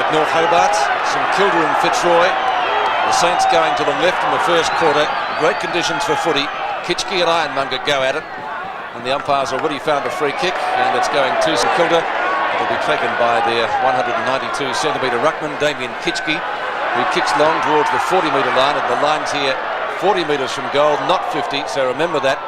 at North Hobart. St.Kilda and Fitzroy. The Saints going to the left in the first quarter. Great conditions for footy. Kitchke and Ironmonger go at it. And the umpire's already found a free kick, and it's going to St Kilda. It'll be taken by their 192cm ruckman, Damien Kitchke, who kicks long towards the 40-metre line, and the line's here 40 metres from goal, not 50, so remember that.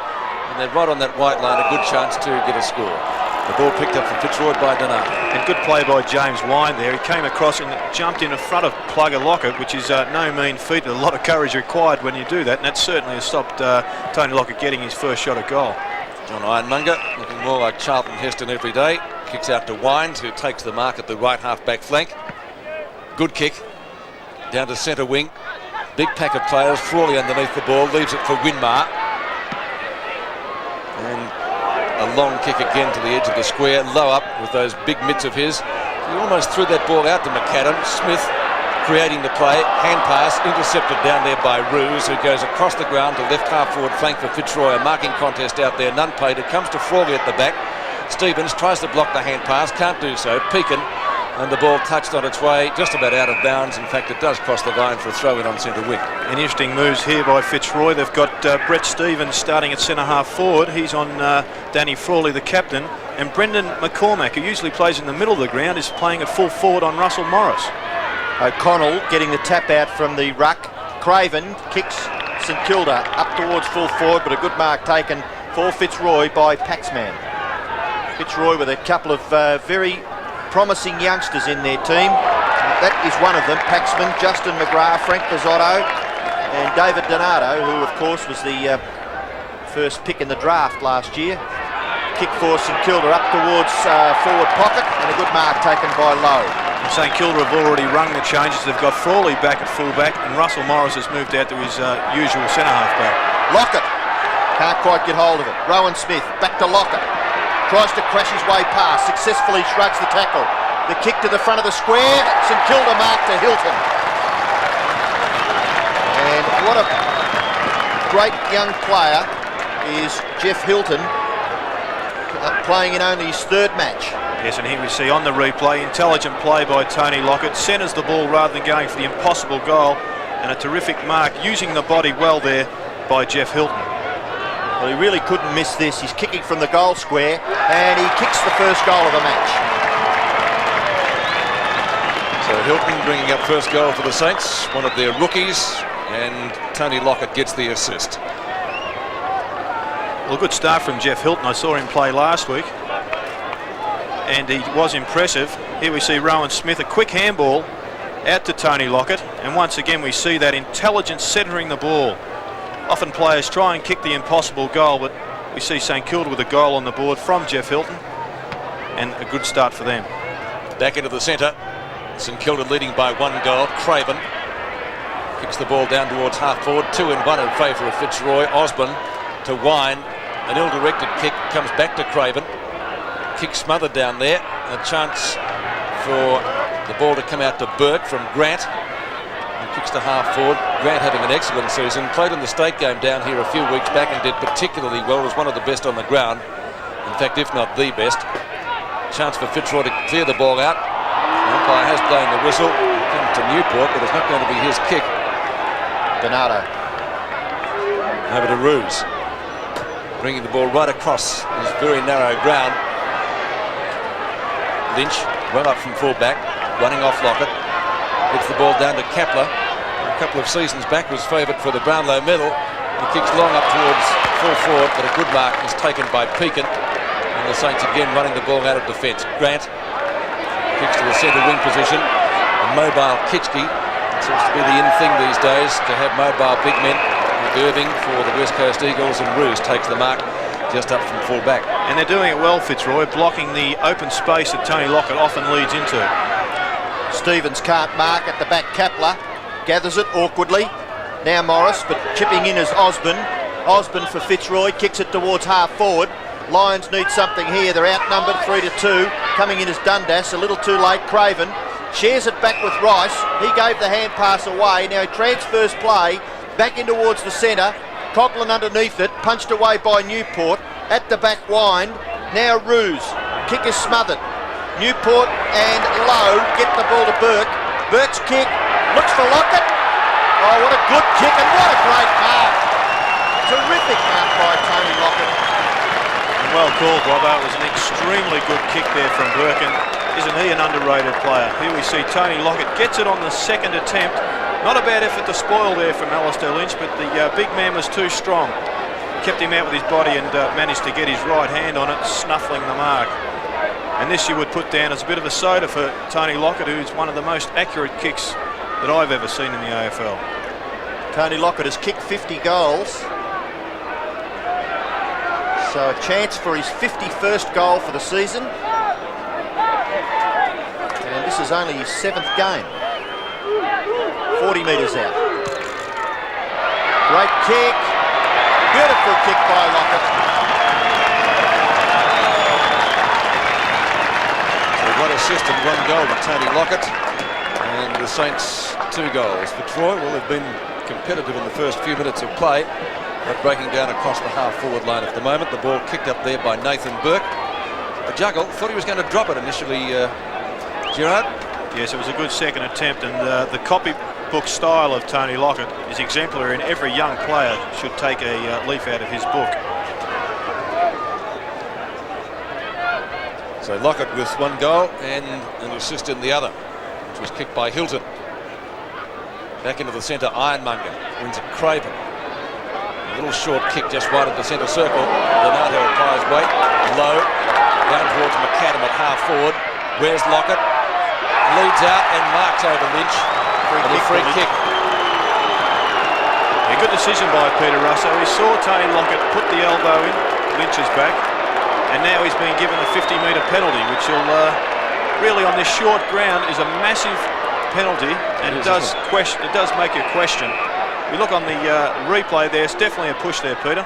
And they're right on that white line, a good chance to get a score. The ball picked up from Fitzroy by Donato. And good play by James Wine there. He came across and jumped in front of Plugger Lockett, which is no mean feat. A lot of courage required when you do that, and that certainly has stopped Tony Lockett getting his first shot at goal. John Ironmonger, looking more like Charlton Heston every day. Kicks out to Wines, who takes the mark at the right half-back flank. Good kick. Down to centre wing. Big pack of players. Frawley underneath the ball. Leaves it for Winmar. And a long kick again to the edge of the square. Low up with those big mitts of his. He almost threw that ball out to McAdam. Smith creating the play. Hand pass. Intercepted down there by Roos, who goes across the ground to left half forward flank for Fitzroy. A marking contest out there. None paid. It comes to Frawley at the back. Stevens tries to block the hand pass. Can't do so. Pekin. And the ball touched on its way, just about out of bounds. In fact, it does cross the line for a throw-in on centre wing. An interesting moves here by Fitzroy. They've got Brett Stevens starting at centre half forward. He's on Danny Frawley, the captain. And Brendan McCormack, who usually plays in the middle of the ground, is playing at full forward on Russell Morris. O'Connell getting the tap out from the ruck. Craven kicks St Kilda up towards full forward, but a good mark taken for Fitzroy by Paxman. Fitzroy with a couple of very promising youngsters in their team. That is one of them, Paxman, Justin McGrath, Frank Pizzotto and David Donato, who of course was the first pick in the draft last year. Kick for St Kilda up towards forward pocket, and a good mark taken by Lowe. St Kilda have already rung the changes. They've got Frawley back at full back, and Russell Morris has moved out to his usual centre half back. Lockett can't quite get hold of it. Rowan Smith back to Lockett. Tries to crash his way past, successfully shrugs the tackle. The kick to the front of the square, St Kilda mark to Hilton. And what a great young player is Jeff Hilton, playing in only his third match. Yes, and here we see on the replay, intelligent play by Tony Lockett, centres the ball rather than going for the impossible goal, and a terrific mark using the body well there by Jeff Hilton. Well, he really couldn't miss this. He's kicking from the goal square, and he kicks the first goal of the match. So Hilton bringing up first goal for the Saints, one of their rookies, and Tony Lockett gets the assist. Well, a good start from Jeff Hilton. I saw him play last week, and he was impressive. Here we see Rowan Smith, a quick handball out to Tony Lockett, and once again we see that intelligence centering the ball. Often players try and kick the impossible goal, but we see St Kilda with a goal on the board from Jeff Hilton, and a good start for them. Back into the centre. St Kilda leading by 1 goal. Craven kicks the ball down towards half forward. 2-1 in favour of Fitzroy. Osborne to Wine. An ill-directed kick comes back to Craven. Kick smothered down there. A chance for the ball to come out to Burke from Grant. Kicks to half forward. Grant having an excellent season. Played in the state game down here a few weeks back and did particularly well. Was one of the best on the ground. In fact, if not the best. Chance for Fitzroy to clear the ball out. The umpire has blown the whistle. Comes to Newport, but it's not going to be his kick. Donato. Over to Roos. Bringing the ball right across his very narrow ground. Lynch, well up from full back. Running off Lockett. It's the ball down to Kepler. A couple of seasons back was favoured for the Brownlow medal. He kicks long up towards full forward, but a good mark is taken by Pekin. And the Saints again running the ball out of defence. Grant kicks to the centre wing position. A mobile Kitchke. It seems to be the in thing these days to have mobile big men. Irving for the West Coast Eagles, and Roos takes the mark just up from full back. And they're doing it well, Fitzroy, blocking the open space that Tony Lockett often leads into. Stevens can't mark at the back. Kepler gathers it awkwardly. Now Morris, but chipping in is Osborne. Osborne for Fitzroy, kicks it towards half forward. Lions need something here. They're outnumbered 3-2. Coming in is Dundas, a little too late. Craven shares it back with Rice. He gave the hand pass away. Now he transfers play back in towards the centre. Coughlin underneath it, punched away by Newport. At the back wind. Now Roos. Kick is smothered. Newport and Lowe get the ball to Burke. Burke's kick, looks for Lockett. Oh, what a good kick and what a great mark. Terrific mark by Tony Lockett. Well called, Robbo. It was an extremely good kick there from Burke, and isn't he an underrated player? Here we see Tony Lockett gets it on the second attempt. Not a bad effort to spoil there from Alistair Lynch, but the big man was too strong. Kept him out with his body and managed to get his right hand on it, snuffling the mark. And this you would put down as a bit of a soda for Tony Lockett, who's one of the most accurate kicks that I've ever seen in the AFL. Tony Lockett has kicked 50 goals. So a chance for his 51st goal for the season. And this is only his 7th game. 40 metres out. Great kick. Beautiful kick by Lockett. One assist and 1 goal to Tony Lockett, and the Saints 2 goals. Fitzroy, well, they've been competitive in the first few minutes of play, but breaking down across the half-forward line at the moment. The ball kicked up there by Nathan Burke. The juggle, thought he was going to drop it initially, Gerard. Yes, it was a good second attempt, and the copybook style of Tony Lockett is exemplary, and every young player should take a leaf out of his book. So Lockett with 1 goal and an assist in the other, which was kicked by Hilton. Back into the centre, Ironmonger wins it Craven. A little short kick just wide of the centre circle. Donato applies weight, low, down towards McAdam at half forward. Where's Lockett? Leads out and marks over Lynch. Free kick. A good decision by Peter Russo. He saw Tony Lockett put the elbow in Lynch's back, and now he's been given a 50-metre penalty, which will really, on this short ground, is a massive penalty, and it does make you question. We look on the replay there, it's definitely a push there, Peter.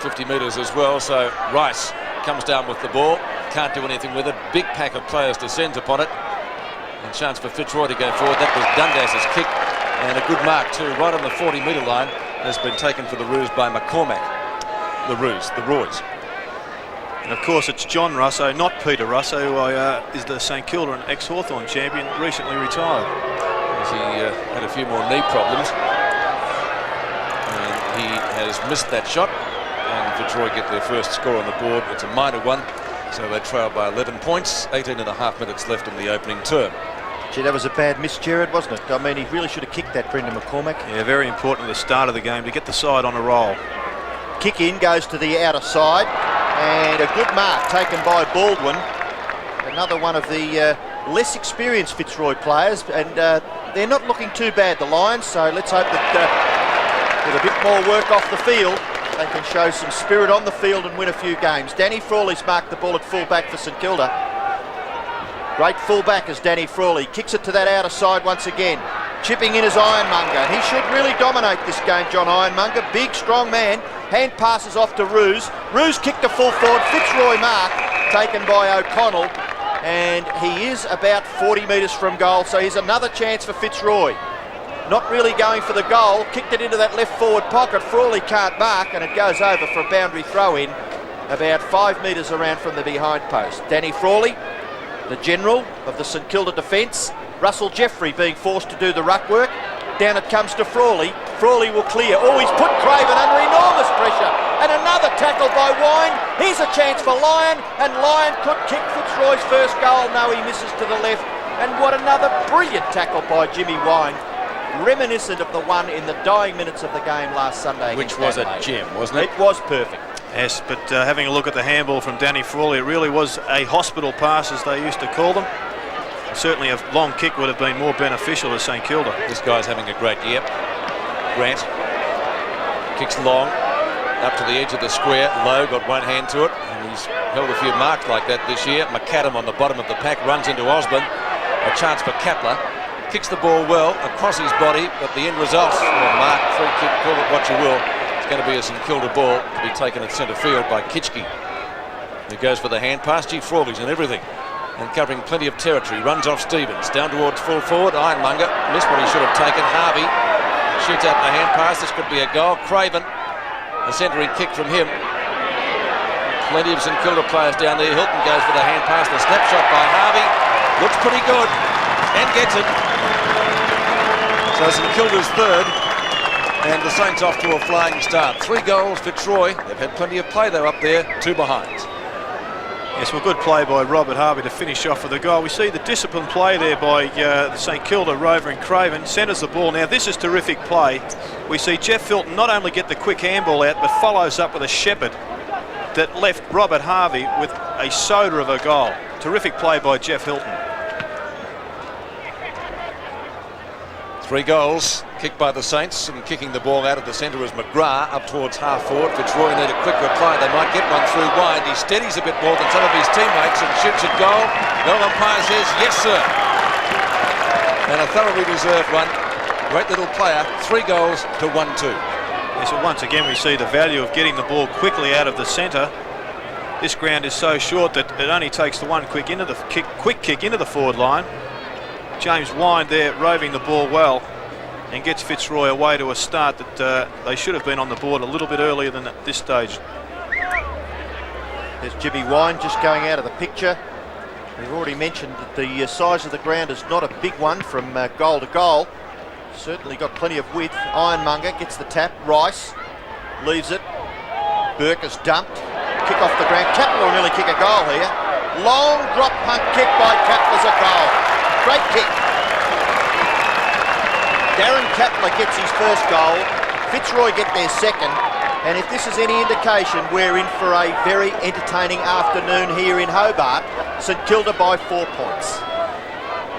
50 metres as well, so Rice comes down with the ball, can't do anything with it. Big pack of players descends upon it, and chance for Fitzroy to go forward. That was Dundas's kick, and a good mark too, right on the 40-metre line, has been taken for the ruse by McCormack. The Roys. And of course it's John Russo, not Peter Russo, who is the St Kilda and ex-Hawthorn champion, recently retired. As he had a few more knee problems, and he has missed that shot, and Fitzroy get their first score on the board. It's a minor one, so they trail by 11 points, 18 and a half minutes left in the opening term. Gee, that was a bad miss, Gerard, wasn't it? I mean, he really should have kicked that, Brendan McCormack. Yeah, very important at the start of the game to get the side on a roll. Kick in, goes to the outer side, and a good mark taken by Baldwin. Another one of the less experienced Fitzroy players, and they're not looking too bad, the Lions, so let's hope that with a bit more work off the field, they can show some spirit on the field and win a few games. Danny Frawley's marked the ball at full-back for St Kilda. Great full-back as Danny Frawley kicks it to that outer side once again. Chipping in as Ironmonger. He should really dominate this game, John Ironmonger. Big, strong man. Hand passes off to Ruse. Ruse kicked to full forward. Fitzroy mark taken by O'Connell. And he is about 40 metres from goal. So here's another chance for Fitzroy. Not really going for the goal. Kicked it into that left forward pocket. Frawley can't mark, and it goes over for a boundary throw in about 5 metres around from the behind post. Danny Frawley, the general of the St Kilda defence. Russell Jeffrey being forced to do the ruck work. Down it comes to Frawley. Frawley will clear. Oh, he's put Craven under enormous pressure. And another tackle by Wine. Here's a chance for Lyon, and Lyon could kick Fitzroy's first goal. No, he misses to the left. And what another brilliant tackle by Jimmy Wine. Reminiscent of the one in the dying minutes of the game last Sunday. Which was a gem, wasn't it? It was perfect. Yes, but having a look at the handball from Danny Frawley, it really was a hospital pass, as they used to call them. Certainly a long kick would have been more beneficial to St Kilda. This guy's having a great year. Grant kicks long, up to the edge of the square. Lowe got one hand to it, and he's held a few marks like that this year. McAdam on the bottom of the pack runs into Osborne. A chance for Kapler. Kicks the ball well across his body, but the end result, mark, free kick, call it what you will, it's going to be a St Kilda ball to be taken at centre field by Kitchke. He goes for the hand pass. Gee, Frawley's and everything, and covering plenty of territory. Runs off Stevens, down towards full forward. Ironmonger missed what he should have taken. Harvey shoots out the hand pass. This could be a goal. Craven, a centering kick from him. Plenty of St Kilda players down there. Hilton goes for the hand pass. The snapshot by Harvey. Looks pretty good. And gets it. So St Kilda's third. And the Saints off to a flying start. 3 goals, Fitzroy. They've had plenty of play though up there. 2 behind. Yes, well, good play by Robert Harvey to finish off with a goal. We see the disciplined play there by the St Kilda rover and Craven. Centres the ball. Now, this is terrific play. We see Jeff Hilton not only get the quick handball out, but follows up with a shepherd that left Robert Harvey with a soda of a goal. Terrific play by Jeff Hilton. 3 goals kicked by the Saints, and kicking the ball out of the centre is McGrath up towards half forward. Fitzroy need a quick reply. They might get one through wide. He steadies a bit more than some of his teammates and shoots at goal. Goal umpire says yes, sir. And a thoroughly deserved one. Great little player. 3 goals to 1-2. Yes, so once again we see the value of getting the ball quickly out of the centre. This ground is so short that it only takes the one quick kick into the forward line. James Wine there roving the ball well and gets Fitzroy away to a start that they should have been on the board a little bit earlier than at this stage. There's Jimmy Wine just going out of the picture. We've already mentioned that the size of the ground is not a big one from goal to goal. Certainly got plenty of width. Ironmonger gets the tap. Rice leaves it. Burke is dumped. Kick off the ground. Kapler will nearly kick a goal here. Long drop punt kick by Kapler's a goal. Great kick. Darren Kapler gets his first goal. Fitzroy get their second. And if this is any indication, we're in for a very entertaining afternoon here in Hobart. St Kilda by 4 points.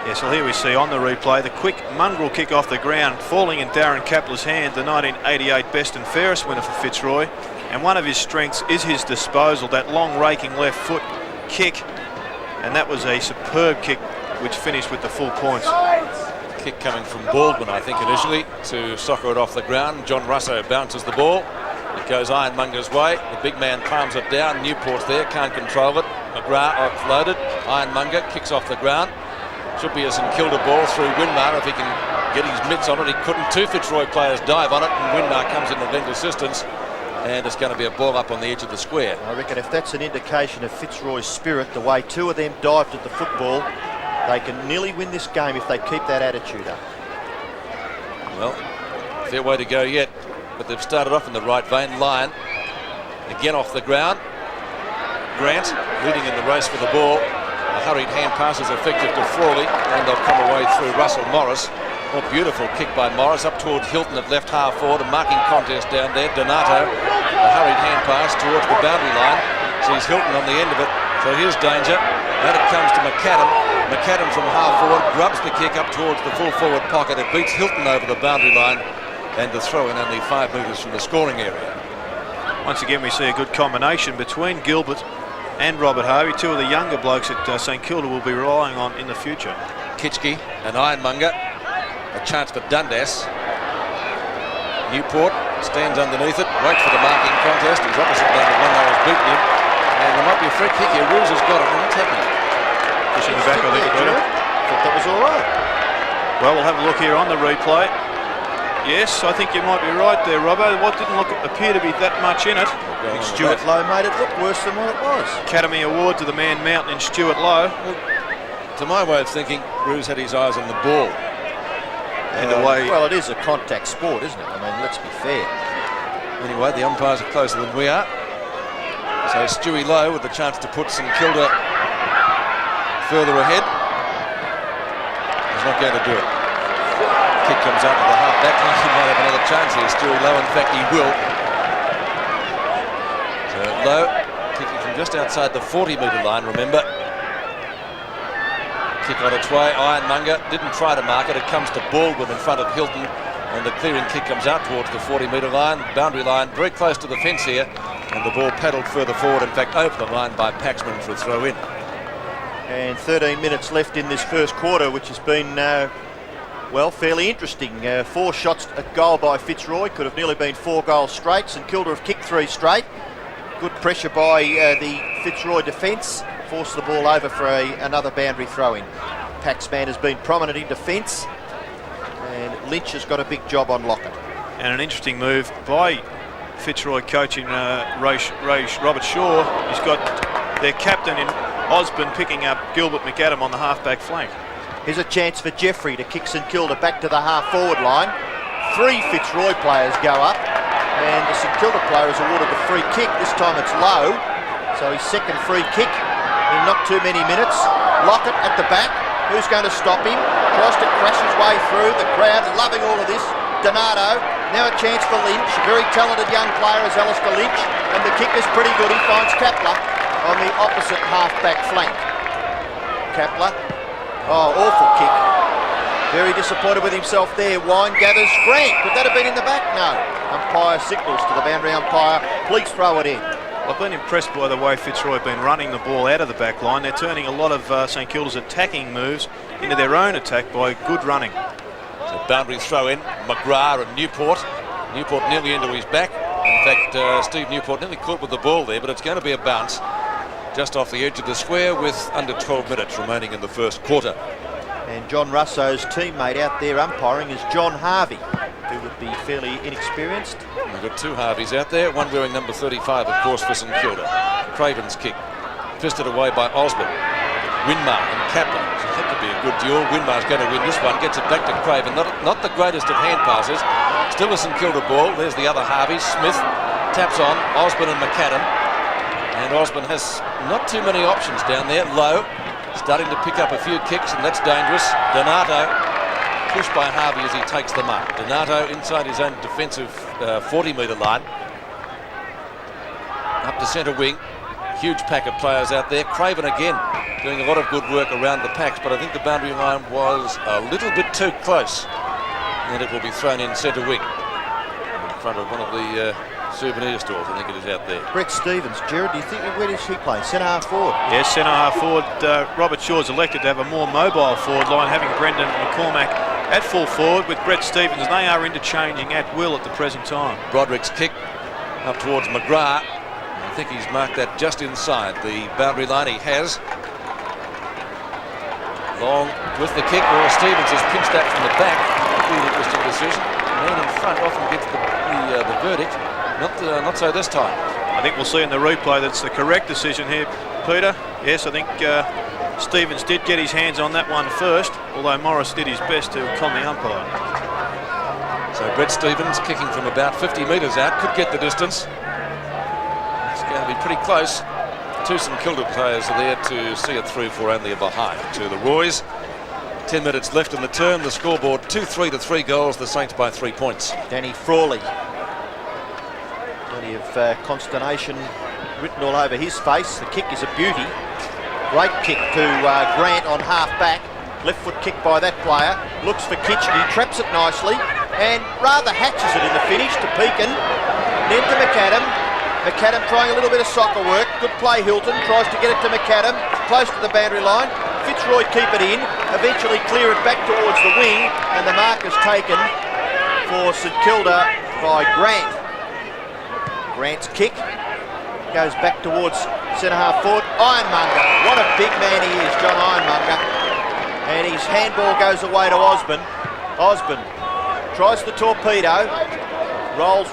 Yes, well, here we see on the replay the quick mongrel kick off the ground, falling in Darren Kapler's hand, the 1988 best and fairest winner for Fitzroy. And one of his strengths is his disposal, that long raking left foot kick. And that was a superb kick which finished with the full points. Kick coming from Baldwin, I think, initially, to soccer it off the ground. John Russo bounces the ball. It goes Ironmonger's way. The big man palms it down. Newport's there, can't control it. McGrath offloaded. Ironmonger kicks off the ground. Should be a St Kilda ball through Winmar if he can get his mitts on it. He couldn't. 2 Fitzroy players dive on it, and Winmar comes in to lend assistance. And it's going to be a ball up on the edge of the square. I reckon if that's an indication of Fitzroy's spirit, the way 2 of them dived at the football, they can nearly win this game if they keep that attitude up. Well, fair way to go yet, but they've started off in the right vein. Lyon again off the ground. Grant leading in the race for the ball. A hurried hand pass is effective to Frawley, and they'll come away through Russell Morris. Oh, beautiful kick by Morris up towards Hilton at left half forward. A marking contest down there. Donato, a hurried hand pass towards the boundary line. Sees Hilton on the end of it, so here's danger. And it comes to McAdam. McAdam from half forward grubs the kick up towards the full forward pocket. It beats Hilton over the boundary line, and the throw in only 5 metres from the scoring area. Once again we see a good combination between Gilbert and Robert Harvey, 2 of the younger blokes that St Kilda will be relying on in the future. Kitchke and Ironmonger. A chance for Dundas. Newport stands underneath it, waits for the marking contest. He's opposite number 1, that was beating him. And there might be a free kick here. Roos has got it, and what's happening? Pushing the back, I think, Peter. Thought that was all right. Well, we'll have a look here on the replay. Yes, I think you might be right there, Robbo. What didn't appear to be that much in it. Stuart Lowe made it look worse than what it was. Academy Award to the man Mountain and Stuart Lowe. Well, to my way of thinking, Roos had his eyes on the ball. And away. Well, it is a contact sport, isn't it? I mean, let's be fair. Anyway, the umpires are closer than we are. So Stewie Lowe with the chance to put St Kilda further ahead. He's not going to do it. Kick comes out to the half back line. He might have another chance here. Stewie Lowe, in fact, he will. So Lowe kicking from just outside the 40-metre line, remember. Kick on its way. Ironmonger didn't try to mark it. It comes to Baldwin in front of Hilton, and the clearing kick comes out towards the 40-metre line, boundary line, very close to the fence here, and the ball paddled further forward, in fact over the line by Paxman for a throw in. And 13 minutes left in this first quarter, which has been well, fairly interesting. 4 shots at goal by Fitzroy, could have nearly been 4 goals straight. St Kilda have kicked 3 straight. Good pressure by the Fitzroy defence. Forced the ball over for another boundary throw-in. Paxman has been prominent in defence, and Lynch has got a big job on Lockett. And an interesting move by Fitzroy coaching Robert Shaw. He's got their captain in Osborne picking up Gilbert McAdam on the half-back flank. Here's a chance for Jeffrey to kick St Kilda back to the half-forward line. 3 Fitzroy players go up, and the St Kilda player is awarded the free kick. This time it's low, so his second free kick in not too many minutes. Lockett at the back. Who's going to stop him? Tries to crash his way through. The crowd loving all of this. Donato, now a chance for Lynch. Very talented young player is Alistair Lynch, and the kick is pretty good. He finds Kapler on the opposite half-back flank. Kapler, oh, awful kick. Very disappointed with himself there. Wine gathers. Grant, could that have been in the back? No. Umpire signals to the boundary umpire. Please throw it in. I've been impressed by the way Fitzroy have been running the ball out of the back line. They're turning a lot of St Kilda's attacking moves into their own attack by good running. So boundary throw in, McGrath and Newport. Newport nearly into his back. In fact, Steve Newport nearly caught with the ball there, but it's going to be a bounce just off the edge of the square with under 12 minutes remaining in the first quarter. And John Russo's teammate out there umpiring is John Harvey, who would be fairly inexperienced. We've got 2 Harveys out there, one wearing number 35, of course, for St Kilda. Craven's kick, fisted away by Osborne. Winmar and Kaplan. So that could be a good duel. Winmar's going to win this one, gets it back to Craven. Not the greatest of hand passes. Still a St Kilda ball. There's the other Harvey. Smith taps on Osborne and McAdam. And Osborne has not too many options down there. Low, starting to pick up a few kicks, and that's dangerous. Donato pushed by Harvey as he takes the mark. Donato inside his own defensive 40-metre line. Up to centre wing. Huge pack of players out there. Craven again doing a lot of good work around the packs, but I think the boundary line was a little bit too close, and it will be thrown in centre wing in front of one of the souvenir stores. I think it is out there. Brett Stevens. Gerard, do you think, where does he play? Centre half forward? Yes, centre half forward. Robert Shaw's elected to have a more mobile forward line, having Brendan McCormack at full forward with Brett Stevens. They are interchanging at will at the present time. Broderick's kick up towards McGrath. I think he's marked that just inside the boundary line. He has. Long with the kick, or Stevens has pinched that from the back. Really interesting decision. The man in front often gets the verdict. Not so this time. I think we'll see in the replay that's the correct decision here, Peter. Yes, I think Stevens did get his hands on that one first, although Morris did his best to con the umpire. So Brett Stevens kicking from about 50 metres out, could get the distance. It's going to be pretty close. 2 St Kilda players are there to see it through for only a behind to the Roys. 10 minutes left in the term. The scoreboard 2-3 to 3 goals. The Saints by 3 points. Danny Frawley. Plenty of consternation written all over his face. The kick is a beauty. Great kick to Grant on half back. Left foot kick by that player. Looks for Kitcheny, traps it nicely, and rather hatches it in the finish to Pekin. Then to McAdam. McAdam trying a little bit of soccer work. Good play, Hilton. Tries to get it to McAdam. Close to the boundary line. Fitzroy keep it in. Eventually clear it back towards the wing. And the mark is taken for St Kilda by Grant. Grant's kick goes back towards centre half forward. Ironmonger. What a big man he is, John Ironmonger. And his handball goes away to Osborne. Osborne tries the torpedo. Rolls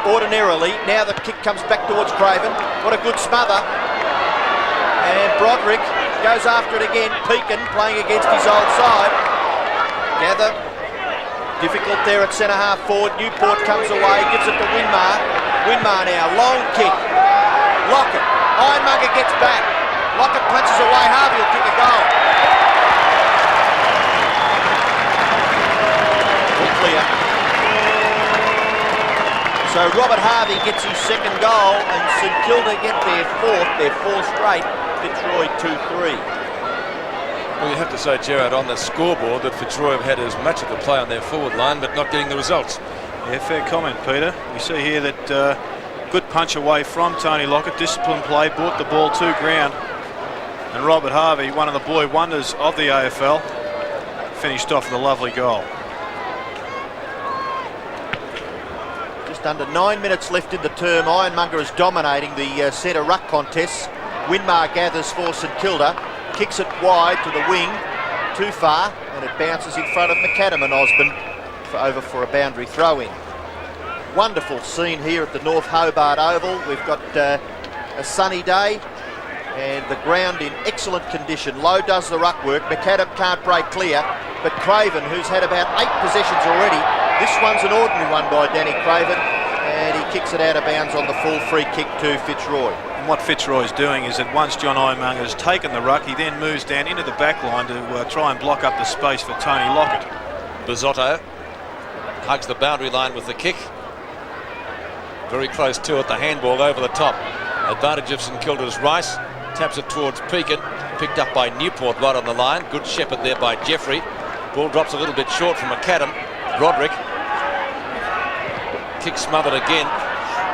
ordinarily. Now the kick comes back towards Craven. What a good smother. And Broderick goes after it again. Pekin playing against his old side. Gather. Difficult there at centre half forward. Newport comes away, gives it to Winmar. Winmar now, long kick. Lockett. Ironmonger gets back. Lockett punches away. Harvey will kick a goal. All clear. So Robert Harvey gets his second goal, and St Kilda get their fourth straight. Fitzroy 2-3. Well, you have to say, Gerard, on the scoreboard that Fitzroy have had as much of the play on their forward line, but not getting the results. Yeah, fair comment, Peter. We see here that good punch away from Tony Lockett. Disciplined play, brought the ball to ground. And Robert Harvey, one of the boy wonders of the AFL, finished off with a lovely goal. Just under 9 minutes left in the term. Ironmonger is dominating the centre ruck contests. Winmar gathers for St Kilda. Kicks it wide to the wing. Too far. And it bounces in front of McAdam and Osborne over for a boundary throw-in. Wonderful scene here at the North Hobart Oval. We've got a sunny day and the ground in excellent condition. Lowe does the ruck work. McAdam can't break clear, but Craven, who's had about 8 possessions already, this one's an ordinary one by Danny Craven, and he kicks it out of bounds on the full free kick to Fitzroy. And what Fitzroy's doing is that once John Imunga has taken the ruck, he then moves down into the back line to try and block up the space for Tony Lockett. Bizzotto hugs the boundary line with the kick. Very close to it, the handball over the top. Advantage of St Kilda's Rice. Taps it towards Pekin. Picked up by Newport right on the line. Good shepherd there by Jeffrey. Ball drops a little bit short from McAdam. Roderick. Kick smothered again.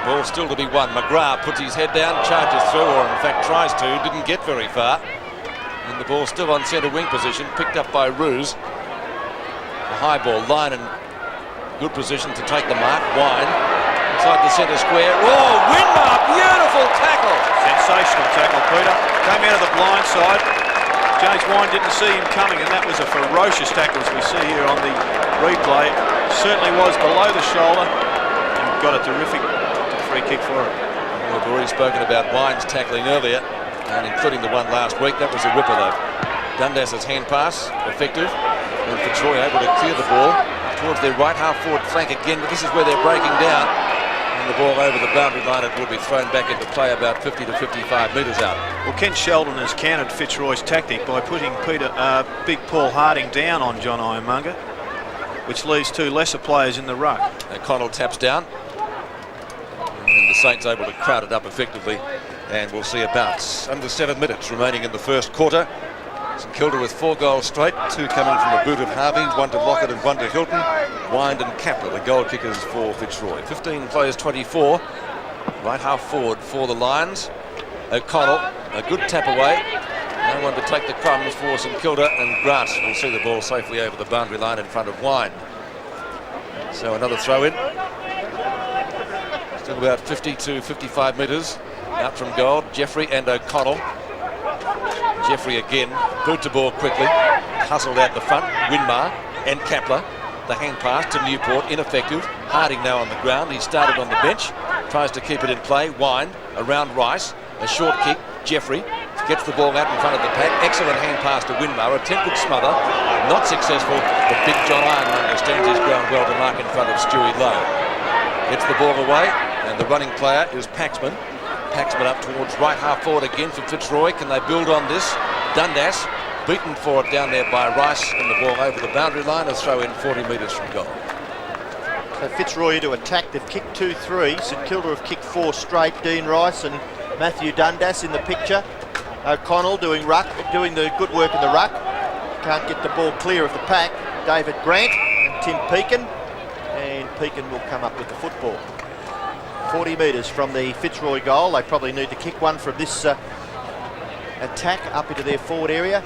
Ball still to be won. McGrath puts his head down, charges through, or in fact tries to. Didn't get very far. And the ball still on centre wing position. Picked up by Ruse. The high ball, line in good position to take the mark. Wine inside the centre square. Oh, Winmar, beautiful tackle. Sensational tackle, Peter. Came out of the blind side. James Wine didn't see him coming, and that was a ferocious tackle as we see here on the replay. Certainly was below the shoulder and got a terrific free kick for it. Well, we've already spoken about Wine's tackling earlier, and including the one last week. That was a ripper though. Dundas's hand pass, effective. And Fitzroy able to clear the ball towards their right half forward flank again, but this is where they're breaking down. And the ball over the boundary line, it will be thrown back into play about 50 to 55 metres out. Well, Ken Sheldon has countered Fitzroy's tactic by putting Big Paul Harding down on John Imunga, which leaves 2 lesser players in the ruck. Connell taps down, and the Saints able to crowd it up effectively, and we'll see a bounce. Under 7 minutes remaining in the first quarter. St Kilda with 4 goals straight, 2 coming from the boot of Harvey, 1 to Lockett and 1 to Hilton. Wind and Kapler, the goal kickers for Fitzroy. 15 plays 24, right half forward for the Lions. O'Connell, a good tap away. No one to take the crumbs for St Kilda, and Grant will see the ball safely over the boundary line in front of Wine. So another throw in. Still about 50 to 55 metres out from goal. Jeffrey and O'Connell. Jeffrey again, boot the ball quickly, hustled out the front. Winmar and Kapler. The hand pass to Newport, ineffective. Harding now on the ground. He started on the bench, tries to keep it in play. Wine around Rice, a short kick. Jeffrey gets the ball out in front of the pack. Excellent hand pass to Winmar, attempted smother, not successful, but Big John Ironmonger stands his ground well to mark in front of Stewie Lowe. Gets the ball away, and the running player is Paxman. Paxman up towards right half forward again for Fitzroy. Can they build on this? Dundas beaten for it down there by Rice, and the ball over the boundary line. A throw in 40 metres from goal. So Fitzroy to attack. They've kicked 2-3. St Kilda have kicked 4 straight. Dean Rice and Matthew Dundas in the picture. O'Connell doing the good work in the ruck. Can't get the ball clear of the pack. David Grant and Tim Pekin. And Pekin will come up with the football. 40 metres from the Fitzroy goal. They probably need to kick one from this attack up into their forward area.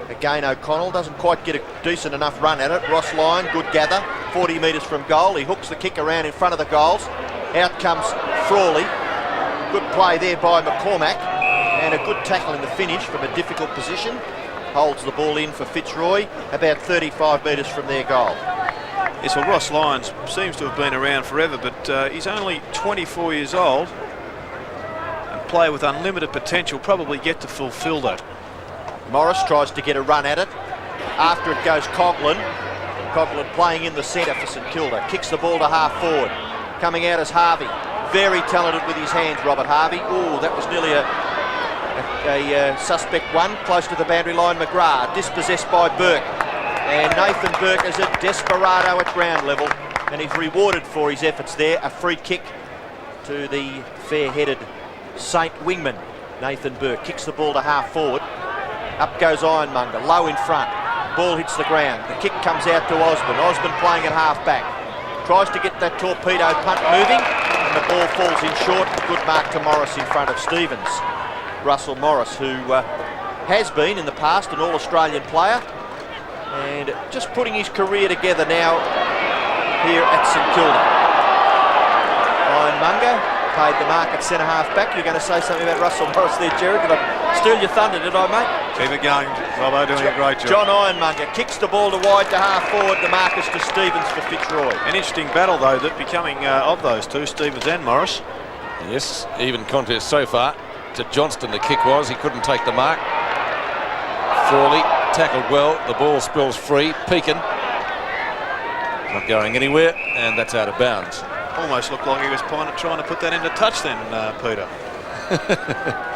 Again, O'Connell doesn't quite get a decent enough run at it. Ross Lyon, good gather. 40 metres from goal. He hooks the kick around in front of the goals. Out comes Frawley. Good play there by McCormack. And a good tackle in the finish from a difficult position. Holds the ball in for Fitzroy, about 35 metres from their goal. Yes, well, Ross Lyons seems to have been around forever, but he's only 24 years old. And player with unlimited potential, probably yet to fulfil that. Morris tries to get a run at it. After it goes Coughlin. Coughlin playing in the centre for St Kilda. Kicks the ball to half forward. Coming out as Harvey. Very talented with his hands, Robert Harvey. Oh, that was nearly a suspect one. Close to the boundary line, McGrath. Dispossessed by Burke. And Nathan Burke is a desperado at ground level. And he's rewarded for his efforts there. A free kick to the fair-headed Saint wingman. Nathan Burke kicks the ball to half forward. Up goes Ironmonger, low in front. Ball hits the ground. The kick comes out to Osborne. Osborne playing at half back. Tries to get that torpedo punt moving, and the ball falls in short. Good mark to Morris in front of Stevens. Russell Morris, who has been in the past an All-Australian player, and just putting his career together now here at St Kilda. Ironmonger paid the mark at centre half back. You're going to say something about Russell Morris there, Jared? Did I Steal your thunder, did I, mate? Keep it going, Robbo, doing a great job. John Ironmonger kicks the ball to wide to half forward. The Marcus to Stevens for Fitzroy. An interesting battle, though, that becoming of those two, Stevens and Morris. Yes, even contest so far. To Johnston the kick was, he couldn't take the mark. Frawley tackled well, the ball spills free. Pekin not going anywhere, and that's out of bounds. Almost looked like he was trying to put that into touch then, Peter.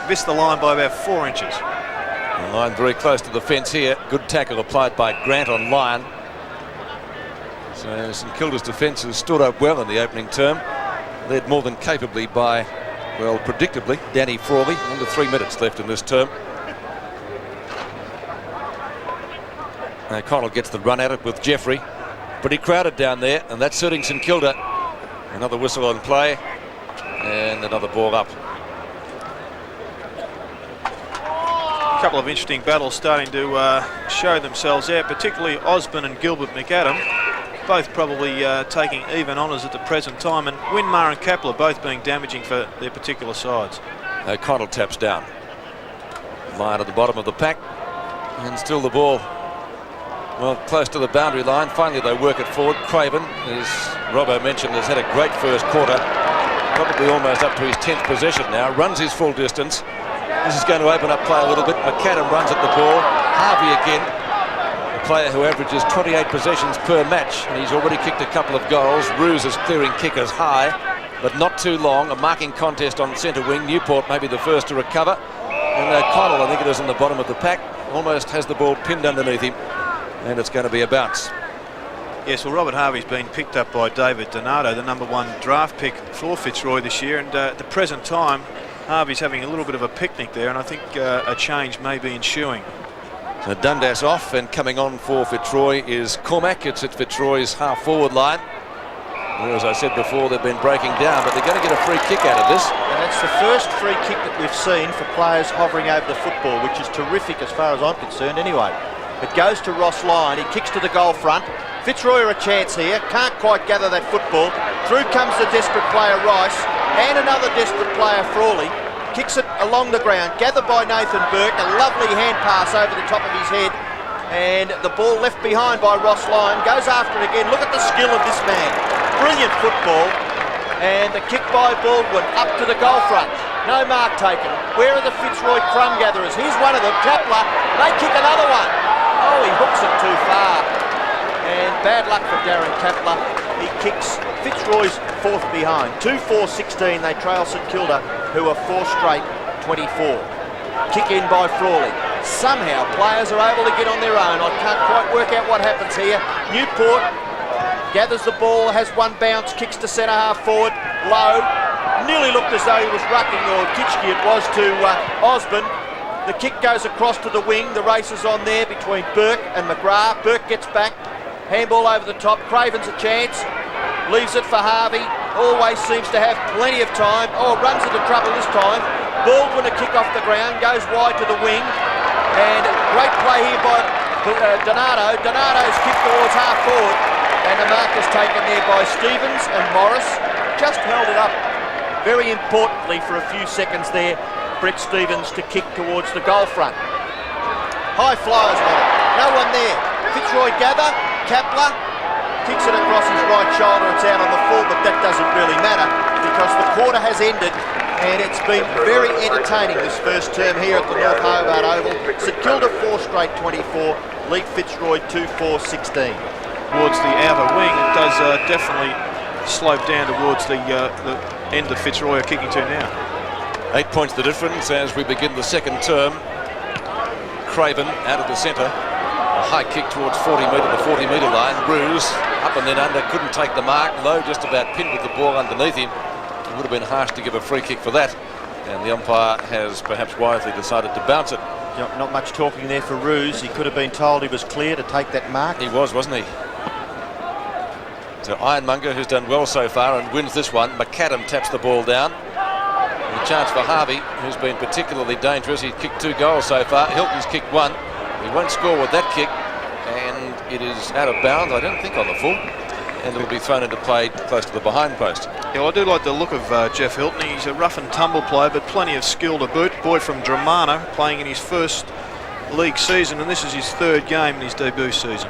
Missed the line by about 4 inches. The line very close to the fence here. Good tackle applied by Grant on Lyon. So St Kilda's defence has stood up well in the opening term. Led more than capably by, well, predictably, Danny Frawley. Under 3 minutes left in this term. O'Connell gets the run at it with Jeffrey. Pretty crowded down there, and that's suiting St Kilda. Another whistle on play, and another ball up. A couple of interesting battles starting to show themselves there, particularly Osborne and Gilbert McAdam, both probably taking even honours at the present time, and Winmar and Kapler both being damaging for their particular sides. O'Connell taps down. Line at the bottom of the pack, and still the ball, well, close to the boundary line. Finally they work it forward. Craven, as Robbo mentioned, has had a great first quarter, probably almost up to his 10th possession now, runs his full distance. This is going to open up play a little bit. McAdam runs at the ball. Harvey again, a player who averages 28 possessions per match, and he's already kicked a couple of goals. Ruse is clearing kickers high, but not too long. A marking contest on centre wing. Newport may be the first to recover, and O'Connell, I think it is in the bottom of the pack, almost has the ball pinned underneath him, and it's going to be a bounce. Yes, well, Robert Harvey's been picked up by David Donato, the #1 draft pick for Fitzroy this year, and at the present time Harvey's having a little bit of a picnic there, and I think a change may be ensuing. So Dundas off, and coming on for Fitzroy is Cormac. It's at Fitzroy's half-forward line. Well, as I said before, they've been breaking down, but they're going to get a free kick out of this. And it's the first free kick that we've seen for players hovering over the football, which is terrific as far as I'm concerned anyway. It goes to Ross Lyon. He kicks to the goal front. Fitzroy are a chance here. Can't quite gather that football. Through comes the desperate player Rice, and another desperate player Frawley. Kicks it along the ground, gathered by Nathan Burke. A lovely hand pass over the top of his head, and the ball left behind by Ross Lyon. Goes after it again. Look at the skill of this man. Brilliant football. And the kick by Baldwin up to the goal front. No mark taken. Where are the Fitzroy crumb gatherers? Here's one of them. Kapler. They kick another one. Oh, he hooks it too far. And bad luck for Darren Kapler. He kicks Fitzroy's 4th behind. 2-4-16. They trail St Kilda, who are 4 straight 24. Kick in by Frawley. Somehow players are able to get on their own. I can't quite work out what happens here. Newport gathers the ball, has one bounce, kicks to centre half forward. Low. Nearly looked as though he was rucking, or Kitschke it was, to Osborne. The kick goes across to the wing. The race is on there between Burke and McGrath. Burke gets back. Handball over the top. Craven's a chance. Leaves it for Harvey. Always seems to have plenty of time. Oh, runs into trouble this time. Baldwin a kick off the ground. Goes wide to the wing. And great play here by Donato. Donato's kick towards half forward. And the mark is taken there by Stevens, and Morris just held it up very importantly for a few seconds there. Brett Stevens to kick towards the goal front. High flyers on it. No one there. Fitzroy gather. Kapler kicks it across his right shoulder. It's out on the full, but that doesn't really matter because the quarter has ended, and it's been very entertaining this first term here at the North Hobart Oval. St Kilda 4 straight 24. Lead Fitzroy 2-4-16. Towards the outer wing, it does definitely slope down towards the end of Fitzroy are kicking to now. 8 points the difference as we begin the second term. Craven out of the centre. A high kick towards the 40-metre line. Ruse up and then under, couldn't take the mark. Low just about pinned with the ball underneath him. It would have been harsh to give a free kick for that. And the umpire has perhaps wisely decided to bounce it. Not much talking there for Ruse. He could have been told he was clear to take that mark. He was, wasn't he? So Ironmonger, who's done well so far and wins this one. McAdam taps the ball down. And a chance for Harvey, who's been particularly dangerous. He's kicked 2 goals so far. Hilton's kicked 1. He won't score with that kick, and it is out of bounds, I don't think, on the full. and it'll be thrown into play close to the behind post. Yeah, well, I do like the look of Jeff Hilton. He's a rough and tumble player, but plenty of skill to boot. Boy from Dramana, playing in his first league season, and this is his third game in his debut season.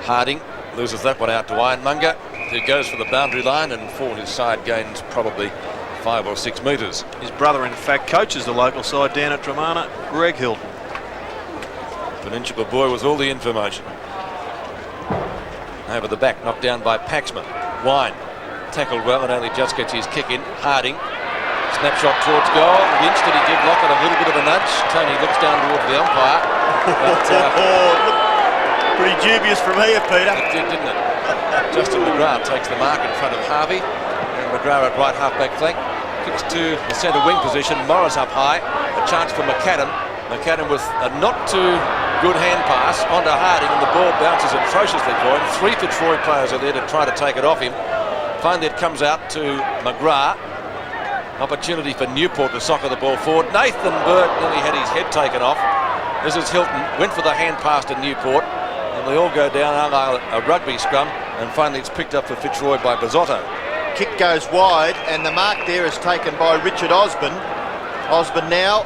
Harding loses that one out to Ironmonger, who goes for the boundary line, and for his side gains probably 5 or 6 metres. His brother, in fact, coaches the local side down at Dramana, Greg Hilton. Peninsula boy with all the information. Over the back, knocked down by Paxman. Wine tackled well and only just gets his kick in. Harding, snapshot towards goal. Winched, did he give Lockett a little bit of a nudge? Tony looks down towards the umpire. But, pretty dubious from here, Peter. It did, didn't it? Justin McGrath takes the mark in front of Harvey. And McGrath at right half-back flank. Kicks to the centre wing position. Morris up high. A chance for McAdam. McAdam with a not too good hand pass onto Harding, and the ball bounces atrociously for him. 3 Fitzroy players are there to try to take it off him. Finally it comes out to McGrath. Opportunity for Newport to soccer the ball forward. Nathan Burke nearly had his head taken off. This is Hilton. Went for the hand pass to Newport, and they all go down a rugby scrum, and finally it's picked up for Fitzroy by Bazzotto. Kick goes wide, and the mark there is taken by Richard Osborne. Osborne now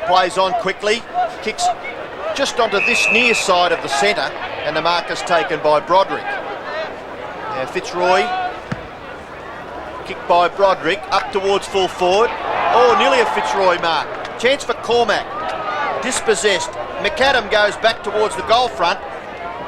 plays on quickly, kicks just onto this near side of the centre, and the mark is taken by Broderick. Now Fitzroy, kicked by Broderick, up towards full forward. Oh, nearly a Fitzroy mark. Chance for Cormac. Dispossessed. McAdam goes back towards the goal front,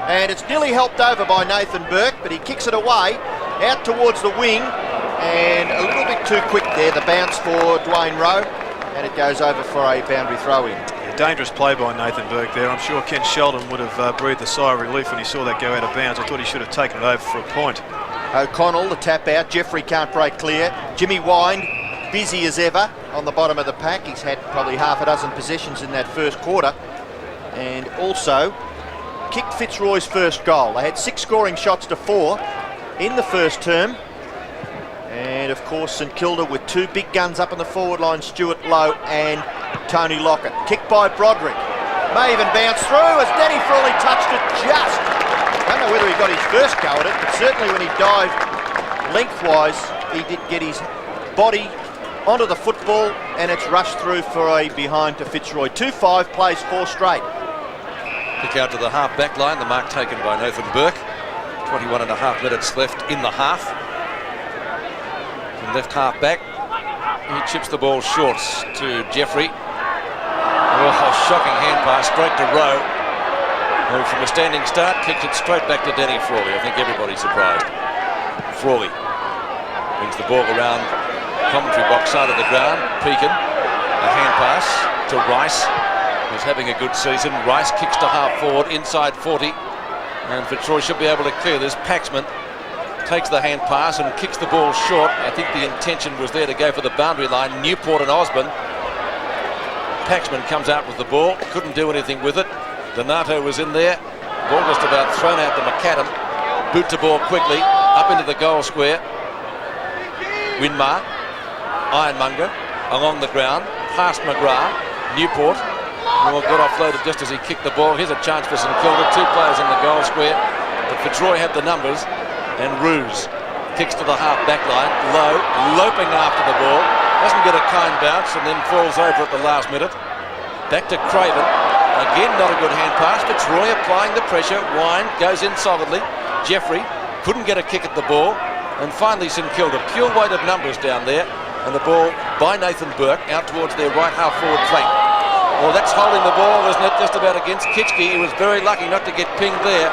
and it's nearly helped over by Nathan Burke, but he kicks it away, out towards the wing, and a little bit too quick there, the bounce for Dwayne Rowe, and it goes over for a boundary throw-in. Dangerous play by Nathan Burke there. I'm sure Ken Sheldon would have breathed a sigh of relief when he saw that go out of bounds. I thought he should have taken it over for a point. O'Connell, the tap out. Jeffrey can't break clear. Jimmy Wine, busy as ever on the bottom of the pack. He's had probably half a dozen possessions in that first quarter, and also kicked Fitzroy's first goal. They had 6 scoring shots to 4 in the first term. And of course St Kilda with 2 big guns up on the forward line, Stuart Lowe and Tony Lockett. Kicked by Broderick. May even bounce through as Danny Frawley touched it just. I don't know whether he got his first go at it, but certainly when he dived lengthwise, he did get his body onto the football, and it's rushed through for a behind to Fitzroy. 2-5, plays 4 straight. Kick out to the half-back line, the mark taken by Nathan Burke. 21.5 minutes left in the half. From left half-back, he chips the ball short to Jeffrey. Oh, shocking hand pass straight to Rowe, who from a standing start kicked it straight back to Danny Frawley. I think everybody's surprised. Frawley brings the ball around commentary box side of the ground. Pekin, a hand pass to Rice, who's having a good season. Rice kicks to half forward, inside 40, and Fitzroy should be able to clear this. Paxman takes the hand pass and kicks the ball short. I think the intention was there to go for the boundary line. Newport and Osborne. Paxman comes out with the ball, couldn't do anything with it. Donato was in there. Ball just about thrown out to McAdam. Boot the ball quickly up into the goal square. Winmar, Ironmonger along the ground, past McGrath. Newport got offloaded just as he kicked the ball. Here's a chance for St Kilda. 2 players in the goal square, but Fitzroy had the numbers. And Ruse kicks to the half-back line. Low, loping after the ball. Doesn't get a kind bounce and then falls over at the last minute. Back to Craven. Again, not a good hand pass. Fitzroy applying the pressure. Wine goes in solidly. Jeffrey couldn't get a kick at the ball. And finally St Kilda. Pure weight of numbers down there. And the ball by Nathan Burke out towards their right half-forward flank. Well, that's holding the ball, isn't it? Just about against Kitschke. He was very lucky not to get pinged there.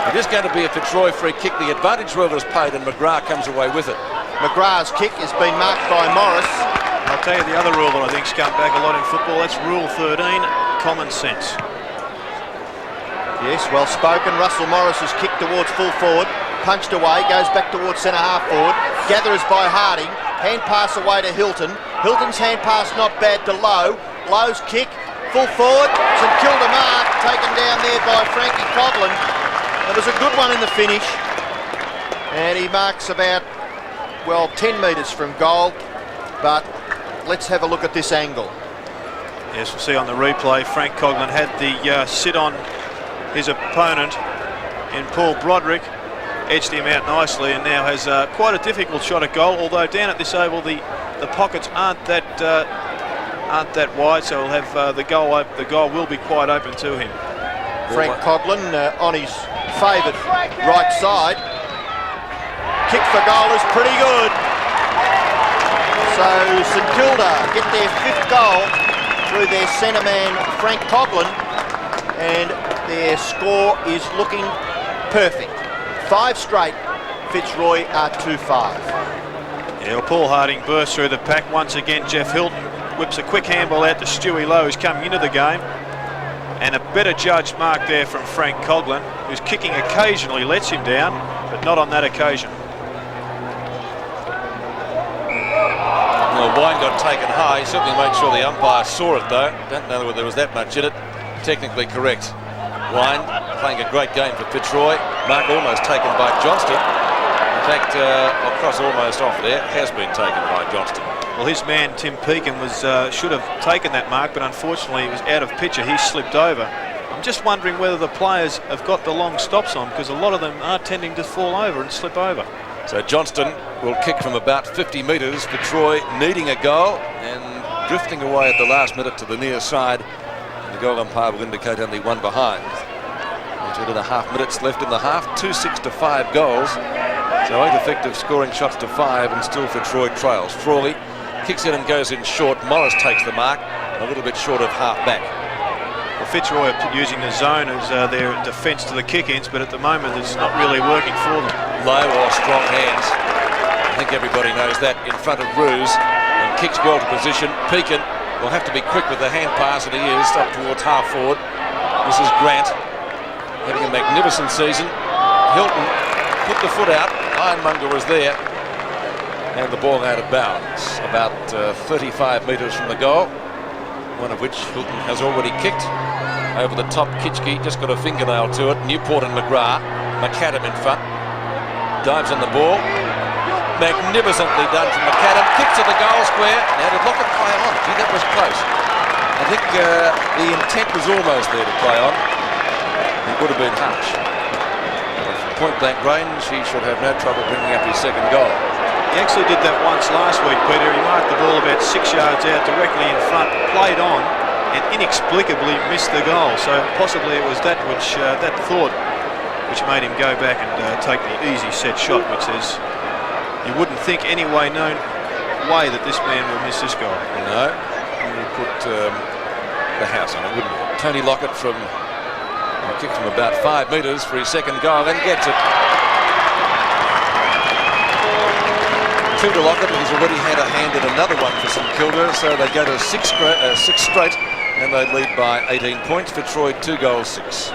It is going to be a Fitzroy free kick. The advantage rule is paid and McGrath comes away with it. McGrath's kick has been marked by Morris. I'll tell you the other rule that I think's come back a lot in football. That's Rule 13, common sense. Yes, well spoken. Russell Morris is kicked towards full forward, punched away, goes back towards centre half forward. Gatherers by Harding. Hand pass away to Hilton. Hilton's hand pass not bad to Lowe. Lowe's kick, full forward. St Kilda mark taken down there by Frankie Coghlan. It was a good one in the finish, and he marks about, well, 10 metres from goal, but let's have a look at this angle. Yes, we'll see on the replay, Frank Coghlan had the sit on his opponent in Paul Broderick, edged him out nicely and now has quite a difficult shot at goal, although down at this oval the pockets aren't that wide, so he'll have the goal will be quite open to him. Frank Coughlin on his favoured right side. Kick for goal is pretty good. So St Kilda get their 5th goal through their centre man Frank Coughlin, and their score is looking perfect. 5 straight. Fitzroy are 2-5. Yeah, well, Paul Harding bursts through the pack once again. Jeff Hilton whips a quick handball out to Stewie Lowe, who's coming into the game. And a better judged mark there from Frank Coughlin, whose kicking occasionally lets him down, but not on that occasion. Well, Wine got taken high. He certainly made sure the umpire saw it, though. Don't know whether there was that much in it. Technically correct. Wine playing a great game for Fitzroy. Mark almost taken by Johnston. In fact, I'll cross almost off there. Has been taken by Johnston. Well, his man Tim Pekin should have taken that mark, but unfortunately he was out of picture. He slipped over. I'm just wondering whether the players have got the long stops on, because a lot of them are tending to fall over and slip over. So Johnston will kick from about 50 metres. Fitzroy needing a goal and drifting away at the last minute to the near side. The goal umpire will indicate only 1 behind. 2.5 minutes left in the half. 2-6 to 5 goals. So 8 effective scoring shots to 5, and still Fitzroy trails. Frawley kicks in and goes in short. Morris takes the mark, a little bit short of half back. Well, Fitzroy are using the zone as their defence to the kick-ins, but at the moment it's not really working for them. Low or strong hands. I think everybody knows that. In front of Ruse, and kicks well to position. Pekin will have to be quick with the hand pass, and he is up towards half forward. This is Grant having a magnificent season. Hilton put the foot out. Ironmonger was there, and the ball out of bounds about 35 metres from the goal, one of which Hilton has already kicked. Over the top, Kitschke just got a fingernail to it. Newport and McGrath. McAdam in front. Dives on the ball. Magnificently done from McAdam. Kicks to the goal square. Now did Lockett play on? Gee, that was close. I think the intent was almost there to play on. It would have been harsh. But from point blank range, he should have no trouble bringing up his 2nd goal. He actually did that once last week, Peter. He marked the ball about 6 yards out directly in front, played on, and inexplicably missed the goal. So possibly it was that thought which made him go back and take the easy set shot, which is, you wouldn't think any way that this man will miss this goal. No, he would put the house on it, wouldn't he? Tony Lockett from kick from about 5 metres for his 2nd goal, and gets it. 2 to Lockett, he's already had a hand in another one for St Kilda, so they go to 6 straight, and they lead by 18 points. Fitzroy 2 goals 6.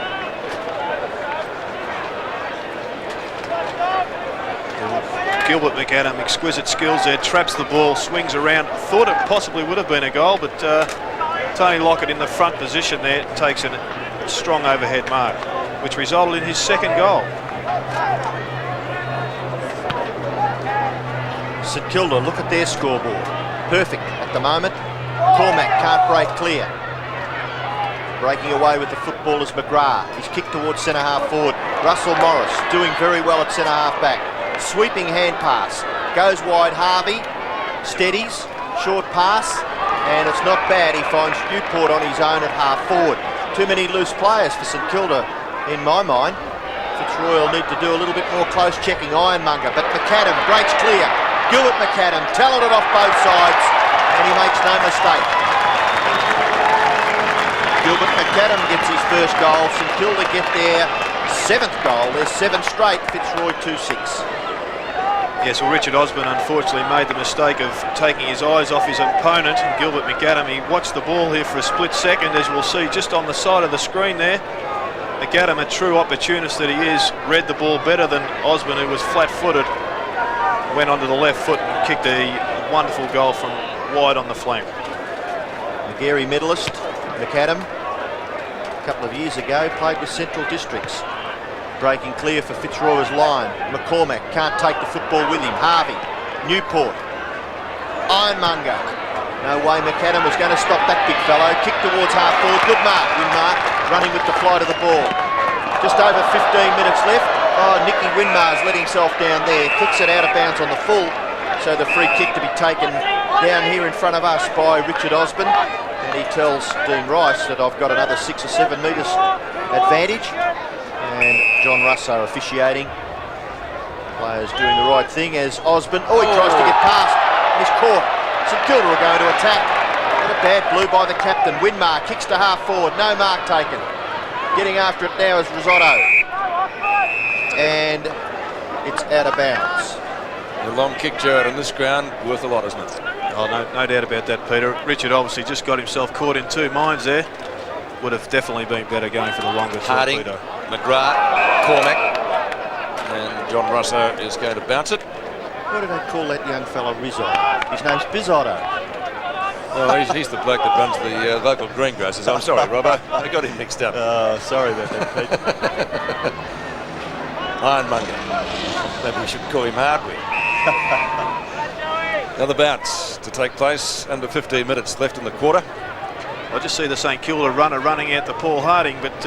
Gilbert McAdam, exquisite skills there, traps the ball, swings around. Thought it possibly would have been a goal, but Tony Lockett in the front position there takes a strong overhead mark, which resulted in his 2nd goal. St Kilda, look at their scoreboard. Perfect at the moment. Cormac can't break clear. Breaking away with the football is McGrath. He's kicked towards centre half forward. Russell Morris doing very well at centre half back. Sweeping hand pass. Goes wide Harvey. Steadies. Short pass. And it's not bad. He finds Newport on his own at half forward. Too many loose players for St Kilda in my mind. Fitzroy will need to do a little bit more close checking. Ironmonger. But McAdam breaks clear. Gilbert McAdam talented off both sides. And he makes no mistake. Gilbert McAdam gets his 1st goal. St Kilda get their 7th goal. There's 7 straight. Fitzroy 2-6. Yes, well, Richard Osborne unfortunately made the mistake of taking his eyes off his opponent. And Gilbert McAdam, he watched the ball here for a split second, as we'll see just on the side of the screen there. McAdam, a true opportunist that he is, read the ball better than Osborne, who was flat-footed. Went onto the left foot and kicked a wonderful goal from wide on the flank. Magarey medalist, McAdam, a couple of years ago, played with Central Districts. Breaking clear for Fitzroy's line. McCormack can't take the football with him. Harvey, Newport, Ironmonger. No way McAdam was going to stop that big fellow. Kick towards half forward. Good mark, win mark, running with the flight of the ball. Just over 15 minutes left. Oh, Nicky Winmar's let himself down there. Kicks it out of bounds on the full. So the free kick to be taken down here in front of us by Richard Osborne. And he tells Dean Rice that I've got another 6 or 7 metres advantage. And John Russo officiating. Players doing the right thing as Osborne. Oh, he tries to get past. He's caught. St Kilda will go to attack. What a bad blue by the captain. Winmar kicks to half forward. No mark taken. Getting after it now is Risotto. And it's out of bounds. A long kick, Jared, on this ground, worth a lot, isn't it? Oh, no doubt about that, Peter. Richard obviously just got himself caught in 2 minds there. Would have definitely been better going for the longer Harding, torpedo. McGrath, Cormac, and John Russo is going to bounce it. What do they call that young fellow, Risotto? His name's Bizotto. Well, he's the bloke that runs the local greengrasses. I'm sorry, Robbo. I got him mixed up. Sorry about that, Pete. Ironmonger. Maybe we should call him Hardwick. Another bounce to take place. Under 15 minutes left in the quarter. I just see the St Kilda runner running out to Paul Harding, but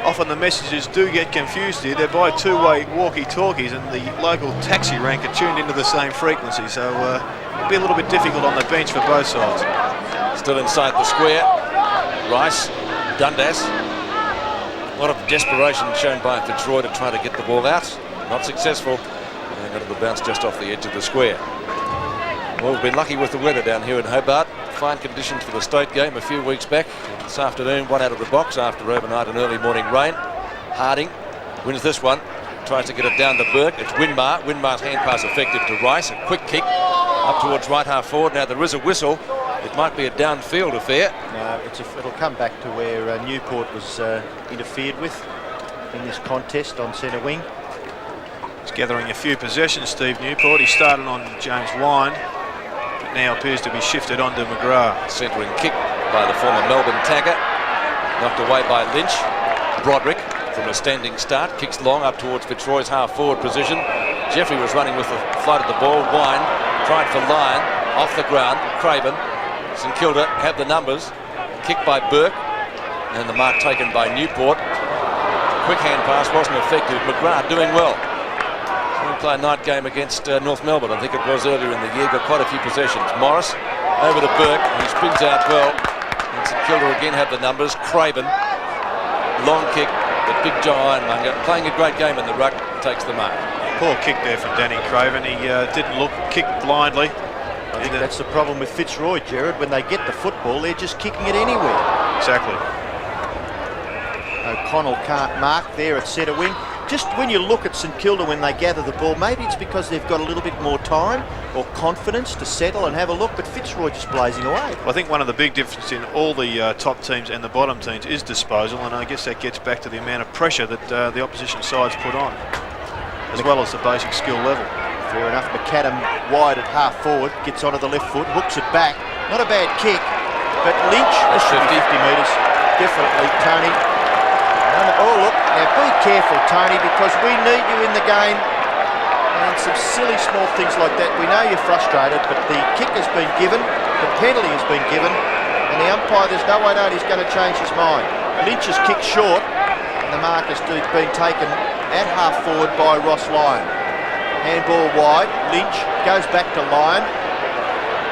often the messages do get confused here. They're by two-way walkie-talkies, and the local taxi rank are tuned into the same frequency, so it'll be a little bit difficult on the bench for both sides. Still inside the square. Rice, Dundas. A lot of desperation shown by Fitzroy to try to get the ball out. Not successful. And got the bounce just off the edge of the square. Well, we've been lucky with the weather down here in Hobart. Fine conditions for the state game a few weeks back. This afternoon, one out of the box after overnight and early morning rain. Harding wins this one. Tries to get it down to Burke. It's Winmar. Winmar's hand pass effective to Rice. A quick kick up towards right half forward. Now there is a whistle. It might be a downfield affair. No, it'll come back to where Newport was interfered with in this contest on centre wing. He's gathering a few possessions, Steve Newport. He started on James Wine, but now appears to be shifted onto McGrath. Centering kick by the former Melbourne tagger. Knocked away by Lynch. Broderick from a standing start. Kicks long up towards Fitzroy's half forward position. Jeffrey was running with the flight of the ball. Wine tried for Lyon. Off the ground. Craven. St Kilda have the numbers. Kick by Burke. And the mark taken by Newport. Quick hand pass wasn't effective. McGrath doing well. We play a night game against North Melbourne. I think it was earlier in the year. Got quite a few possessions. Morris over to Burke. He spins out well. And St Kilda again have the numbers. Craven. Long kick. But Big John Ironmonger playing a great game in the ruck. Takes the mark. Poor kick there from Danny Craven. He didn't look, kicked blindly. I think that's the problem with Fitzroy, Jared. When they get the football, they're just kicking it anywhere. Exactly. O'Connell can't mark there at centre wing. Just when you look at St Kilda when they gather the ball, maybe it's because they've got a little bit more time or confidence to settle and have a look, but Fitzroy just blazing away. Well, I think one of the big differences in all the top teams and the bottom teams is disposal, and I guess that gets back to the amount of pressure that the opposition sides put on, as well as the basic skill level. Fair enough. McAdam wide at half forward, gets onto the left foot, hooks it back. Not a bad kick, but Lynch, this should be 50 metres. Definitely, Tony. Oh, look, now be careful, Tony, because we need you in the game. And some silly small things like that. We know you're frustrated, but the kick has been given, the penalty has been given, and the umpire, there's no way that he's going to change his mind. Lynch has kicked short, and the mark has been taken at half forward by Ross Lyon. Handball wide, Lynch goes back to Lyon.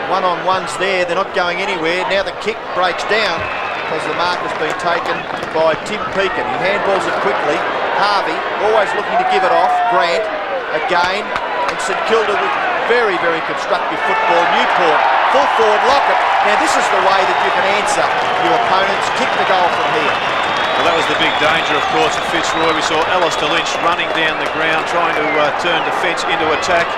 One-on-one's there, they're not going anywhere. Now the kick breaks down because the mark has been taken by Tim Peakin. He handballs it quickly. Harvey, always looking to give it off. Grant, again. And St Kilda with very, very constructive football. Newport, full forward, Lockett. Now this is the way that you can answer your opponents. Kick the goal from here. Well, that was the big danger, of course, of Fitzroy. We saw Alistair Lynch running down the ground, trying to turn defence into attack.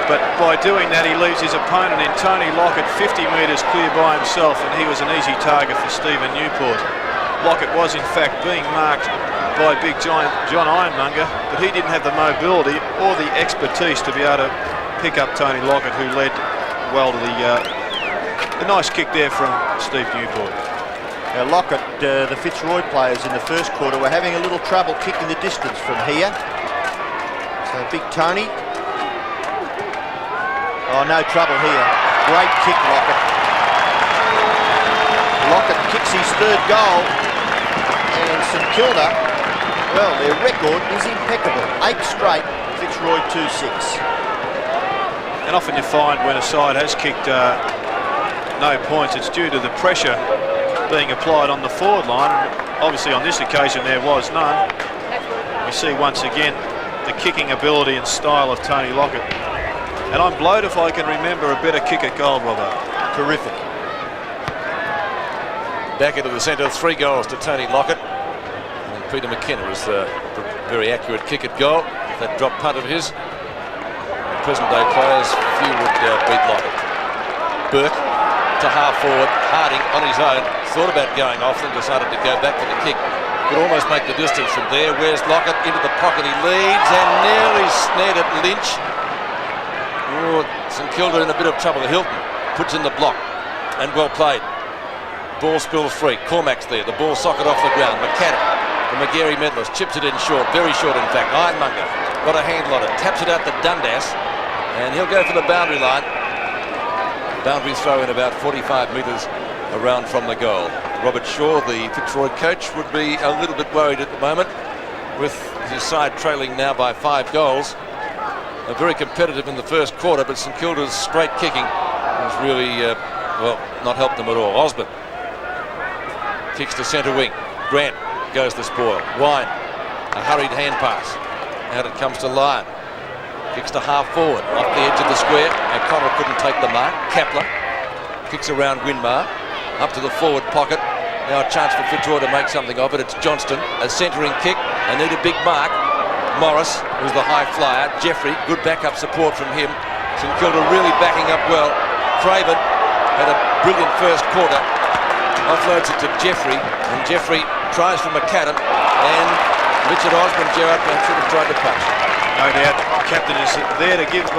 But by doing that, he leaves his opponent in Tony Lockett 50 metres clear by himself, and he was an easy target for Stephen Newport. Lockett was, in fact, being marked by big John Ironmonger, but he didn't have the mobility or the expertise to be able to pick up Tony Lockett, who led well to the nice kick there from Steve Newport. Now Lockett, the Fitzroy players in the first quarter were having a little trouble kicking the distance from here. So big Tony. Oh, no trouble here. Great kick, Lockett. Lockett kicks his third goal. And St Kilda Well, their record is impeccable. 8 straight, Fitzroy 2-6. And often you find when a side has kicked no points, it's due to the pressure being applied on the forward line. Obviously on this occasion there was none. We see once again the kicking ability and style of Tony Lockett. And I'm blowed if I can remember a better kick at goal, Robbo. Terrific. Back into the centre, 3 goals to Tony Lockett. And Peter McKenna was a very accurate kick at goal. That drop punt of his. Present day players, few would beat Lockett. Burke to half forward, Harding on his own, thought about going off, then decided to go back for the kick. Could almost make the distance from there. Where's Lockett? Into the pocket he leads and nearly snared at Lynch. Oh, St Kilda in a bit of trouble. Hilton puts in the block and well played. Ball spills free. Cormack's there. The ball socket off the ground. McAdam, the McGarry medalist, chips it in short, very short in fact. Ironmonger got a handle on it, taps it out to Dundas, and he'll go for the boundary line. Boundary throw in about 45 metres around from the goal. Robert Shaw, the Fitzroy coach, would be a little bit worried at the moment with his side trailing now by 5 goals. Very competitive in the first quarter, but St Kilda's straight kicking has really, well, not helped them at all. Osborne kicks to centre wing. Grant goes to spoil. Wine, a hurried hand pass. Out it comes to Lyon. Kicks to half forward, off the edge of the square. O'Connell couldn't take the mark. Kaplan kicks around Winmar, up to the forward pocket. Now a chance for Fitzroy to make something of it. It's Johnston, a centering kick. They need a big mark. Morris, who's the high flyer. Jeffrey, good backup support from him. St Kilda really backing up well. Craven had a brilliant first quarter. Offloads it to Jeffrey, and Jeffrey tries for McAdam, and Richard Osborne, Gerard, should have tried to punch. No doubt, the captain is there to give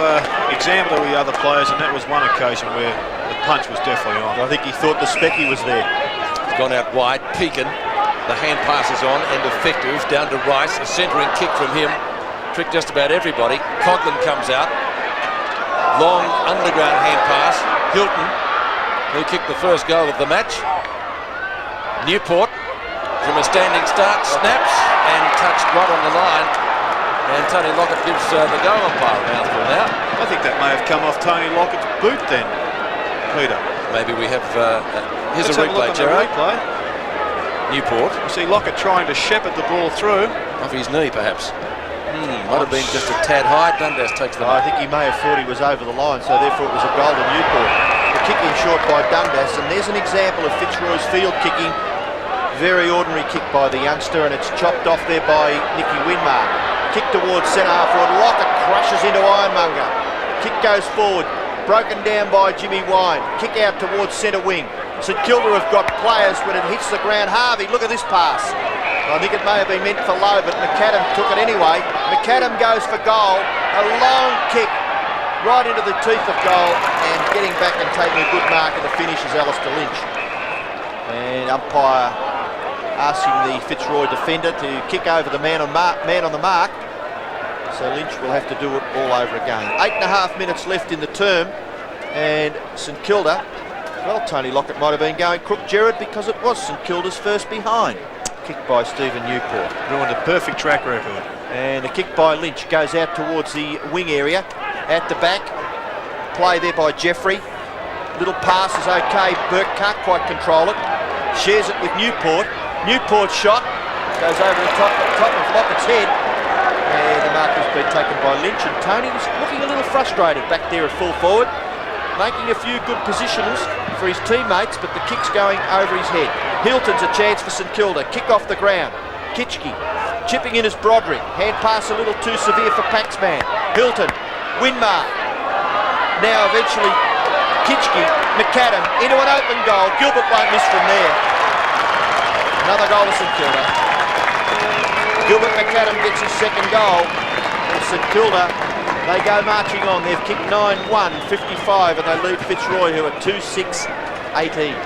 example to the other players, and that was one occasion where the punch was definitely on. I think he thought the specky was there. He's gone out wide. Pekin, the hand passes on and effective. Down to Rice, a centering kick from him. Tricked just about everybody. Coughlin comes out. Long underground hand pass. Hilton, who kicked the first goal of the match. Newport, from a standing start, snaps and touched right on the line. And Tony Lockett gives the goal umpire a mouthful now. I think that may have come off Tony Lockett's boot then, Peter. Maybe we have... here's Let's a replay, Gerard. Newport. You see Lockett trying to shepherd the ball through. Off his knee, perhaps. Might have been just a tad high. Dundas takes the I think he may have thought he was over the line, so therefore it was a goal to Newport. The kick in short by Dundas, and there's an example of Fitzroy's field kicking. Very ordinary kick by the youngster, and it's chopped off there by Nicky Winmar. Kick towards centre half forward. Lockett crushes into Ironmonger. Kick goes forward, broken down by Jimmy Wine. Kick out towards centre wing. St Kilda have got players when it hits the ground. Harvey, look at this pass. I think it may have been meant for low, but McAdam took it anyway. McAdam goes for goal. A long kick right into the teeth of goal, and getting back and taking a good mark in the finish is Alistair Lynch. And umpire asking the Fitzroy defender to kick over the man on the mark. So Lynch will have to do it all over again. 8.5 minutes left in the term, and St Kilda, well, Tony Lockett might have been going crook, Gerard, because it was St Kilda's first behind. Kick by Stephen Newport. Ruined a perfect track record. And the kick by Lynch goes out towards the wing area. At the back, play there by Jeffrey. Little pass is okay. Burke can't quite control it. Shares it with Newport. Newport's shot goes over the top of Lockett's head. And the mark has been taken by Lynch, and Tony was looking a little frustrated back there at full forward, making a few good positions for his teammates, but the kick's going over his head. Hilton's a chance for St Kilda. Kick off the ground. Kitchke chipping in as Broderick. Hand pass a little too severe for Paxman. Hilton, Winmar. Now eventually Kitchke, McAdam into an open goal. Gilbert won't miss from there. Another goal to St Kilda. Gilbert McAdam gets his second goal. And St Kilda, they go marching on. They've kicked 9-1, 55, and they lead Fitzroy, who are 2-6-18.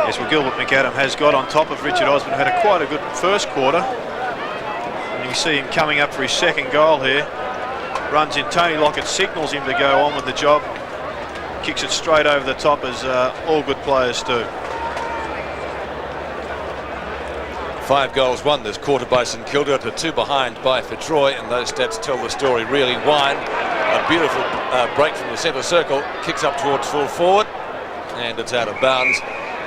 Yes, well, Gilbert McAdam has got on top of Richard Osborne, had quite a good first quarter. And you see him coming up for his second goal here. Runs in, Tony Lockett signals him to go on with the job. Kicks it straight over the top, as all good players do. 5 goals won this quarter by St Kilda to 2 behind by Fitzroy, and those stats tell the story really. Wine, a beautiful break from the centre circle, kicks up towards full forward, and it's out of bounds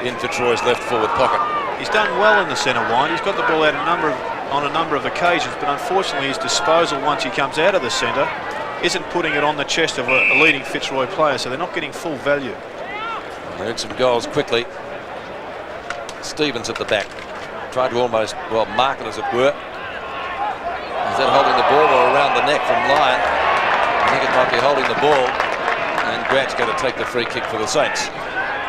in Fitzroy's left forward pocket. He's done well in the centre, Wine. He's got the ball out on a number of occasions, but unfortunately his disposal once he comes out of the centre isn't putting it on the chest of a leading Fitzroy player, so they're not getting full value. They had some goals quickly. Stevens at the back. Tried to almost, well, mark it as it were. Is that holding the ball or around the neck from Lyon? I think it might be holding the ball. And Grant's going to take the free kick for the Saints.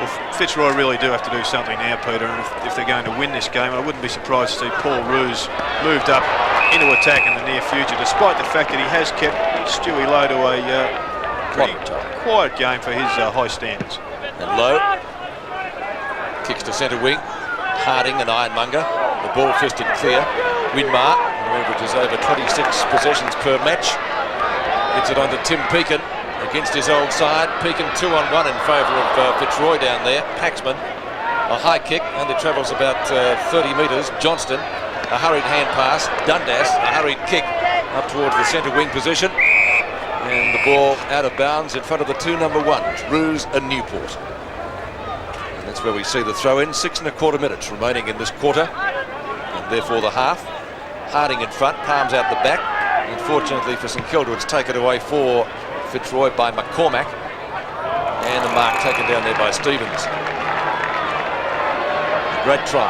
Well, Fitzroy really do have to do something now, Peter, and if they're going to win this game, I wouldn't be surprised to see Paul Roos moved up into attack in the near future, despite the fact that he has kept Stewie Lowe to a pretty quiet game for his high standards. And Lowe kicks to centre wing. Harding and Ironmonger. The ball fisted clear. Winmar, who averages over 26 possessions per match, hits it onto Tim Pekin against his old side. Pekin 2-on-1 in favour of Fitzroy down there. Paxman, a high kick, only travels about 30 metres. Johnston, a hurried hand pass. Dundas, a hurried kick up towards the centre wing position. And the ball out of bounds in front of the 2 number 1s, Roos and Newport. And that's where we see the throw in. 6 1/4 minutes remaining in this quarter, and therefore the half. Harding in front, Palms out the back. Unfortunately for St Kilda, it's taken away for Fitzroy by McCormack. And the mark taken down there by Stevens. A great try.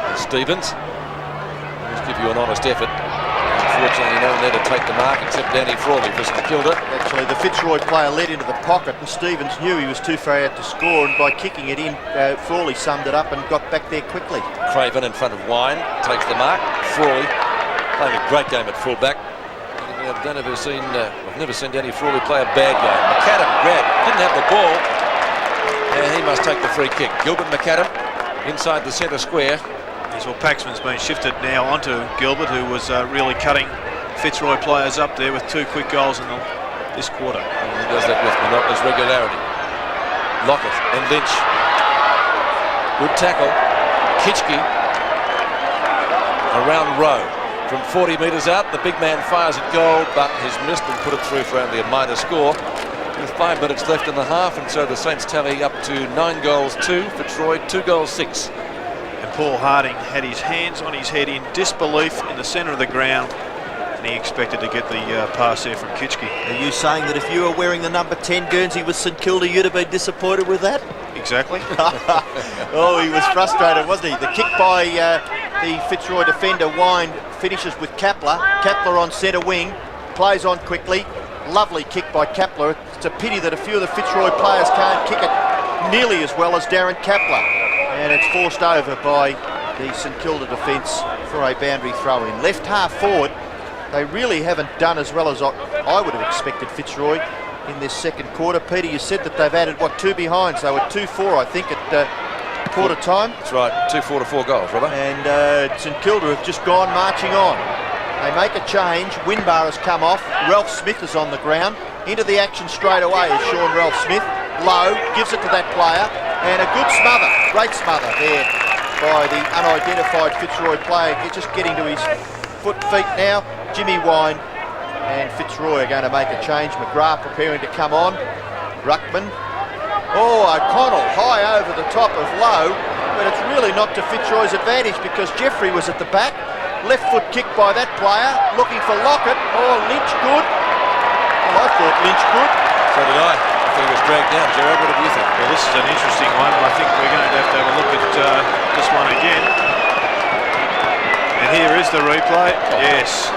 And Stevens, let's give you an honest effort. Unfortunately, no one there to take the mark except Danny Frawley for St Kilda. Actually, the Fitzroy player led into the pocket, and Stevens knew he was too far out to score, and by kicking it in, Frawley summed it up and got back there quickly. Craven in front of Wine takes the mark. Frawley playing a great game at fullback. I've never seen Danny Frawley play a bad game. McAdam grabbed, didn't have the ball, and he must take the free kick. Gilbert McAdam inside the centre square. Well, Paxman's been shifted now onto Gilbert, who was really cutting Fitzroy players up there with 2 quick goals in this quarter. And he does that with monotonous regularity. Lockett and Lynch. Good tackle. Kitchke around Rowe. From 40 metres out, the big man fires at goal, but has missed and put it through for only a minor score. With 5 minutes left in the half, and so the Saints tally up to 9 goals 2, Fitzroy 2 goals 6. Paul Harding had his hands on his head in disbelief in the centre of the ground, and he expected to get the pass there from Kitchke. Are you saying that if you were wearing the number 10 Guernsey with St Kilda, you'd have been disappointed with that? Exactly. Oh, he was frustrated, wasn't he? The kick by the Fitzroy defender, Wine, finishes with Kapler. Kapler on centre wing, plays on quickly. Lovely kick by Kapler. It's a pity that a few of the Fitzroy players can't kick it nearly as well as Darren Kapler. And it's forced over by the St Kilda defence for a boundary throw-in. Left half forward, they really haven't done as well as I would have expected Fitzroy in this second quarter. Peter, you said that they've added, 2 behinds? They were 2-4, I think, at quarter time. That's right, 2-4 to 4 goals, Robert. And St Kilda have just gone marching on. They make a change. Winbar has come off. Ralph Smith is on the ground. Into the action straight away is Sean Ralph Smith. Low, gives it to that player. And a good smother, great smother there by the unidentified Fitzroy player. He's just getting to his feet now. Jimmy Wine and Fitzroy are going to make a change. McGrath preparing to come on. Ruckman. Oh, O'Connell high over the top of Lowe, but it's really not to Fitzroy's advantage because Jeffrey was at the back. Left foot kick by that player, looking for Lockett. Oh, Lynch good. Well, I thought Lynch good. So did I. I think he was dragged down. Gerard, what do you think? Well, this is an interesting one. I think we're going to have a look at this one again. And here is the replay. Oh. Yes.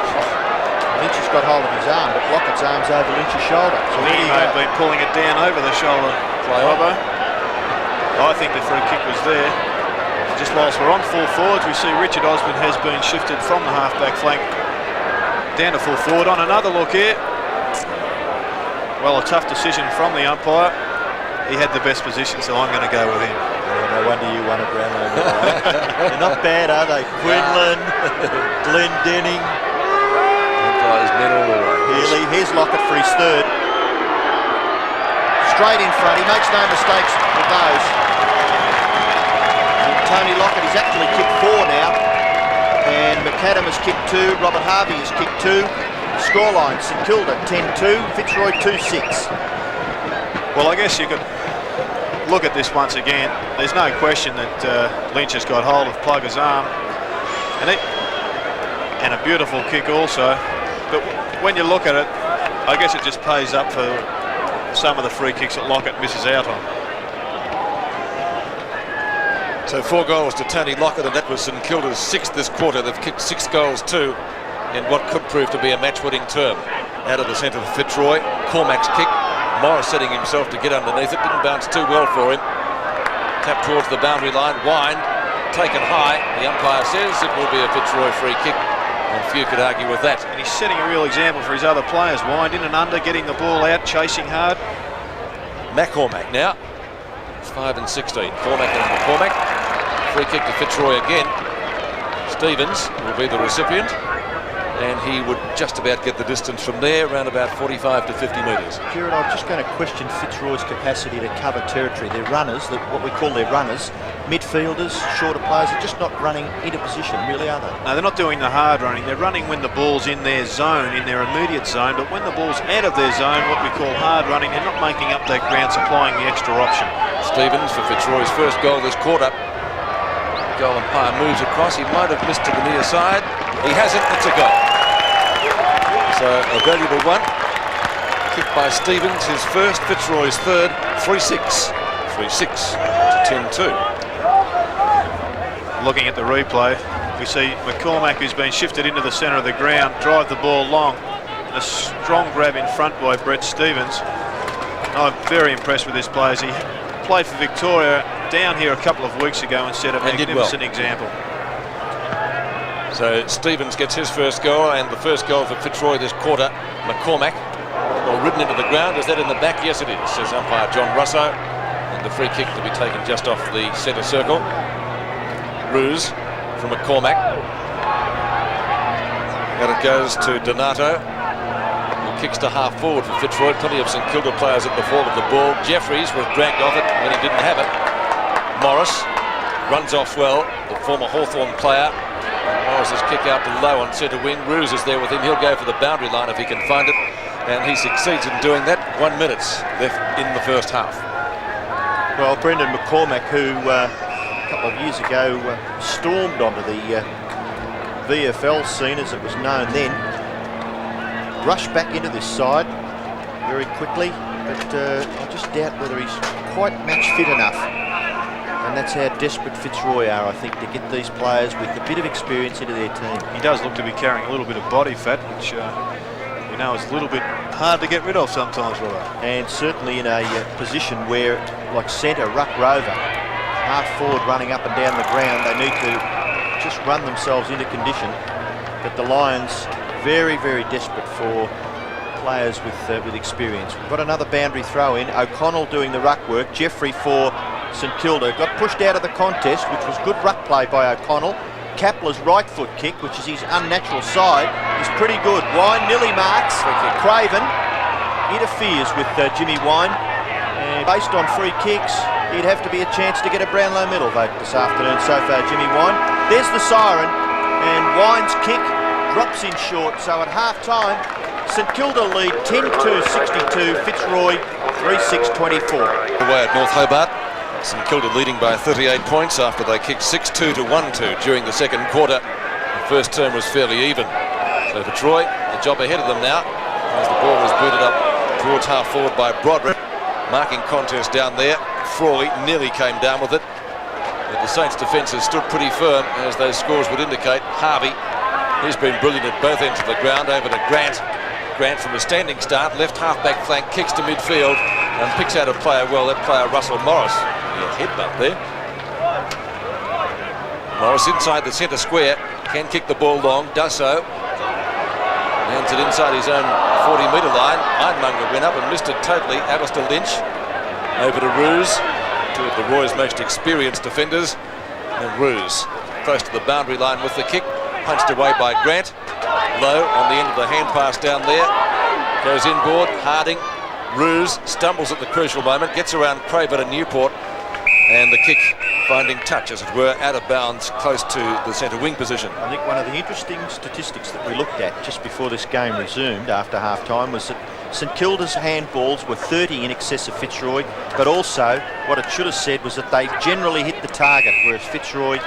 Lynch has got hold of his arm, but Lockett's arm's over Lynch's shoulder. So he may have been pulling it down over the shoulder, Robbo. I think the free kick was there. Just whilst we're on full forwards, we see Richard Osborne has been shifted from the half-back flank down to full forward. On another look here. Well, a tough decision from the umpire. He had the best position, so I'm going to go with him. Yeah, no wonder you won a Brownlow medal. They're not bad, are they? Quinlan, Glenn Denning. Umpire's men all the way. Healy, here's Lockett for his third. Straight in front, he makes no mistakes with those. And Tony Lockett, he's actually kicked 4 now. And McAdam has kicked 2, Robert Harvey has kicked 2. Scoreline, St Kilda 10-2, Fitzroy 2-6. Well, I guess you could look at this once again. There's no question that Lynch has got hold of Plugger's arm. And a beautiful kick also. But when you look at it, I guess it just pays up for some of the free kicks that Lockett misses out on. So 4 goals to Tony Lockett, and that was St Kilda's 6th this quarter. They've kicked 6 goals too in what could prove to be a match-winning term. Out of the centre for Fitzroy, Cormac's kick. Morris setting himself to get underneath it, didn't bounce too well for him. Tap towards the boundary line, Wind, taken high. The umpire says it will be a Fitzroy free kick, and few could argue with that. And he's setting a real example for his other players. Wind in and under, getting the ball out, chasing hard. McCormack now. It's 5 and 16. Cormack and McCormack. Free kick to Fitzroy again. Stevens will be the recipient, and he would just about get the distance from there, around about 45 to 50 metres. Kieran, I'm just going to question Fitzroy's capacity to cover territory. Their runners, what we call their runners, midfielders, shorter players, are just not running into position, really, are they? No, they're not doing the hard running. They're running when the ball's in their zone, in their immediate zone, but when the ball's out of their zone, what we call hard running, they're not making up their ground, supplying the extra option. Stevens for Fitzroy's first goal this quarter. Goal umpire moves across. He might have missed to the near side. He hasn't. It's a goal. So a valuable one. Kicked by Stevens, his first, Fitzroy's third. 3-6. 3-6 to 10-2. Looking at the replay, we see McCormack, who's been shifted into the centre of the ground, drive the ball long. And a strong grab in front by Brett Stevens. I'm very impressed with this player. He played for Victoria down here a couple of weeks ago and set a magnificent example. So Stevens gets his first goal, and the first goal for Fitzroy this quarter. McCormack, well, ridden into the ground. Is that in the back? Yes, it is, says umpire John Russo. And the free kick to be taken just off the centre circle. Ruse from McCormack. And it goes to Donato, who kicks to half forward for Fitzroy. Plenty of St Kilda players at the fall of the ball. Jeffries was dragged off it when he didn't have it. Morris runs off well, the former Hawthorn player. Morris's kick out to low on centre wing. Ruse is there with him. He'll go for the boundary line if he can find it, and he succeeds in doing that. 1 minute left in the first half. Well, Brendan McCormack, who a couple of years ago stormed onto the VFL scene, as it was known then, rushed back into this side very quickly, but I just doubt whether he's quite match fit enough. And that's how desperate Fitzroy are, I think, to get these players with a bit of experience into their team. He does look to be carrying a little bit of body fat, which we know is a little bit hard to get rid of sometimes, Robert. And certainly in a position where, like centre, ruck rover, half forward running up and down the ground, they need to just run themselves into condition. But the Lions, very, very desperate for players with experience. We've got another boundary throw in. O'Connell doing the ruck work. Jeffrey for St Kilda got pushed out of the contest, which was good ruck play by O'Connell. Kapler's right foot kick, which is his unnatural side, is pretty good. Wine nearly marks. Craven interferes with Jimmy Wine. And based on free kicks, he'd have to be a chance to get a Brownlow medal vote this afternoon so far, Jimmy Wine. There's the siren, and Wine's kick drops in short. So at half-time, St Kilda lead 10-2-62, Fitzroy 3-6-24. Away at North Hobart. St Kilda leading by 38 points after they kicked 6-2 to 1-2 during the second quarter. The first term was fairly even. So for Troy, the job ahead of them now, as the ball was booted up towards half forward by Broderick. Marking contest down there. Frawley nearly came down with it, but the Saints' defences stood pretty firm, as those scores would indicate. Harvey, he's been brilliant at both ends of the ground. Over to Grant. Grant from a standing start, left half-back flank, kicks to midfield and picks out a player well, that player Russell Morris. Headbutt there. Morris inside the centre square, can kick the ball long, does so. Lands it inside his own 40-metre line. Ironmonger went up and missed it totally. Alistair Lynch over to Ruse, two of the Roy's most experienced defenders. And Ruse close to the boundary line with the kick, punched away by Grant. Low on the end of the hand pass down there. Goes inboard, Harding. Ruse stumbles at the crucial moment, gets around Craven and Newport. And the kick finding touch, as it were, out of bounds, close to the centre wing position. I think one of the interesting statistics that we looked at just before this game resumed after half-time was that St Kilda's handballs were 30 in excess of Fitzroy, but also what it should have said was that they generally hit the target, whereas Fitzroy,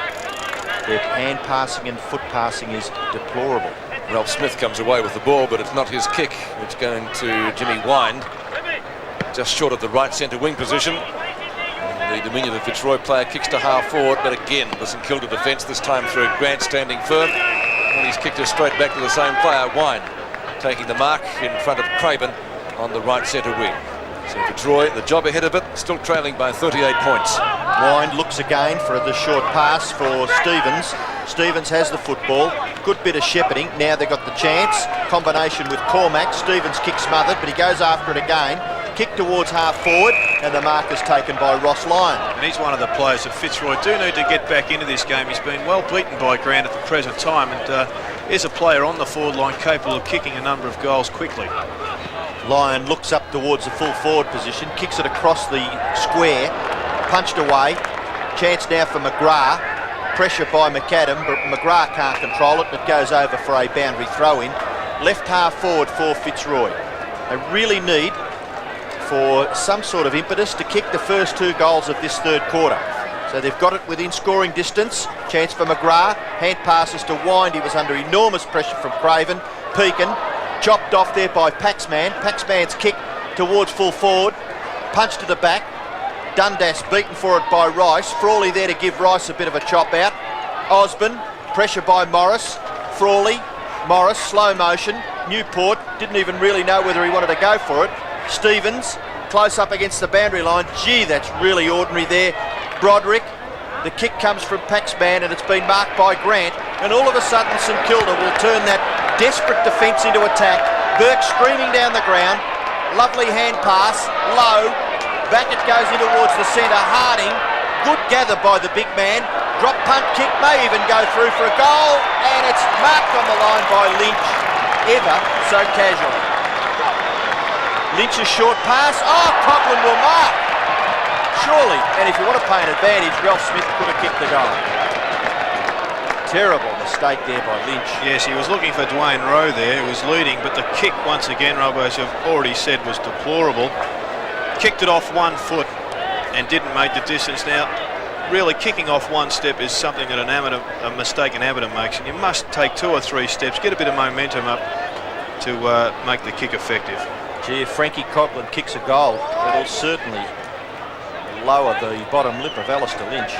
their hand passing and foot passing is deplorable. Ralph Smith comes away with the ball, but it's not his kick. It's going to Jimmy Wind, just short of the right centre wing position. The diminutive Fitzroy player kicks to half forward, but again the St Kilda defence, this time through Grant standing firm, and he's kicked us straight back to the same player, Wind, taking the mark in front of Craven on the right centre wing. So Fitzroy, the job ahead of it, still trailing by 38 points. Wind looks again for the short pass for Stevens. Stevens has the football, good bit of shepherding, now they've got the chance, combination with Cormac. Stevens kicks smothered, but he goes after it again. Kick towards half forward, and the mark is taken by Ross Lyon. And he's one of the players that Fitzroy do need to get back into this game. He's been well beaten by Grant at the present time, and is a player on the forward line capable of kicking a number of goals quickly. Lyon looks up towards the full forward position, kicks it across the square, punched away. Chance now for McGrath. Pressure by McAdam, but McGrath can't control it. It goes over for a boundary throw-in. Left half forward for Fitzroy. They really need for some sort of impetus to kick the first 2 goals of this third quarter. So they've got it within scoring distance. Chance for McGrath. Hand passes to Wind. He was under enormous pressure from Craven. Pekin chopped off there by Paxman. Paxman's kick towards full forward. Punch to the back. Dundas beaten for it by Rice. Frawley there to give Rice a bit of a chop out. Osborne, pressure by Morris. Frawley, Morris, slow motion. Newport didn't even really know whether he wanted to go for it. Stevens, close up against the boundary line. Gee, that's really ordinary there. Broderick, the kick comes from Paxman and it's been marked by Grant. And all of a sudden St Kilda will turn that desperate defence into attack. Burke streaming down the ground. Lovely hand pass, low. Back it goes in towards the centre. Harding, good gather by the big man. Drop punt kick, may even go through for a goal. And it's marked on the line by Lynch, ever so casually. Lynch's short pass. Oh, Coughlin will mark. Surely, and if you want to play an advantage, Ralph Smith could have kicked the goal. Terrible mistake there by Lynch. Yes, he was looking for Dwayne Rowe there, who was leading, but the kick, once again, Robbo, as I've already said, was deplorable. Kicked it off 1 foot and didn't make the distance. Now, really, kicking off 1 step is something that a mistaken amateur makes, and you must take 2 or 3 steps, get a bit of momentum up to make the kick effective. Gee, if Frankie Coughlin kicks a goal, it'll certainly lower the bottom lip of Alistair Lynch.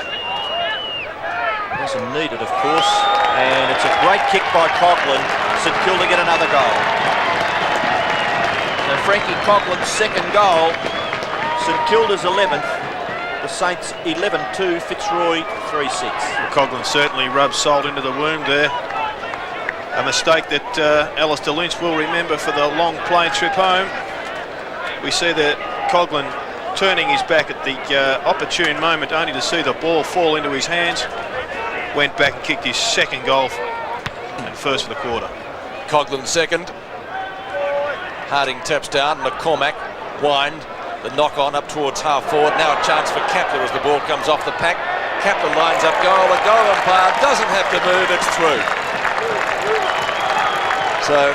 Doesn't need it, of course, and it's a great kick by Coughlin. St Kilda get another goal. So Frankie Coughlin's second goal, St Kilda's 11th, the Saints 11-2, Fitzroy 3-6. Well, Coughlin certainly rubbed salt into the wound there. A mistake that Alistair Lynch will remember for the long plane trip home. We see that Coughlin turning his back at the opportune moment only to see the ball fall into his hands. Went back and kicked his second goal and first for the quarter. Coughlin second. Harding taps down. McCormack, Wind, the knock on up towards half forward. Now a chance for Kapler as the ball comes off the pack. Kapler lines up goal. The goal umpire doesn't have to move. It's through. So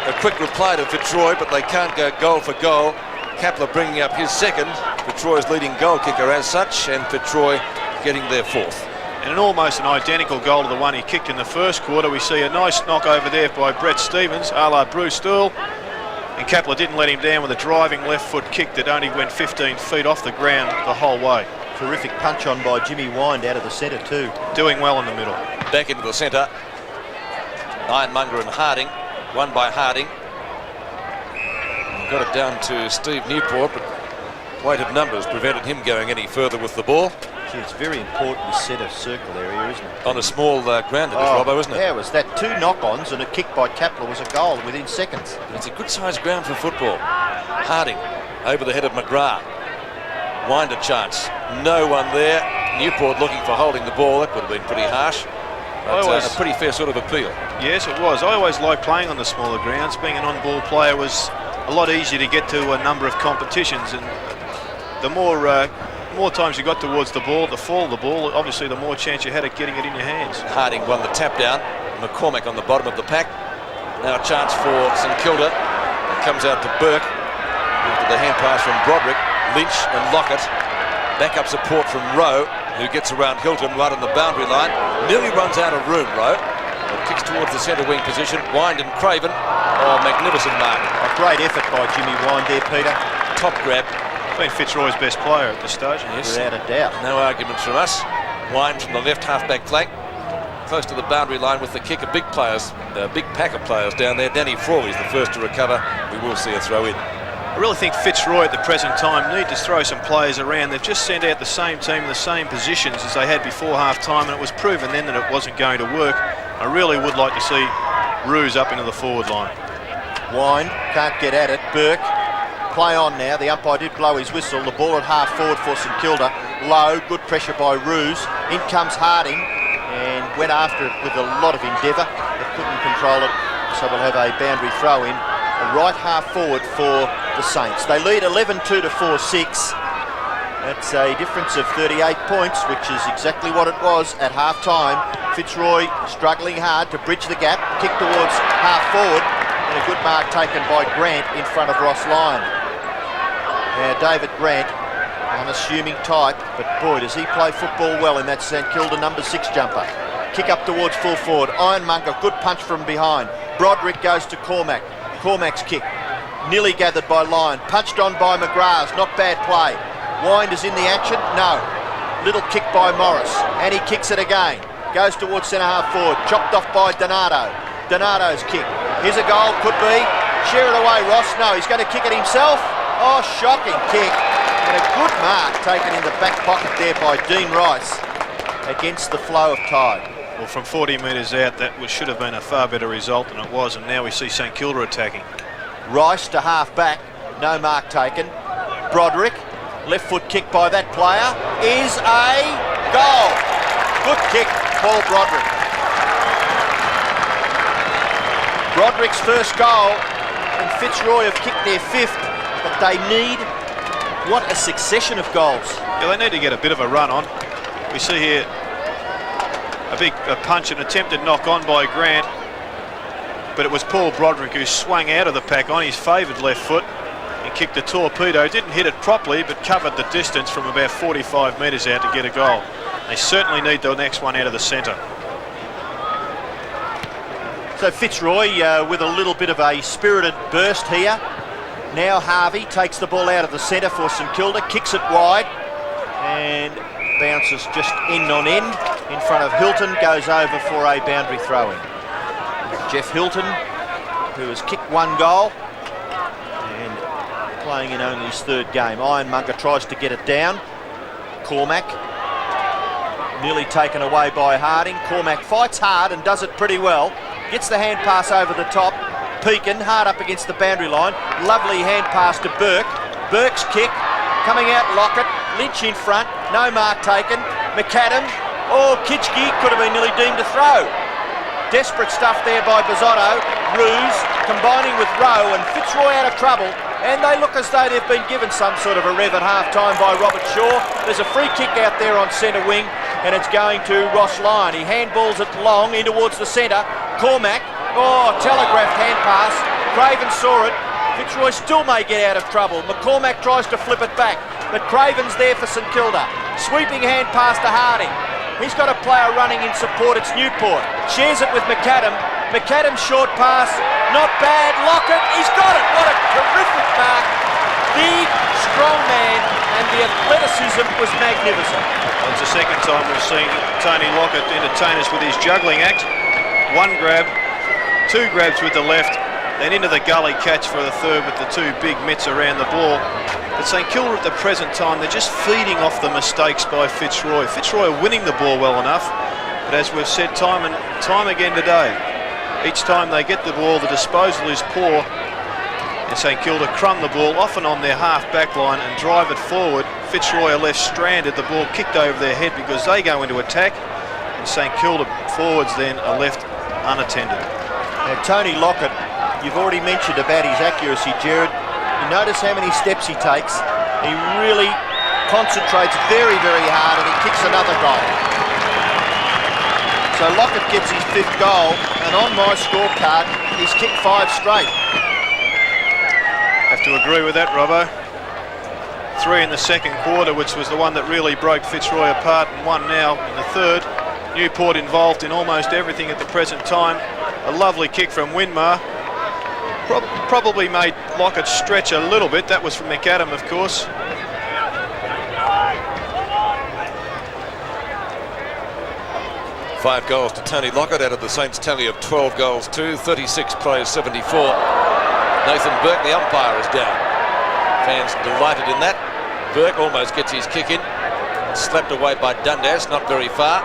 a quick reply to Fitzroy, but they can't go goal for goal. Kapler bringing up his second. Fitzroy's leading goal kicker as such, and Fitzroy getting their 4th. And almost an identical goal to the one he kicked in the first quarter. We see a nice knock over there by Brett Stevens, a la Bruce Doyle. And Kapler didn't let him down with a driving left foot kick that only went 15 feet off the ground the whole way. Terrific punch on by Jimmy Wind out of the centre too. Doing well in the middle. Back into the centre. Ironmonger and Harding. Won by Harding. Got it down to Steve Newport, but weight of numbers prevented him going any further with the ball. Gee, it's very important this centre circle area, isn't it? On a small ground, it is, Robbo, isn't it? Yeah, it was that 2 knock-ons and a kick by Kapler was a goal within seconds. It's a good-sized ground for football. Harding over the head of McGrath. Wind a chance. No one there. Newport looking for holding the ball. That would have been pretty harsh. But a pretty fair sort of appeal. Yes, it was. I always liked playing on the smaller grounds. Being an on-ball player was a lot easier to get to a number of competitions, and the more more times you got towards the ball, the fall of the ball, obviously the more chance you had of getting it in your hands. Harding won the tap down. McCormack on the bottom of the pack. Now a chance for St Kilda. It comes out to Burke. After the hand pass from Broderick. Lynch and Lockett. Backup support from Rowe, who gets around Hilton right on the boundary line. Nearly runs out of room, Rowe. Kicks towards the centre wing position. Wind and Craven. Oh, magnificent mark. A great effort by Jimmy Wind there, Peter. Top grab. Been Fitzroy's best player at this stage. Yes. Without a doubt. No arguments from us. Wind from the left half-back flank. Close to the boundary line with the kick of big players. A big pack of players down there. Danny Frawley's the first to recover. We will see a throw in. I really think Fitzroy at the present time need to throw some players around. They've just sent out the same team in the same positions as they had before half-time, and it was proven then that it wasn't going to work. I really would like to see Ruse up into the forward line. Wind can't get at it. Burke, play on now. The umpire did blow his whistle. The ball at half forward for St Kilda. Low, good pressure by Ruse. In comes Harding and went after it with a lot of endeavour. They couldn't control it, so we'll have a boundary throw in. A right half forward for the Saints. They lead 11-2 to 4-6. That's a difference of 38 points, which is exactly what it was at half time. Fitzroy struggling hard to bridge the gap, kick towards half forward, and a good mark taken by Grant in front of Ross Lyon. Now David Grant, unassuming type, but boy does he play football well in that St Kilda number 6 jumper. Kick up towards full forward. Ironmonger, good punch from behind. Broderick goes to Cormack. Cormack's kick, nearly gathered by Lyon. Punched on by McGrath, not bad play. Wind is in the action, no. Little kick by Morris, and he kicks it again. Goes towards centre half forward, chopped off by Donato. Donato's kick, here's a goal, could be. Share it away, Ross, no, he's going to kick it himself. Oh, shocking kick. And a good mark taken in the back pocket there by Dean Rice against the flow of tide. Well, from 40 metres out, that should have been a far better result than it was, and now we see St Kilda attacking. Rice to half back, no mark taken. Broderick, left foot kick by that player, is a goal. Good kick, Paul Broderick. Broderick's first goal, and Fitzroy have kicked their 5th, but they need, what a succession of goals. Yeah, they need to get a bit of a run on. We see here a big punch and attempted knock on by Grant, but it was Paul Broderick who swung out of the pack on his favoured left foot and kicked a torpedo. Didn't hit it properly, but covered the distance from about 45 metres out to get a goal. They certainly need the next one out of the centre. So Fitzroy with a little bit of a spirited burst here. Now Harvey takes the ball out of the centre for St Kilda, kicks it wide and bounces just end on end in front of Hilton, goes over for a boundary throw-in. Jeff Hilton, who has kicked 1 goal and playing in only his 3rd game. Ironmonger tries to get it down. Cormack nearly taken away by Harding. Cormack fights hard and does it pretty well. Gets the hand pass over the top. Pekin hard up against the boundary line. Lovely hand pass to Burke. Burke's kick coming out. Lockett. Lynch in front. No mark taken. McAdam. Oh, Kitschke could have been nearly deemed a throw. Desperate stuff there by Bizzotto. Ruse combining with Rowe, and Fitzroy out of trouble. And they look as though they've been given some sort of a rev at half-time by Robert Shaw. There's a free kick out there on centre wing, and it's going to Ross Lyon. He handballs it long in towards the centre. Cormack, oh, telegraphed hand pass. Craven saw it. Fitzroy still may get out of trouble. McCormack tries to flip it back, but Craven's there for St Kilda. Sweeping hand pass to Harding. He's got a player running in support. It's Newport. Shares it with McAdam. McAdam's short pass. Not bad. Lockett. He's got it. What a terrific mark. Big, strong man, and the athleticism was magnificent. Well, it's the second time we've seen Tony Lockett entertain us with his juggling act. 1 grab, 2 grabs with the left, then into the gully catch for the 3rd with the 2 big mitts around the ball. But St Kilda at the present time, they're just feeding off the mistakes by Fitzroy. Fitzroy are winning the ball well enough, but as we've said time and time again today, each time they get the ball, the disposal is poor, and St Kilda crumb the ball, often on their half-back line, and drive it forward. Fitzroy are left stranded, the ball kicked over their head because they go into attack, and St Kilda forwards then are left unattended. Now Tony Lockett, you've already mentioned about his accuracy, Jared. You notice how many steps he takes. He really concentrates very, very hard, and he kicks another goal. So Lockett gets his 5th goal, and on my scorecard, he's kicked 5 straight. Have to agree with that, Robbo. 3 in the second quarter, which was the one that really broke Fitzroy apart, and 1 now in the third. Newport involved in almost everything at the present time. A lovely kick from Winmar. Probably made Lockett stretch a little bit. That was from McAdam, of course. Five goals to Tony Lockett out of the Saints' tally of 12 goals too. 36 plays, 74. Nathan Burke, the umpire, is down. Fans delighted in that. Burke almost gets his kick in. Slapped away by Dundas, not very far.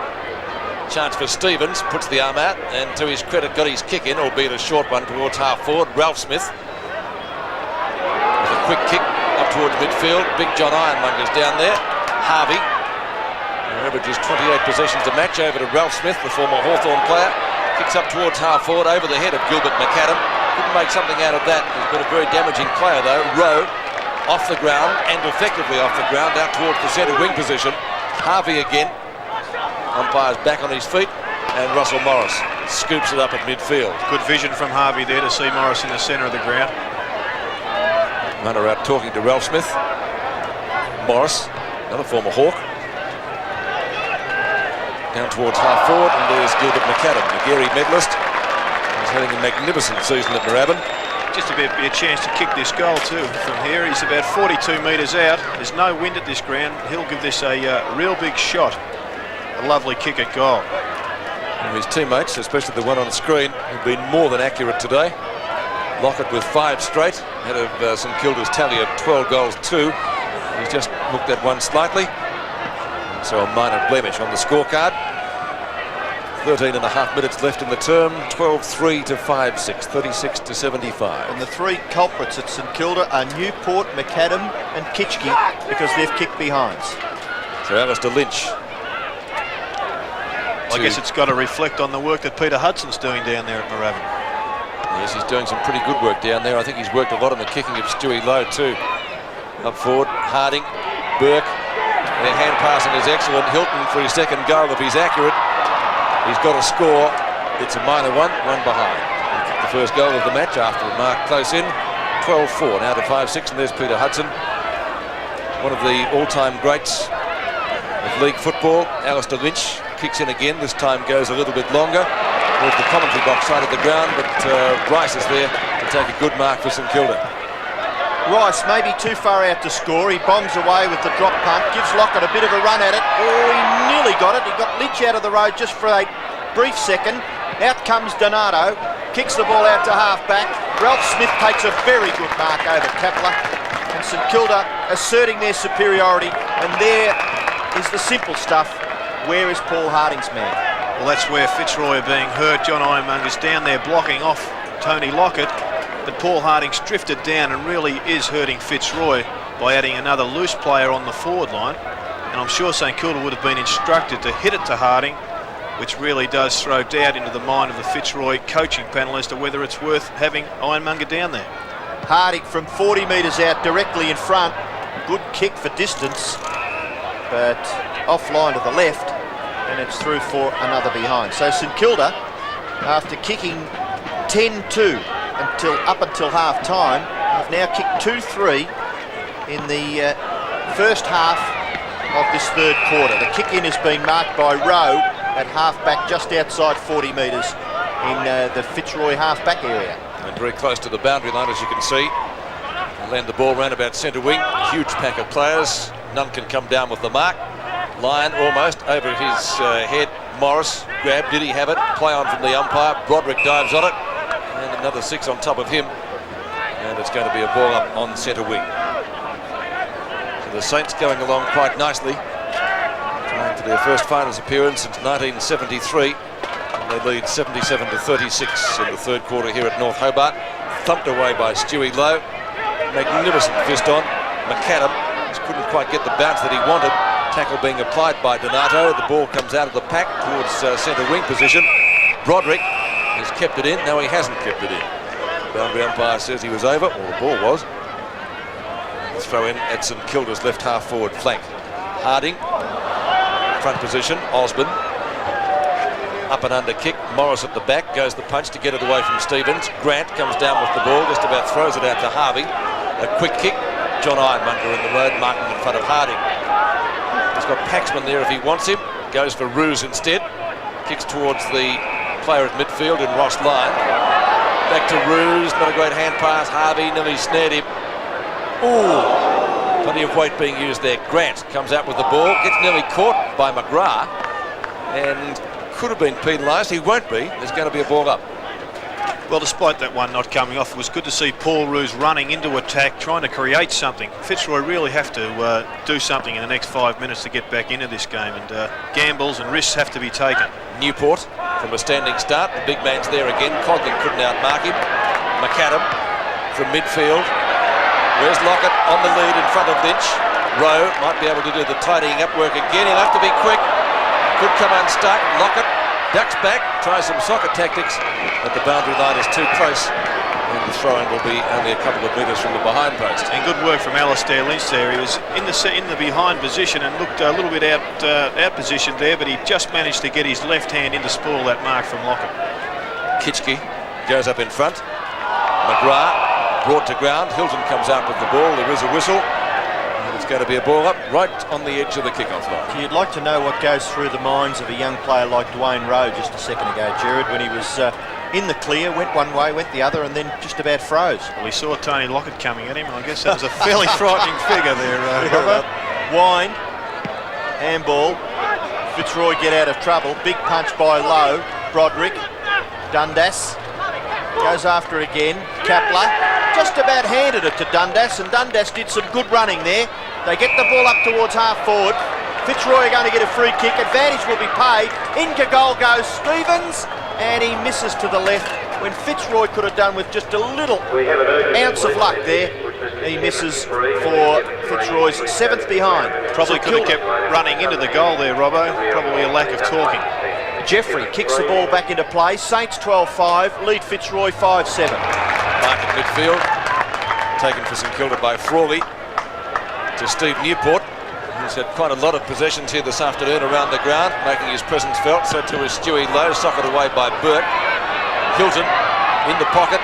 Chance for Stevens, puts the arm out, and to his credit got his kick in, albeit a short one towards half forward. Ralph Smith with a quick kick up towards midfield. Big John Ironmonger's down there. Harvey, who averages 28 possessions a match, over to Ralph Smith, the former Hawthorn player. Kicks up towards half forward, over the head of Gilbert McAdam. Couldn't make something out of that. He's got a very damaging player though. Rowe off the ground, and effectively off the ground, out towards the centre wing position. Harvey again. Umpire's back on his feet, and Russell Morris scoops it up at midfield. Good vision from Harvey there to see Morris in the centre of the ground. Runner out talking to Ralph Smith. Morris, another former Hawk. Down towards half forward, and there's Gilbert McAdam, the Gary medalist. He's having a magnificent season at Moorabbin. Just a bit be a chance to kick this goal too from here. He's about 42 metres out. There's no wind at this ground. He'll give this a real big shot. A lovely kick at goal. And his teammates, especially the one on the screen, have been more than accurate today. Lockett with 5 straight, ahead of St Kilda's tally of 12 goals too. He's just hooked that one slightly. So a minor blemish on the scorecard. 13 and a half minutes left in the term. 12-3 to 5-6, 36 to 75. And the 3 culprits at St Kilda are Newport, McAdam and Kitchke, because they've kicked behinds. So Alistair Lynch. I guess it's got to reflect on the work that Peter Hudson's doing down there at Moorabbin. Yes, he's doing some pretty good work down there. I think he's worked a lot on the kicking of Stewie Lowe too. Up forward, Harding, Burke. Their hand passing is excellent. Hilton for his second goal, if he's accurate. He's got a score. It's a minor one behind. He kicked the first goal of the match after a mark close in. 12-4 now to 5-6, and there's Peter Hudson. One of the all-time greats of league football. Alistair Lynch kicks in again. This time goes a little bit longer. There's the commentary box side of the ground, but Rice is there to take a good mark for St Kilda. Rice maybe too far out to score. He bombs away with the drop punt, gives Lockett a bit of a run at it. Oh, he nearly got it. He got Lynch out of the road just for a brief second. Out comes Donato, kicks the ball out to half-back. Ralph Smith takes a very good mark over Kapler. And St Kilda asserting their superiority. And there is the simple stuff. Where is Paul Harding's man? Well, that's where Fitzroy are being hurt. John Ironmonger's down there blocking off Tony Lockett. But Paul Harding's drifted down and really is hurting Fitzroy by adding another loose player on the forward line. And I'm sure St Kilda would have been instructed to hit it to Harding, which really does throw doubt into the mind of the Fitzroy coaching panel as to whether it's worth having Ironmonger down there. Harding from 40 metres out directly in front. Good kick for distance, but offline to the left, and it's through for another behind. So St Kilda, after kicking 10-2 up until half time, have now kicked 2-3 in the first half of this third quarter. The kick in has been marked by Rowe at half-back, just outside 40 metres in the Fitzroy half-back area. And very close to the boundary line, as you can see. They'll land the ball round about centre wing. Huge pack of players. None can come down with the mark. Lyon almost over his head. Morris grabbed. Did he have it? Play on from the umpire. Broderick dives on it. And another 6 on top of him. And it's going to be a ball up on centre wing. So the Saints going along quite nicely. Trying for their first finals appearance since 1973. And they lead 77 to 36 in the third quarter here at North Hobart. Thumped away by Stewie Lowe. Magnificent fist on. McAdam just couldn't quite get the bounce that he wanted. Tackle being applied by Donato. The ball comes out of the pack towards centre wing position. Broderick has kept it in. No, he hasn't kept it in. Boundary umpire says he was over, or the ball was. throw in at St Kilda's left half forward flank. Harding, front position, Osborne. Up and under kick, Morris at the back, goes the punch to get it away from Stevens. Grant comes down with the ball, just about throws it out to Harvey. A quick kick, John Ironmonger in the road, marking in front of Harding. He's got Paxman there if he wants him, goes for Roos instead. Kicks towards the player at midfield in Ross Lyon. Back to Roos, not a great hand pass, Harvey nearly snared him. Ooh, plenty of weight being used there. Grant comes out with the ball, gets nearly caught by McGrath, and could have been penalised. He won't be. There's going to be a ball up. Well, despite that one not coming off, it was good to see Paul Roos running into attack, trying to create something. Fitzroy really have to do something in the next 5 minutes to get back into this game, and gambles and risks have to be taken. Newport from a standing start. The big man's there again. Codling couldn't outmark him. McAdam from midfield. Where's Lockett on the lead in front of Lynch? Rowe might be able to do the tidying up work again. He'll have to be quick. Could come unstuck. Lockett ducks back, tries some soccer tactics, but the boundary line is too close, and the throw-in will be only a couple of metres from the behind post. And good work from Alistair Lynch there. He was in the behind position and looked a little bit out positioned there, but he just managed to get his left hand in to spoil that mark from Lockett. Kitchke goes up in front. McGrath brought to ground. Hilton comes out with the ball. There is a whistle. It's going to be a ball up right on the edge of the kickoff line. You'd like to know what goes through the minds of a young player like Dwayne Rowe just a second ago, Jared, when he was in the clear, went one way, went the other, and then just about froze. Well, he saw Tony Lockett coming at him, and I guess that was a fairly frightening figure there, Robert. Wind, handball, Fitzroy get out of trouble, big punch by Lowe, Broderick, Dundas, goes after again, Kapler, just about handed it to Dundas, and Dundas did some good running there. They get the ball up towards half forward. Fitzroy are going to get a free kick. Advantage will be paid. Into goal goes Stevens, and he misses to the left when Fitzroy could have done with just a little ounce of luck there. He misses for Fitzroy's 7th behind. Probably could have kept running into the goal there, Robbo. Probably a lack of talking. Jeffrey kicks the ball back into play. Saints 12-5, lead Fitzroy 5-7. Mark at midfield, taken for St Kilda by Frawley to Steve Newport. He's had quite a lot of possessions here this afternoon around the ground, making his presence felt. So too is Stewie Lowe, socked away by Burke. Hilton in the pocket,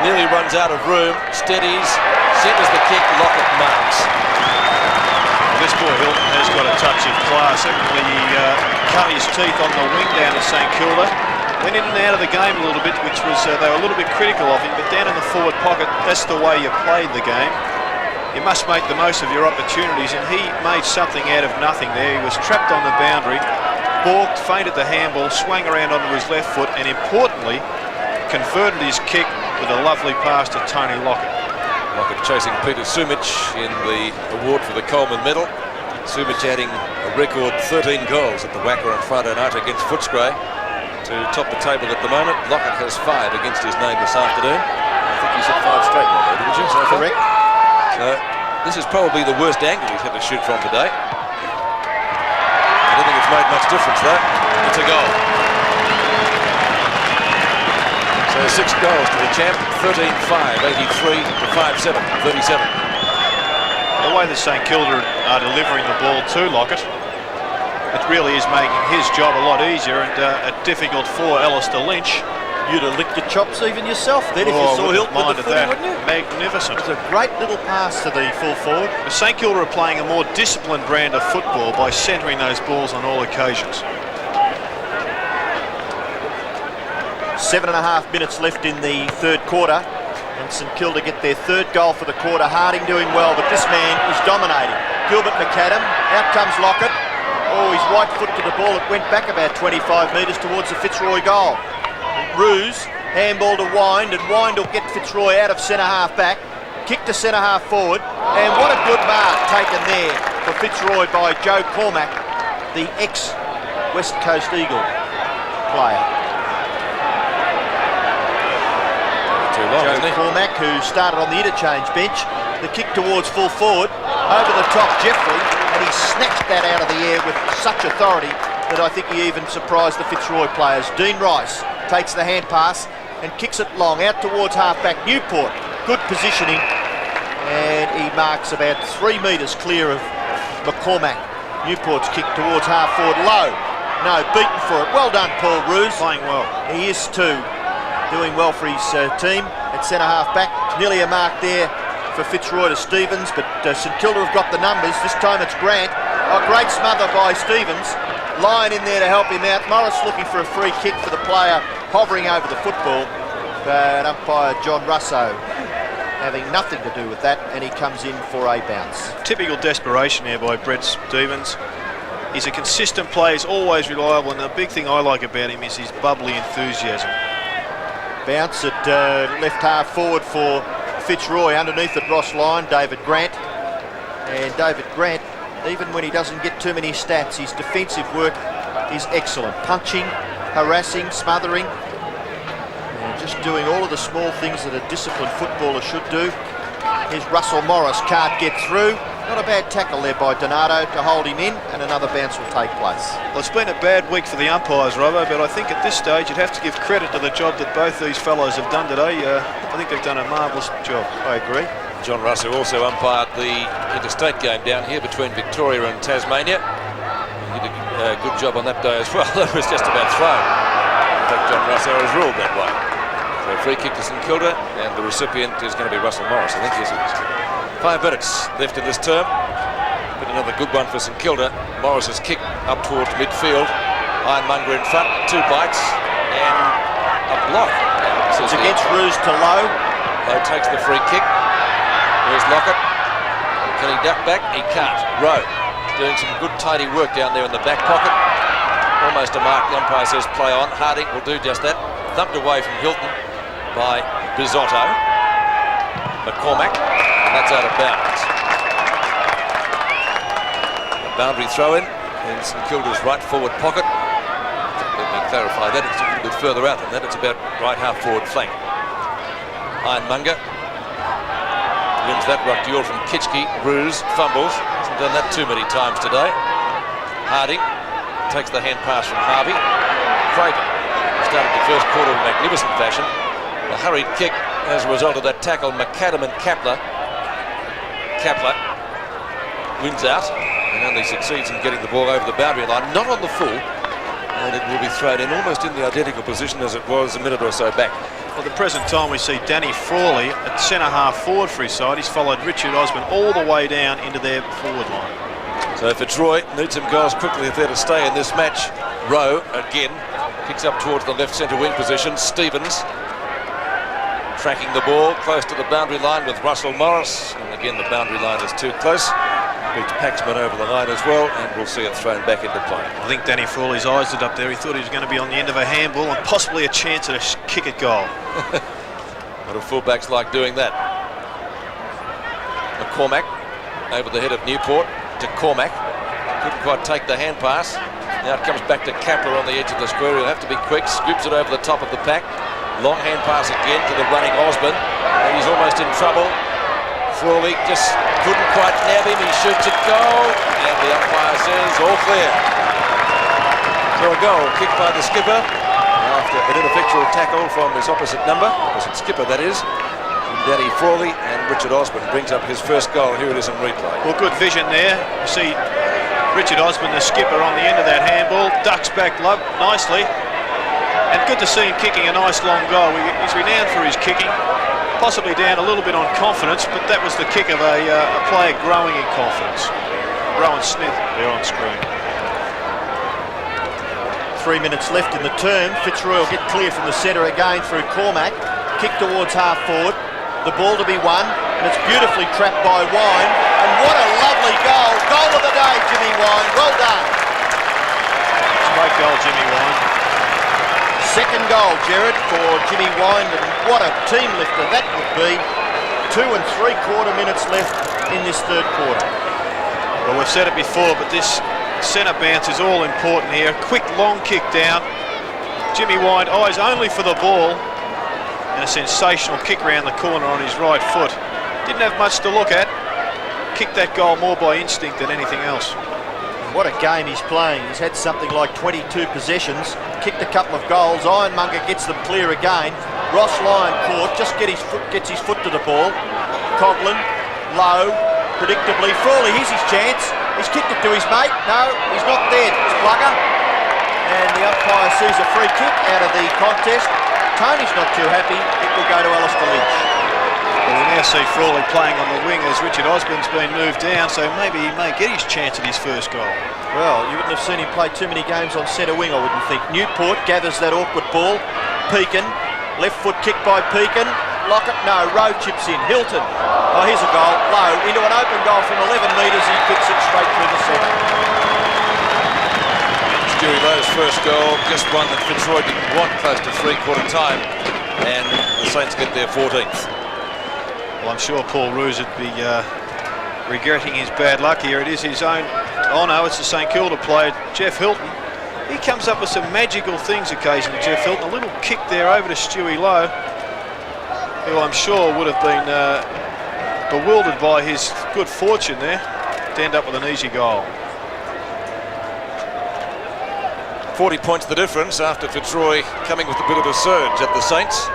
nearly runs out of room, steadies, centres the kick, Lockett marks. This boy Hilton has got a touch of class. Certainly he cut his teeth on the wing down at St Kilda. Went in and out of the game a little bit, which was they were a little bit critical of him, but down in the forward pocket, that's the way you played the game. You must make the most of your opportunities, and he made something out of nothing there. He was trapped on the boundary, balked, feinted the handball, swung around onto his left foot, and importantly, converted his kick with a lovely pass to Tony Lockett. Lockett chasing Peter Sumic in the award for the Coleman medal. Sumic adding a record 13 goals at the Wacker on Friday night against Footscray to top the table at the moment. Lockett has 5 against his name this afternoon. I think he's hit 5 straight now, didn't you? So correct. So this is probably the worst angle he's had to shoot from today. I don't think it's made much difference though. It's a goal. So 6 goals to the champ, 13-5, 83 to 5-7, 37. The way that St Kilda are delivering the ball to Lockett, it really is making his job a lot easier and difficult for Alistair Lynch. You'd have licked your chops even yourself then if you saw Hilton with the footy, wouldn't you? Magnificent. It was a great little pass to the full forward. St Kilda are playing a more disciplined brand of football by centering those balls on all occasions. 7.5 minutes left in the third quarter, and St Kilda get their 3rd goal for the quarter. Harding doing well, but this man is dominating. Gilbert McAdam, out comes Lockett. Oh, his right foot to the ball. It went back about 25 metres towards the Fitzroy goal. Roos, handball to Wind, and Wind will get Fitzroy out of centre-half back. Kick to centre-half forward, and what a good mark taken there for Fitzroy by Joe Cormack, the ex-West Coast Eagle player. Too long, Joe Cormack, who started on the interchange bench. The kick towards full forward, over the top Jeffrey, and he snatched that out of the air with such authority that I think he even surprised the Fitzroy players. Dean Rice takes the hand pass and kicks it long out towards half-back Newport. Good positioning, and he marks about 3 metres clear of McCormack. Newport's kick towards half forward, low. No, beaten for it. Well done, Paul Roos. Playing well. He is too. Doing well for his team at centre half back. Nearly a mark there for Fitzroy to Stevens, but St Kilda have got the numbers. This time it's Grant. Oh, great smother by Stevens. Lyon in there to help him out. Morris looking for a free kick for the player hovering over the football. But umpire John Russo having nothing to do with that, and he comes in for a bounce. Typical desperation there by Brett Stevens. He's a consistent player, he's always reliable, and the big thing I like about him is his bubbly enthusiasm. Bounce at left half forward for Fitzroy. Underneath at Ross Lyon, David Grant. And David Grant, even when he doesn't get too many stats, his defensive work is excellent. Punching, harassing, smothering. Just doing all of the small things that a disciplined footballer should do. Here's Russell Morris, can't get through. Not a bad tackle there by Donato to hold him in, and another bounce will take place. Well, it's been a bad week for the umpires, Robbo, but I think at this stage you'd have to give credit to the job that both these fellows have done today. I think they've done a marvellous job. I agree. John Russo also umpired the interstate game down here between Victoria and Tasmania. He did a good job on that day as well. It was just about thrown. In fact, John Russo has ruled that way. So a free kick to St Kilda, and the recipient is going to be Russell Morris, I think. Yes, it is. 5 minutes left in this term. But another good one for St Kilda. Morris's kick up towards midfield. Ironmonger in front, 2 bites, and a block. So it's against Roos to Lowe. Lowe takes the free kick. There's Lockett. Can he duck back? He can't. Rowe doing some good tidy work down there in the back pocket. Almost a mark. The umpire says play on. Harding will do just that. Thumped away from Hilton by Bisotto. McCormack, and that's out of bounds. A boundary throw in St Kilda's right forward pocket. Let me clarify that, it's a little bit further out than that. It's about right half forward flank. Ironmonger wins that ruck duel from Kitchke. Roos fumbles, hasn't done that too many times today. Harding takes the hand pass from Harvey. Craven started the first quarter in magnificent fashion. A hurried kick as a result of that tackle. McAdam and Kapler wins out and only succeeds in getting the ball over the boundary line, not on the full, and it will be thrown in almost in the identical position as it was a minute or so back. At the present time we see Danny Frawley at centre half forward for his side. He's followed Richard Osborne all the way down into their forward line. So Fitzroy needs some goals quickly if they're to stay in this match. Rowe again kicks up towards the left centre wing position. Stevens tracking the ball close to the boundary line with Russell Morris, and again the boundary line is too close. Beats Paxman over the line as well, and we'll see it thrown back into play. I think Danny Frawley's eyes lit up there. He thought he was going to be on the end of a handball and possibly a chance at a kick at goal. What do fullbacks like doing that? McCormack over the head of Newport to Cormack. Couldn't quite take the hand pass. Now it comes back to Kapler on the edge of the square. He'll have to be quick. Scoops it over the top of the pack. Long hand pass again to the running Osborne, and he's almost in trouble. Frawley just couldn't quite nab him. He shoots it goal, and the umpire says all clear. So a goal kicked by the skipper after an ineffectual tackle from his opposite number, opposite skipper that is, from Danny Frawley, and Richard Osborne brings up his first goal. Here it is in replay. Well, good vision there. You see Richard Osborne, the skipper, on the end of that handball, ducks back nicely. And good to see him kicking a nice long goal. He's renowned for his kicking, possibly down a little bit on confidence, but that was the kick of a player growing in confidence. Rowan Smith there on screen. 3 minutes left in the term. Fitzroy will get clear from the centre again through Cormack. Kick towards half forward. The ball to be won, and it's beautifully trapped by Wine. And what a lovely goal. Goal of the day, Jimmy Wine. Well done. Great goal, Jimmy Wine. Second goal, Gerard, for Jimmy Wine, and what a team lifter that would be. 2 3/4 minutes left in this third quarter. Well, we've said it before, but this centre bounce is all important here. Quick, long kick down. Jimmy Wine, eyes only for the ball, and a sensational kick round the corner on his right foot. Didn't have much to look at. Kicked that goal more by instinct than anything else. What a game he's playing. He's had something like 22 possessions, kicked a couple of goals. Ironmonger gets them clear again. Ross Lyon caught, just gets his foot to the ball. Coughlin low, predictably. Frawley, here's his chance. He's kicked it to his mate. No, he's not dead. It's Plugger. And the umpire sees a free kick out of the contest. Tony's not too happy. It will go to Alistair Lynch. Well, we now see Frawley playing on the wing as Richard Osborne's been moved down, so maybe he may get his chance at his first goal. Well, you wouldn't have seen him play too many games on centre wing, I wouldn't think. Newport gathers that awkward ball. Pekin, left foot kick by Pekin. Lockett, no, Rowe chips in. Hilton, oh, here's a goal, low, into an open goal from 11 metres. He kicks it straight through the centre. Stewie Lowe's first goal, just one that Fitzroy didn't want close to three-quarter time, and the Saints get their 14th. Well, I'm sure Paul Roos would be regretting his bad luck here. It is his own. Oh no, it's the St Kilda player, Jeff Hilton. He comes up with some magical things occasionally, Jeff Hilton. A little kick there over to Stewie Lowe, who I'm sure would have been bewildered by his good fortune there to end up with an easy goal. 40 points the difference after Fitzroy coming with a bit of a surge at the Saints.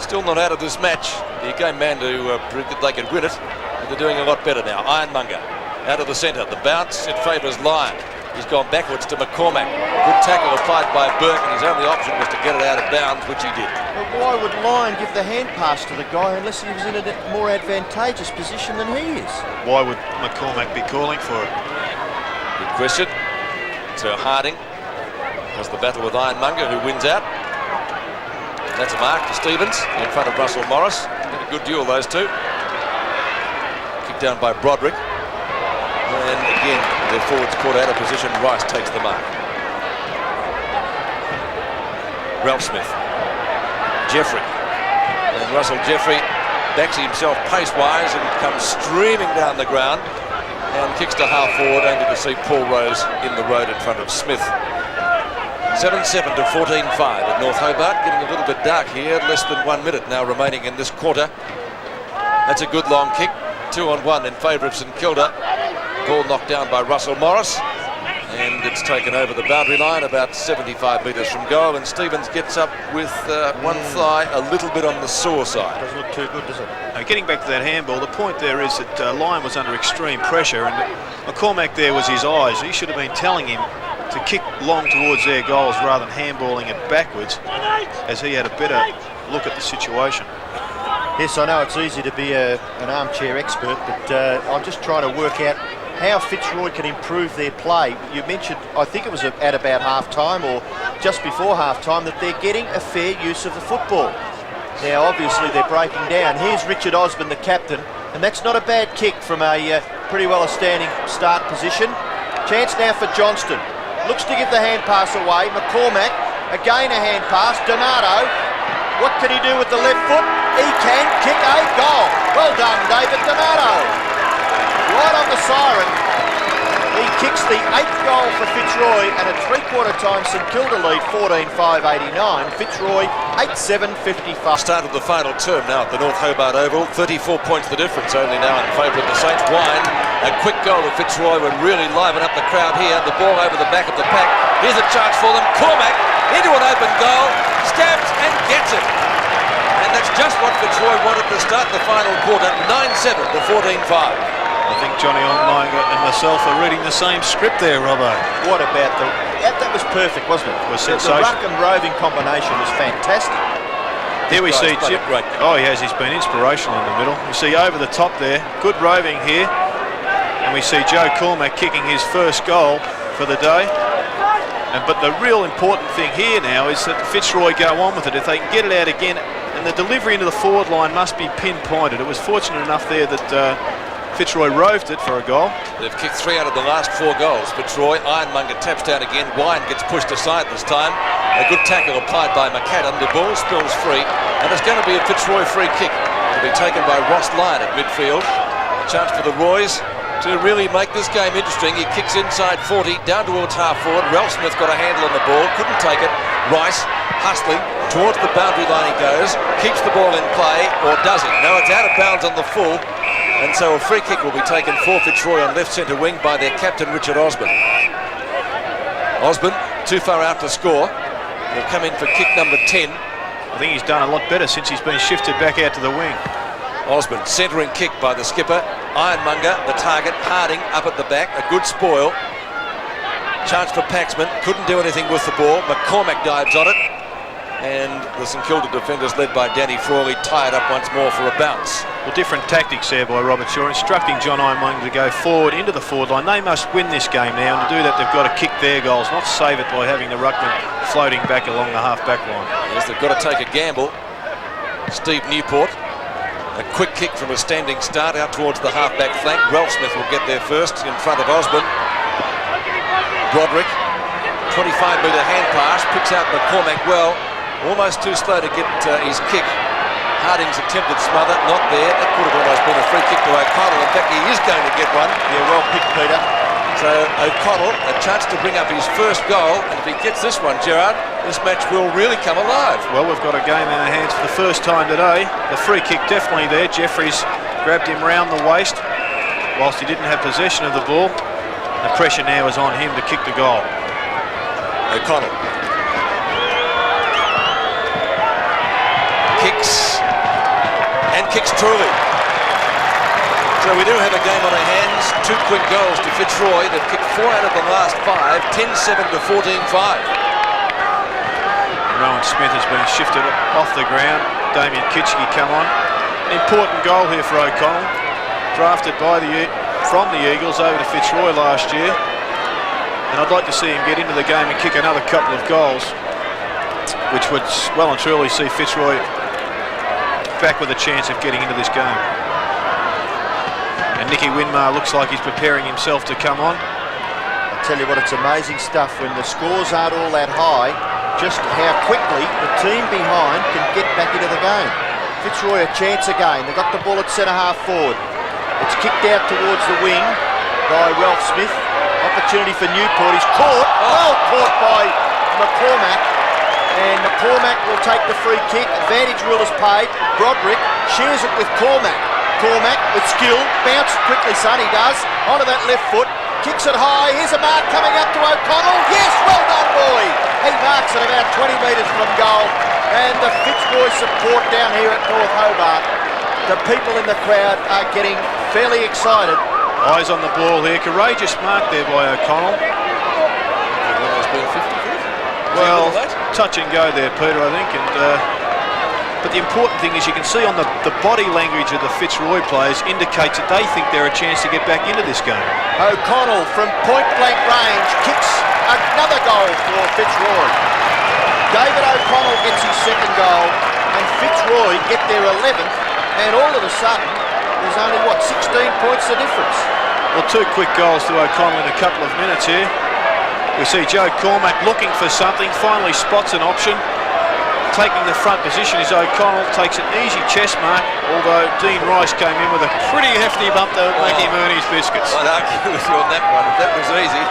Still not out of this match. The game man who predicted they could win it, and they're doing a lot better now. Ironmonger out of the centre. The bounce, it favours Lyon. He's gone backwards to McCormack. Good tackle applied by Burke, and his only option was to get it out of bounds, which he did. But why would Lyon give the hand pass to the guy unless he was in a more advantageous position than he is? Why would McCormack be calling for it? Good question. So Harding has the battle with Ironmonger, who wins out. That's a mark to Stevens in front of Russell Morris. Had a good duel, those two. Kicked down by Broderick. And again, their forwards caught out of position. Rice takes the mark. Ralph Smith. Jeffrey. And Russell Jeffrey backs himself pace-wise and comes streaming down the ground and kicks to half-forward, only to see Paul Rose in the road in front of Smith. 7-7 to 14-5 at North Hobart. Getting a little bit dark here. Less than 1 minute now remaining in this quarter. That's a good long kick. 2-on-1 in favour of St Kilda. Ball knocked down by Russell Morris, and it's taken over the boundary line about 75 metres from goal, and Stevens gets up with one thigh a little bit on the sore side. Doesn't look too good, does it? Now, getting back to that handball, the point there is that Lyon was under extreme pressure, and McCormack there was his eyes. He should have been telling him to kick long towards their goals rather than handballing it backwards, as he had a better look at the situation. Yes, I know it's easy to be an armchair expert, but I'm just trying to work out how Fitzroy can improve their play. You mentioned, I think it was at about half-time or just before half-time, that they're getting a fair use of the football. Now, obviously, they're breaking down. Here's Richard Osborne, the captain, and that's not a bad kick from a pretty well-standing start position. Chance now for Johnston. Looks to give the hand pass away. McCormack, again a hand pass. Donato, what can he do with the left foot? He can kick a goal. Well done, David Donato. Right on the siren. He kicks the 8th goal for Fitzroy, and at three-quarter time St Kilda lead 14-5-89. Fitzroy 8-7-55. Start of the final term now at the North Hobart Oval. 34 points the difference only now in favour of the Saints. Wine, a quick goal of Fitzroy would really liven up the crowd here. The ball over the back of the pack. Here's a chance for them. Cormack into an open goal, stabs and gets it. And that's just what Fitzroy wanted to start the final quarter. 9-7 to 14-5. I think Johnny Onlanger and myself are reading the same script there, Robbo. What about that was perfect, wasn't it? It was the sensational. ruck and roving combination was fantastic. Here we see Jim. Great. Oh, he has. He's been inspirational in the middle. We see over the top there. Good roving here. And we see Joe Cormack kicking his first goal for the day. But the real important thing here now is that Fitzroy go on with it. If they can get it out again, and the delivery into the forward line must be pinpointed. It was fortunate enough there that Fitzroy roved it for a goal. They've kicked 3 out of the last 4 goals. Fitzroy, Ironmonger taps down again. Wine gets pushed aside this time. A good tackle applied by McAdam. The ball spills free, and it's going to be a Fitzroy free kick to be taken by Ross Lyon at midfield. A chance for the Roys to really make this game interesting. He kicks inside 40, down towards half-forward. Ralph Smith got a handle on the ball, couldn't take it. Rice, hustling, towards the boundary line he goes, keeps the ball in play, or does he? No, it's out of bounds on the full. And so a free kick will be taken for Fitzroy on left centre wing by their captain, Richard Osborne. Osborne, too far out to score. He'll come in for kick number 10. I think he's done a lot better since he's been shifted back out to the wing. Osborne, centering kick by the skipper. Ironmonger, the target. Harding up at the back. A good spoil. Chance for Paxman. Couldn't do anything with the ball. McCormack dives on it. And the St Kilda defenders, led by Danny Frawley, tied up once more for a bounce. Well, different tactics there by Robert Shaw, instructing John Ironmonger to go forward into the forward line. They must win this game now, and to do that they've got to kick their goals, not save it by having the ruckman floating back along the half-back line. Yes, they've got to take a gamble. Steve Newport, a quick kick from a standing start out towards the half-back flank. Ralph Smith will get there first in front of Osborne. Broderick, 25-metre hand pass, picks out McCormack well. Almost too slow to get his kick. Harding's attempted smother, not there. That could have almost been a free kick to O'Connell. In fact, he is going to get one. Yeah, well picked, Peter. So O'Connell, a chance to bring up his first goal. And if he gets this one, Gerard, this match will really come alive. Well, we've got a game in our hands for the first time today. The free kick definitely there. Jeffries grabbed him round the waist whilst he didn't have possession of the ball. The pressure now is on him to kick the goal. O'Connell. Kicks, and kicks truly. So we do have a game on our hands. 2 quick goals to Fitzroy. They've kicked 4 out of the last 5, 10-7 to 14-5. Rowan Smith has been shifted off the ground. Damien Kitchke come on. An important goal here for O'Connell. Drafted by from the Eagles over to Fitzroy last year. And I'd like to see him get into the game and kick another couple of goals, which would well and truly see Fitzroy back with a chance of getting into this game. And Nicky Winmar looks like he's preparing himself to come on. I tell you what, it's amazing stuff when the scores aren't all that high, just how quickly the team behind can get back into the game. Fitzroy a chance again. They got the ball at centre half forward. It's kicked out towards the wing by Ralph Smith. Opportunity for Newport. He's caught. Well caught by McCormack. And McCormack will take the free kick. Advantage rule is paid. Broderick shares it with Cormack. Cormack with skill. Bounce quickly, son, he does. Onto that left foot. Kicks it high. Here's a mark coming up to O'Connell. Yes, well done, boy. He marks it about 20 metres from goal. And the Fitzroy support down here at North Hobart. The people in the crowd are getting fairly excited. Eyes on the ball here. Courageous mark there by O'Connell. Well, touch and go there, Peter, I think. But the important thing is you can see on the body language of the Fitzroy players indicates that they think they're a chance to get back into this game. O'Connell from point-blank range kicks another goal for Fitzroy. David O'Connell gets his second goal, and Fitzroy get their 11th, and all of a sudden, there's only, 16 points the difference? Well, 2 quick goals to O'Connell in a couple of minutes here. We see Joe Cormack looking for something, finally spots an option. Taking the front position is O'Connell, takes an easy chest mark, although Dean Rice came in with a pretty hefty bump that would make him earn his biscuits. I'd argue with you on that one, if that was easy.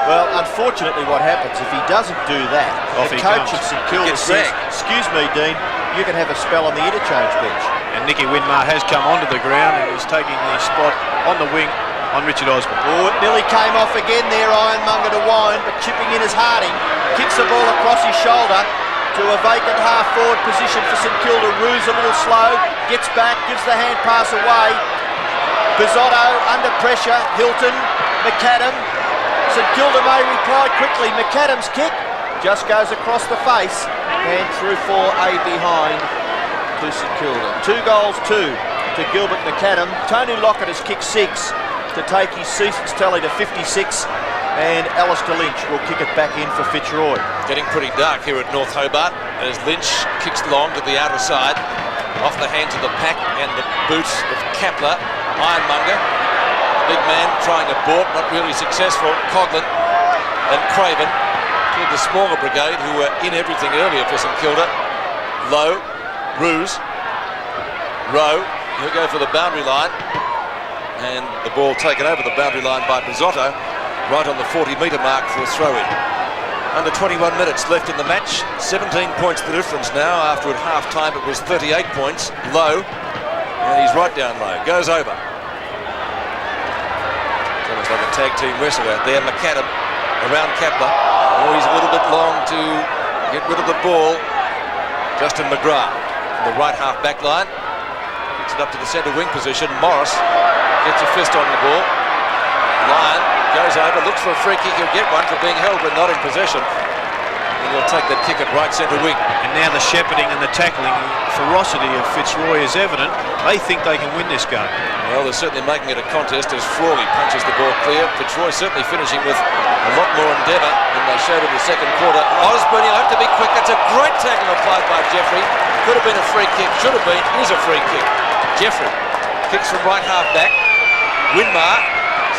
Well, unfortunately what happens, if he doesn't do that, the coach of St Kilda says, excuse me, Dean, you can have a spell on the interchange bench. And Nicky Winmar has come onto the ground and is taking the spot on the wing on Richard Osborne. Oh, it nearly came off again there, Ironmonger to Wine, but chipping in is Harding. Kicks the ball across his shoulder to a vacant half-forward position for St Kilda. Roos a little slow, gets back, gives the hand pass away. Bizzotto under pressure, Hilton, McAdam. St Kilda may reply quickly. McAdam's kick just goes across the face and through for a behind to St Kilda. 2 goals, 2 to Gilbert McAdam. Tony Lockett has kicked 6 to take his season's tally to 56, and Alistair Lynch will kick it back in for Fitzroy. Getting pretty dark here at North Hobart as Lynch kicks long to the outer side, off the hands of the pack and the boots of Kapler. Ironmonger, big man trying a board, not really successful. Coughlin and Craven to the smaller brigade who were in everything earlier for St Kilda. Lowe, Roos, Rowe, he'll go for the boundary line. And the ball taken over the boundary line by Bizzotto, right on the 40-metre mark for a throw-in. Under 21 minutes left in the match. 17 points the difference now. After at half-time it was 38 points. Low, and he's right down low. Goes over. It's almost like a tag team wrestle out there. McAdam around Kapler. Oh, he's a little bit long to get rid of the ball. Justin McGrath, the right half-back line. Kicks it up to the centre wing position. Morris gets a fist on the ball. Lyon goes over, looks for a free kick. He'll get one for being held but not in possession. And he'll take that kick at right centre wing. And now the shepherding and the tackling ferocity of Fitzroy is evident. They think they can win this game. Well, they're certainly making it a contest as Frawley punches the ball clear. Fitzroy certainly finishing with a lot more endeavour than they showed in the second quarter. Osborne, he'll have to be quick. That's a great tackle applied by Jeffrey. Could have been a free kick, should have been, is a free kick. Jeffrey kicks from right half back. Winmar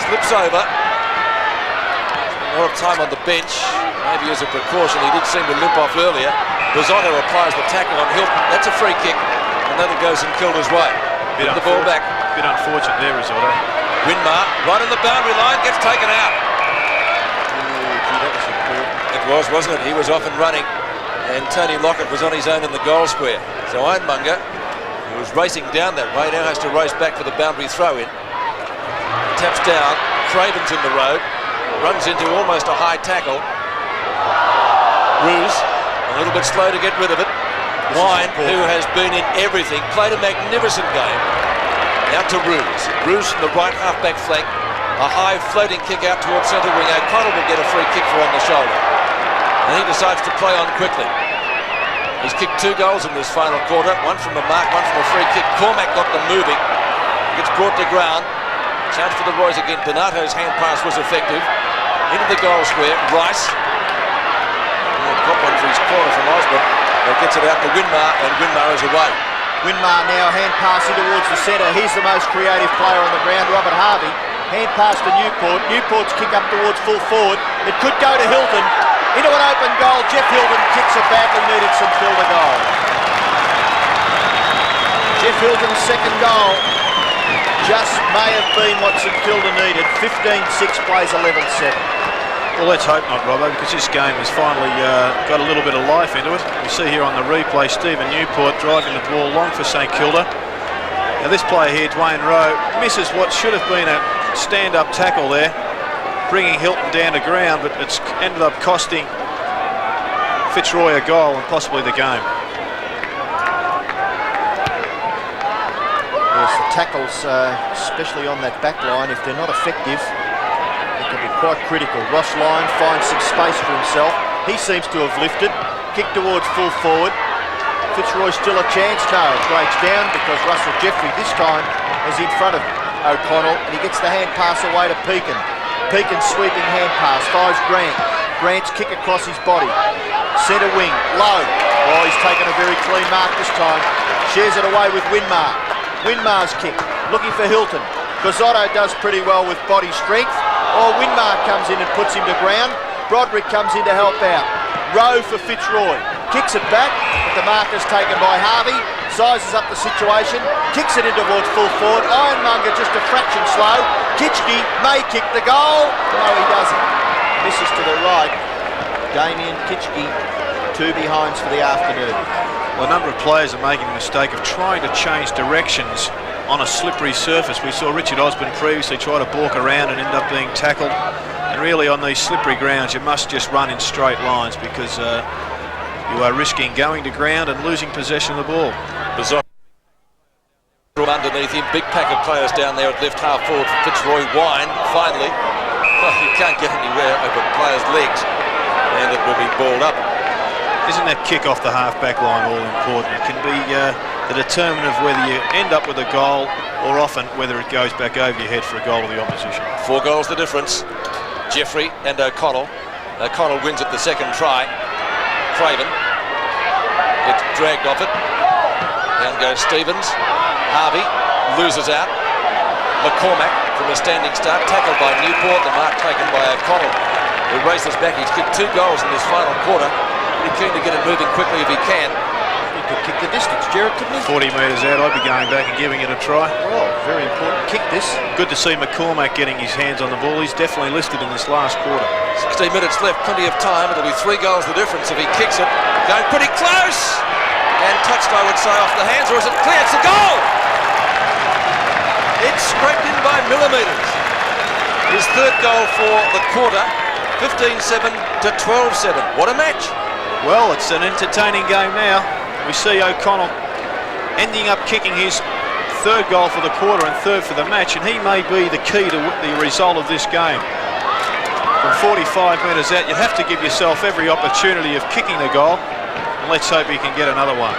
slips over. A lot of time on the bench, maybe as a precaution. He did seem to limp off earlier. Risotto applies the tackle on Hilton. That's a free kick. Another goes in Kilda's way. Get the ball back. Bit unfortunate there, Risotto. Winmar, right on the boundary line, gets taken out. That was important. It was, wasn't it? He was off and running, and Tony Lockett was on his own in the goal square. So Ironmonger, who was racing down that way, now has to race back for the boundary throw-in. Taps down, Craven's in the road, runs into almost a high tackle. Roos, a little bit slow to get rid of it. Wine, who has been in everything, played a magnificent game. Out to Roos. Roos from the right half-back flank. A high floating kick out towards centre wing. O'Connell will get a free kick for on the shoulder. And he decides to play on quickly. He's kicked 2 goals in this final quarter. One from the mark, one from a free kick. Cormac got them moving. Gets brought to ground. Chance for the Royals again. Donato's hand pass was effective. Into the goal square. Rice. Got one for his corner from Osborne. Gets it out to Winmar, and Winmar is away. Winmar now hand passing towards the centre. He's the most creative player on the ground, Robert Harvey. Hand pass to Newport. Newport's kick up towards full forward. It could go to Hilton. Into an open goal. Jeff Hilton kicks a badly needed St.Kilda goal. Jeff Hilton's second goal just may have been what St.Kilda needed. 15-6 plays 11-7. Well, let's hope not, Robbo, because this game has finally got a little bit of life into it. We see here on the replay Stephen Newport driving the ball long for St Kilda. Now this player here, Dwayne Rowe, misses what should have been a stand-up tackle there, bringing Hilton down to ground, but it's ended up costing Fitzroy a goal and possibly the game. Yes, the tackles, especially on that back line, if they're not effective, can be quite critical. Ross Lyon finds some space for himself. He seems to have lifted. Kick towards full forward. Fitzroy still a chance? No, it breaks down because Russell Jeffrey this time is in front of O'Connell and he gets the hand pass away to Pekin. Pekin's sweeping hand pass finds Grant. Grant's kick across his body. Centre wing, low. Oh, he's taken a very clean mark this time. Shares it away with Winmar. Winmar's kick, looking for Hilton. Gazotto does pretty well with body strength. Oh, Winmar comes in and puts him to ground. Broderick comes in to help out. Rowe for Fitzroy. Kicks it back, but the mark is taken by Harvey. Sizes up the situation. Kicks it in towards full forward. Ironmonger just a fraction slow. Kitchke may kick the goal. No, he doesn't. Misses to the right. Damien Kitchke, 2 behinds for the afternoon. Well, a number of players are making the mistake of trying to change directions on a slippery surface. We saw Richard Osborne previously try to balk around and end up being tackled. And really on these slippery grounds you must just run in straight lines because you are risking going to ground and losing possession of the ball. Underneath him, big pack of players down there at left half forward for Fitzroy. Wine, finally. Oh, you can't get anywhere over players' legs and it will be balled up. Isn't that kick off the half-back line all important? It can be the determinant of whether you end up with a goal or often whether it goes back over your head for a goal of the opposition. 4 goals the difference. Jeffrey and O'Connell. O'Connell wins at the second try. Craven gets dragged off it. Down goes Stevens. Harvey loses out. McCormack from a standing start, tackled by Newport. The mark taken by O'Connell, who races back. He's kicked 2 goals in this final quarter. Pretty keen to get it moving quickly if he can. He could kick the distance, Jared, couldn't he? 40 metres out, I'd be going back and giving it a try. Oh, very important. Kick this. Good to see McCormack getting his hands on the ball. He's definitely lifted in this last quarter. 16 minutes left, plenty of time. It'll be 3 goals the difference if he kicks it. Going pretty close. And touched, I would say, off the hands. Or is it clear? It's a goal! It's scraped in by millimetres. His 3rd goal for the quarter. 15-7 to 12-7. What a match. Well, it's an entertaining game now. We see O'Connell ending up kicking his third goal for the quarter and third for the match, and he may be the key to the result of this game. From 45 metres out, you have to give yourself every opportunity of kicking the goal, and let's hope he can get another one.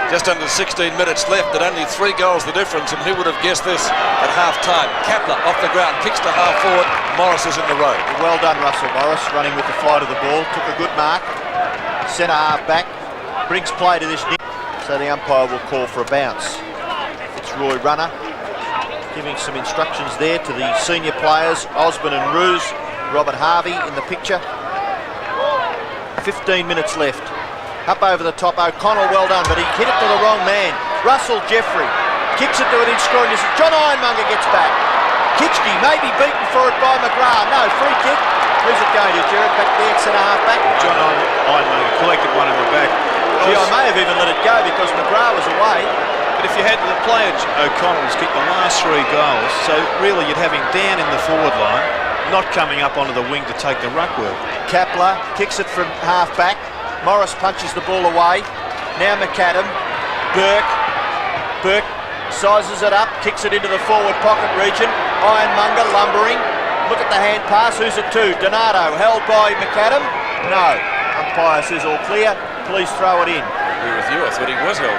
Just under 16 minutes left, and only 3 goals the difference, and who would have guessed this at half-time? Kapler off the ground, kicks to half-forward, Morris is in the road. Well done, Russell Morris, running with the flight of the ball, took a good mark. Centre half back, brings play to this nick, so the umpire will call for a bounce. Fitzroy runner, giving some instructions there to the senior players, Osborne and Roos, Robert Harvey in the picture. 15 minutes left. Up over the top, O'Connell, well done, but he hit it to the wrong man. Russell Jeffrey kicks it to it in scoring distance. John Ironmonger gets back. Kitchke may be beaten for it by McGrath. No, free kick. Who's it going to, Jared? Back there, centre half back. John Ironmonger collected one in the back. Gee, I may have even let it go because McGrath was away. But if you had the player O'Connell's kicked the last 3 goals, so really you'd have him down in the forward line, not coming up onto the wing to take the ruck work. Kapler kicks it from half back. Morris punches the ball away. Now McAdam. Burke sizes it up, kicks it into the forward pocket region. Ironmonger lumbering. Look at the hand pass. Who's it to? Donato held by McAdam. No. Umpire says all clear. Please throw it in. I agree with you. I thought he was held.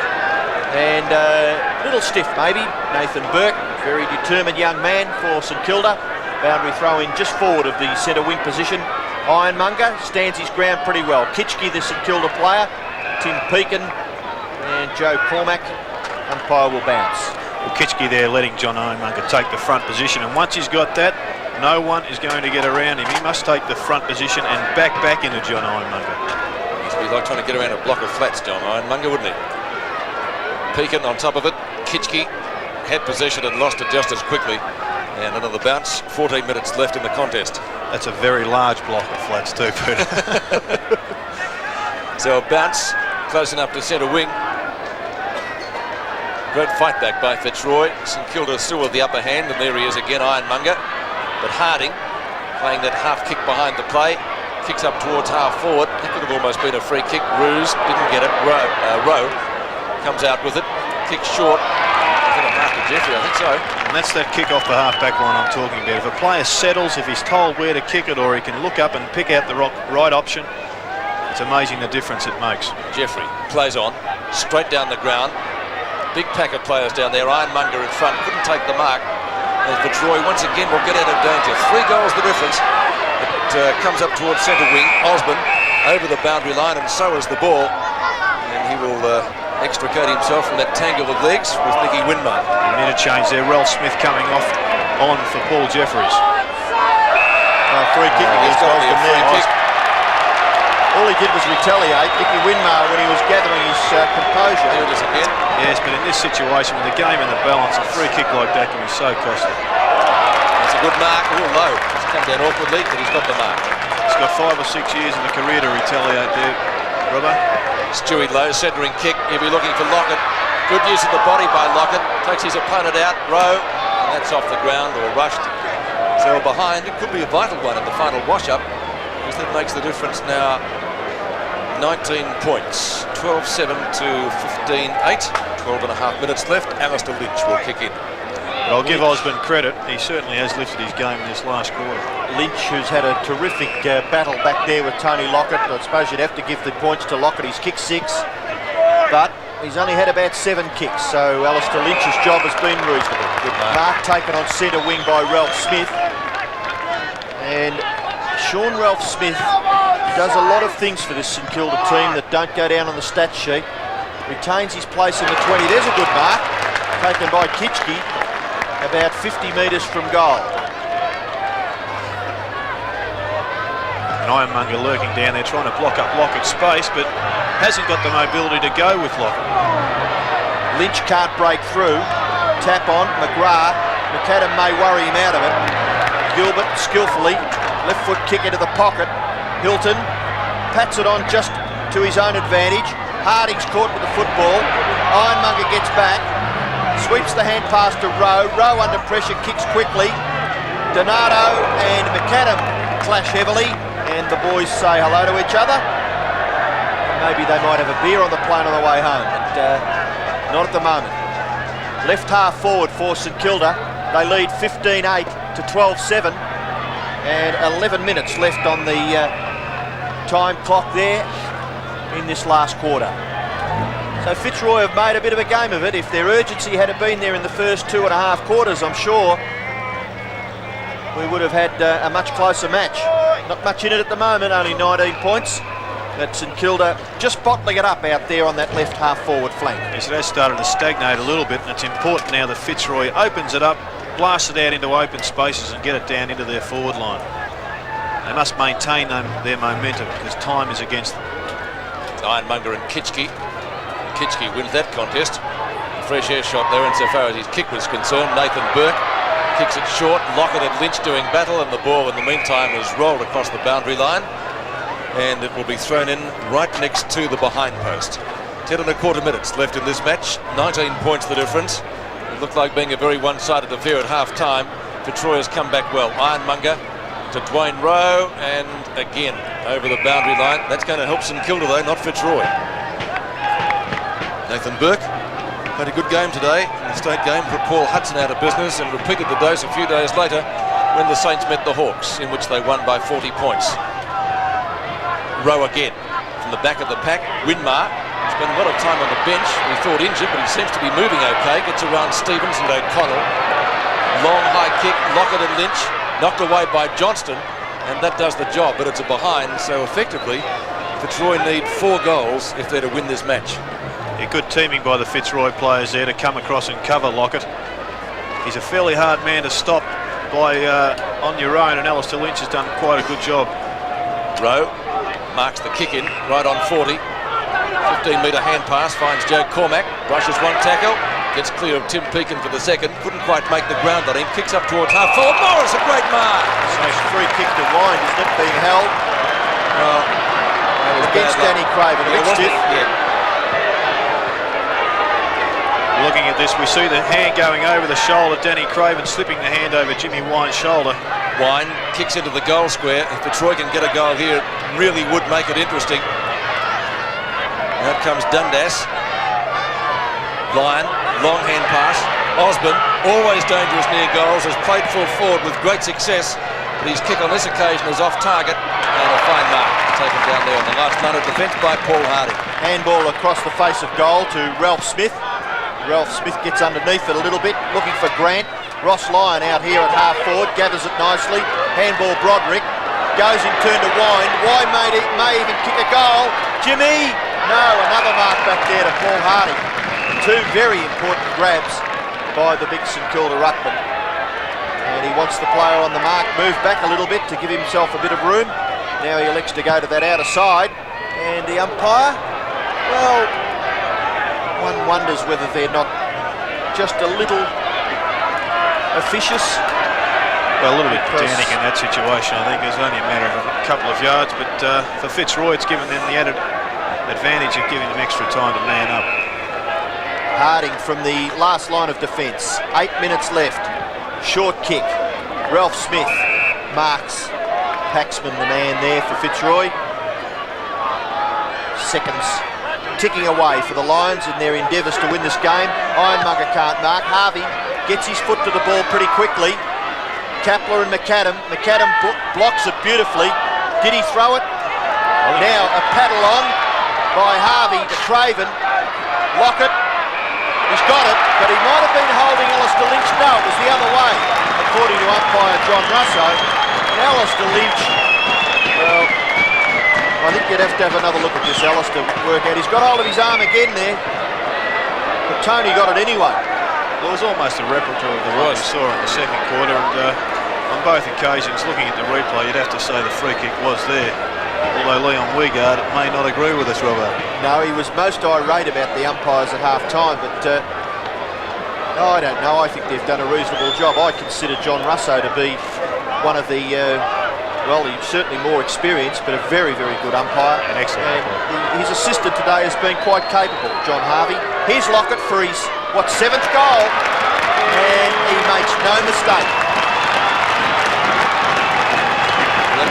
And a little stiff maybe. Nathan Burke, very determined young man for St Kilda. Boundary throw in just forward of the centre wing position. Ironmonger stands his ground pretty well. Kitchke, the St Kilda player, Tim Pekin and Joe Cormack. Umpire will bounce. Well, Kitchke there letting John Ironmonger take the front position, and once he's got that, no one is going to get around him. He must take the front position and back into John Ironmonger. He'd be like trying to get around a block of flats, John Ironmonger, wouldn't he? Pekin on top of it. Kitchke had possession and lost it just as quickly. And another bounce. 14 minutes left in the contest. That's a very large block of flats too, Peter. So a bounce, close enough to centre wing. Great fight back by Fitzroy. St Kilda still with the upper hand, and there he is again, Ironmonger. But Harding, playing that half kick behind the play, kicks up towards half forward. That could have almost been a free kick. Roos didn't get it. Rowe comes out with it. Kicks short. After Jeffrey, I think so. And that's that kick off the half-back line I'm talking about. If a player settles, if he's told where to kick it, or he can look up and pick out the right option, it's amazing the difference it makes. Jeffrey plays on, straight down the ground. Big pack of players down there. Ironmonger in front, couldn't take the mark. And Fitzroy once again will get out of danger. 3 goals the difference. It comes up towards centre wing. Osborne over the boundary line, and so is the ball. And he will extricate himself from that tangle of legs with Nicky Winmar. Interchange there. Ralph Smith coming off on for Paul Jeffries. Free kicking He's got to be a free kick. All he did was retaliate. Nicky Winmar, when he was gathering his composure. Here it is again. Yes, but in this situation with the game and the balance, a free kick like that can be so costly. It's a good mark. Oh, low. It's come down awkwardly, but he's got the mark. He's got 5 or 6 years in a career to retaliate there, brother. Stewie Lowe, centering kick. He'll be looking for Lockett. Good use of the body by Lockett. Takes his opponent out. Rowe. And that's off the ground or rushed. So behind. It could be a vital one in the final wash-up, because that makes the difference now 19 points. 12-7 to 15-8. 12 and a half minutes left. Alistair Lynch will kick in. But I'll give Osborne credit. He certainly has lifted his game in this last quarter. Lynch, who's had a terrific battle back there with Tony Lockett. I suppose you'd have to give the points to Lockett. He's kicked 6, but he's only had about 7 kicks, so Alistair Lynch's job has been reasonable. Good mark taken on centre wing by Ralph Smith. And Sean Ralph Smith does a lot of things for this St Kilda team that don't go down on the stats sheet. Retains his place in the 20. There's a good mark taken by Kitchke, about 50 metres from goal. Ironmonger lurking down there trying to block up Lockett's space, but hasn't got the mobility to go with Lockett. Lynch can't break through. Tap on, McGrath. McAdam may worry him out of it. Gilbert skillfully, left foot kick into the pocket. Hilton pats it on just to his own advantage. Harding's caught with the football. Ironmonger gets back, sweeps the hand pass to Rowe. Rowe under pressure, kicks quickly. Donato and McAdam clash heavily, and the boys say hello to each other. maybe they might have a beer on the plane on the way home, but not at the moment. Left half forward for St Kilda. They lead 15-8 to 12-7, and 11 minutes left on the time clock there in this last quarter. So Fitzroy have made a bit of a game of it. If their urgency had been there in the first 2.5 quarters, I'm sure we would have had a much closer match. Not much in it at the moment, only 19 points. But St Kilda just bottling it up out there on that left half forward flank. Yes, it has started to stagnate a little bit, and it's important now that Fitzroy opens it up, blasts it out into open spaces and get it down into their forward line. They must maintain their momentum because time is against them. Ironmonger and Kitschke. Kitschke wins that contest. A fresh air shot there insofar as his kick was concerned. Nathan Burke kicks it short. Lockett and Lynch doing battle, and the ball in the meantime is rolled across the boundary line, and it will be thrown in right next to the behind post. 10.25 minutes left in this match. 19 points the difference. It looked like being a very one-sided affair at half-time. Fitzroy has come back well. Ironmonger to Dwayne Rowe, and again over the boundary line. That's going to help St Kilda though, not Fitzroy. Nathan Burke played a good game today in the state game, put Paul Hudson out of business, and repeated the dose a few days later when the Saints met the Hawks, in which they won by 40 points. Rowe again from the back of the pack. Winmar spent a lot of time on the bench. We thought injured, but he seems to be moving okay. Gets around Stevens and O'Connell. Long high kick. Lockett and Lynch knocked away by Johnston, and that does the job, but it's a behind, so effectively Fitzroy need 4 goals if they're to win this match. Yeah, good teaming by the Fitzroy players there to come across and cover Lockett. He's a fairly hard man to stop by on your own, and Alistair Lynch has done quite a good job. Rowe marks the kick in right on 40. 15-metre hand pass, finds Joe Cormack, brushes one tackle, gets clear of Tim Pekin for the second, couldn't quite make the ground on him, kicks up towards half forward. Morris, a great mark! Nice free kick to Wind, isn't it, being held? Well, against Danny Craven, a bit stiff. Yeah. Looking at this, we see the hand going over the shoulder. Danny Craven slipping the hand over Jimmy Wine's shoulder. Wine kicks into the goal square. If Fitzroy can get a goal here, it really would make it interesting. Out comes Dundas. Lyon, long hand pass. Osborne, always dangerous near goals, has played full forward with great success, but his kick on this occasion is off target, and a fine mark taken down there on the last line of defence by Paul Hardy. Handball across the face of goal to Ralph Smith. Ralph Smith gets underneath it a little bit, looking for Grant. Ross Lyon out here at half forward, gathers it nicely. Handball Broderick, goes in turn to Wine. Wine may even kick a goal. Jimmy, no, another mark back there to Paul Hardy. 2 very important grabs by the big St Kilda ruckman. And he wants the player on the mark move back a little bit to give himself a bit of room. Now he elects to go to that outer side. And the umpire, well, one wonders whether they're not just a little officious. Well, a little bit pedantic in that situation. I think it's only a matter of a couple of yards, but for Fitzroy it's given them the added advantage of giving them extra time to man up. Harding from the last line of defence. 8 minutes left. Short kick. Ralph Smith marks Paxman, the man there for Fitzroy. Seconds ticking away for the Lions in their endeavours to win this game. Ironmonger can't mark. Harvey gets his foot to the ball pretty quickly. Kapler and McAdam. McAdam blocks it beautifully. Did he throw it? Now a paddle on by Harvey to Craven. Lockett. He's got it, but he might have been holding Alistair Lynch. No, it was the other way, according to umpire John Russo. And Alistair Lynch, well, I think you'd have to have another look at this Alistair workout. He's got hold of his arm again there, but Tony got it anyway. Well, it was almost a replica of the one we saw in the second quarter, and on both occasions, looking at the replay, you'd have to say the free kick was there. Although Leon Wiegard may not agree with us, Robert. No, he was most irate about the umpires at half-time, but I don't know. I think they've done a reasonable job. I consider John Russo to be one of the, well, he's certainly more experienced, but a very, very good umpire. An excellent umpire. His assistant today has been quite capable, John Harvey. Here's Lockett for his, 7th goal, and he makes no mistake.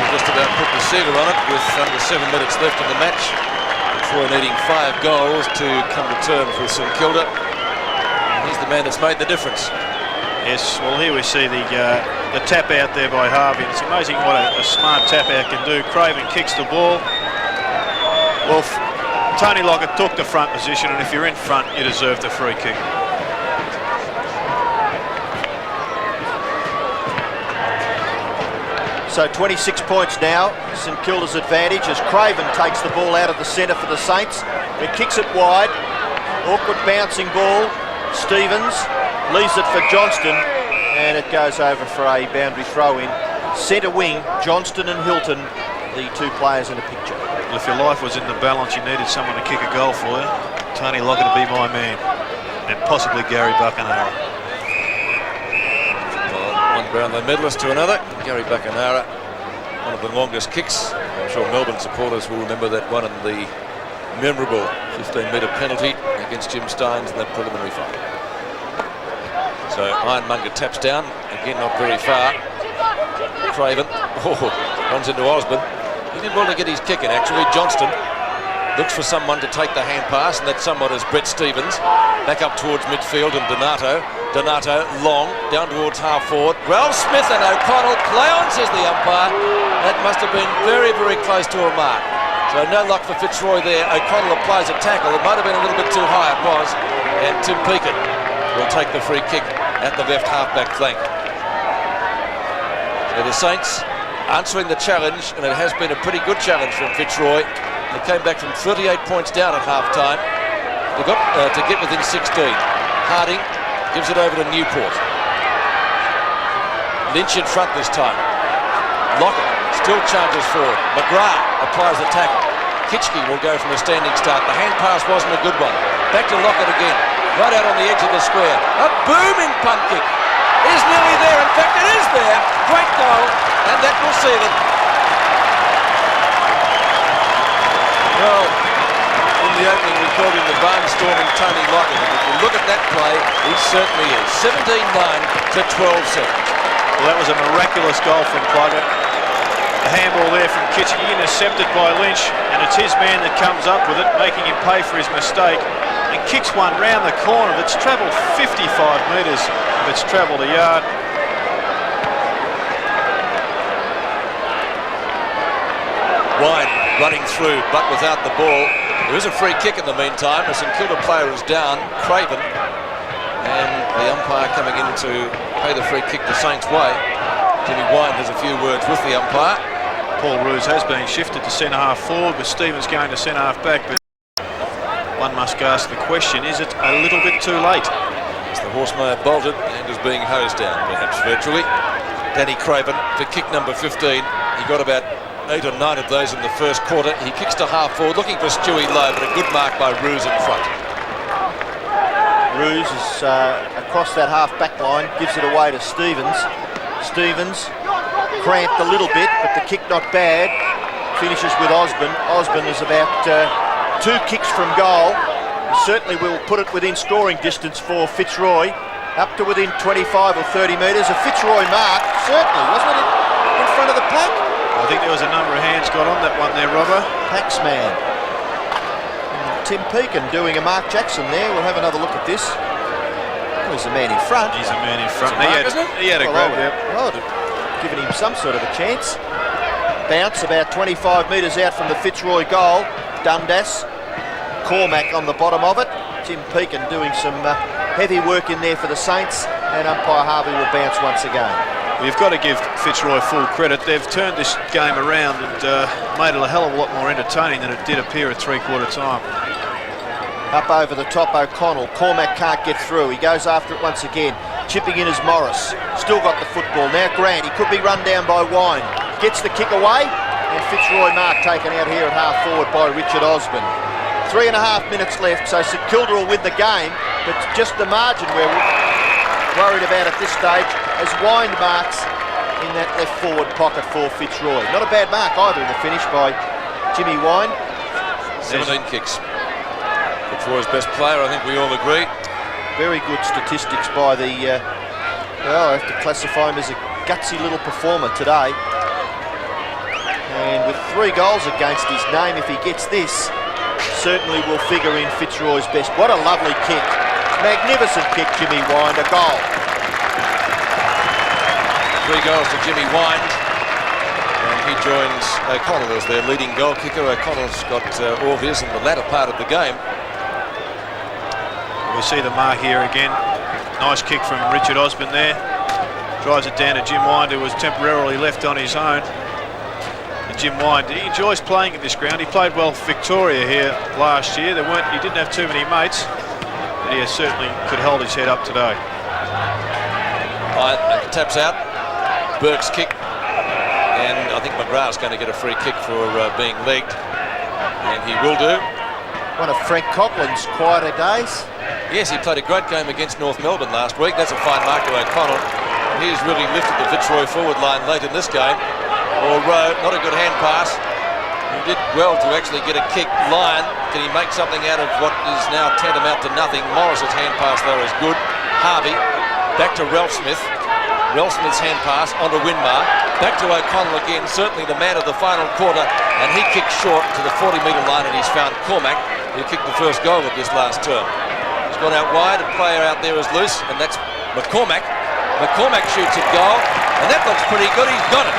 Just about put the sealer on it with under 7 minutes left in the match. Fitzroy needing 5 goals to come to terms with St Kilda. And he's the man that's made the difference. Yes, well here we see the tap out there by Harvey. It's amazing what a smart tap out can do. Craven kicks the ball. Well, Tony Lockett took the front position, and if you're in front, you deserve the free kick. So 26 points now, St Kilda's advantage as Craven takes the ball out of the centre for the Saints. He kicks it wide, awkward bouncing ball. Stevens leaves it for Johnston, and it goes over for a boundary throw in. Centre wing, Johnston and Hilton, the 2 players in the picture. Well, if your life was in the balance, you needed someone to kick a goal for you. Tony Lockett would be my man, and possibly Gary Buckenara. One Brownlow medalist to another. Gary Buckenara, one of the longest kicks. I'm sure Melbourne supporters will remember that one in the memorable 15-metre penalty against Jim Steins in that preliminary fight. So Ironmonger taps down, again not very far. Craven runs into Osborne. He did well to get his kick in actually. Johnston looks for someone to take the hand pass, and that someone is Brett Stevens. Back up towards midfield, and Donato long down towards half forward. Ralph Smith and O'Connell play on, says the umpire. That must have been very, very close to a mark. So no luck for Fitzroy there. O'Connell applies a tackle. It might have been a little bit too high, it was. And Tim Pekin will take the free kick at the left half-back flank. So the Saints answering the challenge, and it has been a pretty good challenge from Fitzroy. They came back from 38 points down at half-time. They got to get within 16. Harding gives it over to Newport. Lynch in front this time. Lockett still charges forward. McGrath applies the tackle. Kitchke will go from a standing start. The hand pass wasn't a good one. Back to Lockett again. Right out on the edge of the square. A booming punt kick. Is nearly there. In fact, it is there. Great goal. And that will seal it. Well, in the opening we called him the barnstorming Tony Lockett. And if you look at that play, he certainly is. 17-9 to 12-7. Well, that was a miraculous goal from Plugger. A handball there from Kitchke, intercepted by Lynch, and it's his man that comes up with it, making him pay for his mistake, and kicks one round the corner that's travelled 55 metres if it's travelled a yard. Wine running through, but without the ball. There is a free kick in the meantime. A St Kilda player is down, Craven, and the umpire coming in to pay the free kick the Saints' way. Jimmy Wine has a few words with the umpire. Paul Roos has been shifted to centre-half forward, with Stevens going to centre-half back, but one must ask the question, is it a little bit too late? As the horse may have bolted and is being hosed down, perhaps virtually. Danny Craven for kick number 15. He got about 8 or 9 of those in the first quarter. He kicks to half forward, looking for Stewie Lowe, but a good mark by Roos in front. Roos is across that half-back line, gives it away to Stevens. Stevens cramped a little bit, but the kick not bad. Finishes with Osborne. Osborne is about 2 kicks from goal. He certainly will put it within scoring distance for Fitzroy. Up to within 25 or 30 metres. A Fitzroy mark, certainly, wasn't it, in front of the pack? I think there was a number of hands got on that one there, Robber. Paxman. And Tim Pekin doing a Mark Jackson there. We'll have another look at this. Oh, he's the man in front. He's a man in front. He had a grab. Well, given him some sort of a chance. Bounce about 25 metres out from the Fitzroy goal. Dundas. Cormac on the bottom of it. Tim Pekin doing some heavy work in there for the Saints. And umpire Harvey will bounce once again. We've got to give Fitzroy full credit. They've turned this game around and made it a hell of a lot more entertaining than it did appear at three-quarter time. Up over the top, O'Connell. Cormac can't get through. He goes after it once again. Chipping in is Morris. Still got the football. Now Grant. He could be run down by Wine. Gets the kick away. And Fitzroy mark taken out here at half forward by Richard Osborne. 3.5 minutes left, so St Kilda will win the game. But just the margin we're worried about at this stage as Wine marks in that left forward pocket for Fitzroy. Not a bad mark either in the finish by Jimmy Wine. 17 kicks. Fitzroy's best player, I think we all agree. Very good statistics by the, well, I have to classify him as a gutsy little performer today. And with 3 goals against his name, if he gets this, certainly will figure in Fitzroy's best. What a lovely kick. Magnificent kick, Jimmy Wind, a goal. 3 goals to Jimmy Wind. And he joins O'Connell as their leading goal kicker. O'Connell's got all of his in the latter part of the game. We see the mark here again. Nice kick from Richard Osborne there. Drives it down to Jim Wind, who was temporarily left on his own. And Jim Wind, he enjoys playing at this ground. He played well for Victoria here last year. He didn't have too many mates, but he certainly could hold his head up today. Taps out. Burke's kick. And I think McGrath's going to get a free kick for being legged. And he will do. One of Frank Coughlin's quieter days. Yes, he played a great game against North Melbourne last week. That's a fine mark to O'Connell. He's really lifted the Fitzroy forward line late in this game. Although, not a good hand pass. He did well to actually get a kick. Lyon, can he make something out of what is now tantamount to nothing? Morris's hand pass, though, is good. Harvey, back to Ralph Smith. Ralph Smith's hand pass onto Winmar. Back to O'Connell again, certainly the man of the final quarter. And he kicks short to the 40-metre line, and he's found Cormac, who kicked the first goal of this last term. He's gone out wide, a player out there is loose, and that's McCormack. McCormack shoots a goal, and that looks pretty good. He's got it.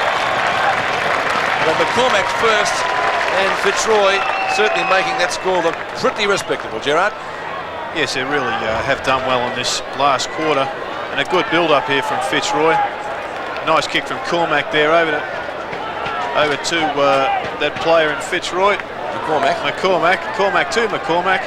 Well, McCormack's first, and Fitzroy certainly making that score look pretty respectable, Gerard. Yes, they really have done well in this last quarter, and a good build-up here from Fitzroy. Nice kick from Cormac there over to that player in Fitzroy. Cormac to McCormack.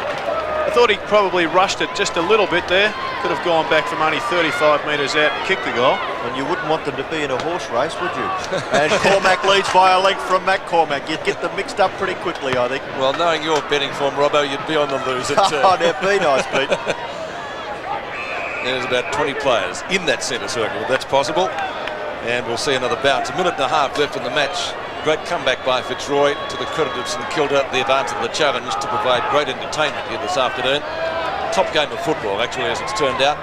I thought he probably rushed it just a little bit there. Could have gone back from only 35 metres out and kicked the goal. And you wouldn't want them to be in a horse race, would you? And Cormac leads by a length from McCormack. You'd get them mixed up pretty quickly, I think. Well, knowing your betting form, Robbo, you'd be on the loser too. Oh, that'd be nice, Pete. There's about 20 players in that centre circle, if that's possible. And we'll see another bounce. A minute and a half left in the match. Great comeback by Fitzroy, to the credit of St Kilda, the advance of the challenge to provide great entertainment here this afternoon. Top game of football, actually, as it's turned out.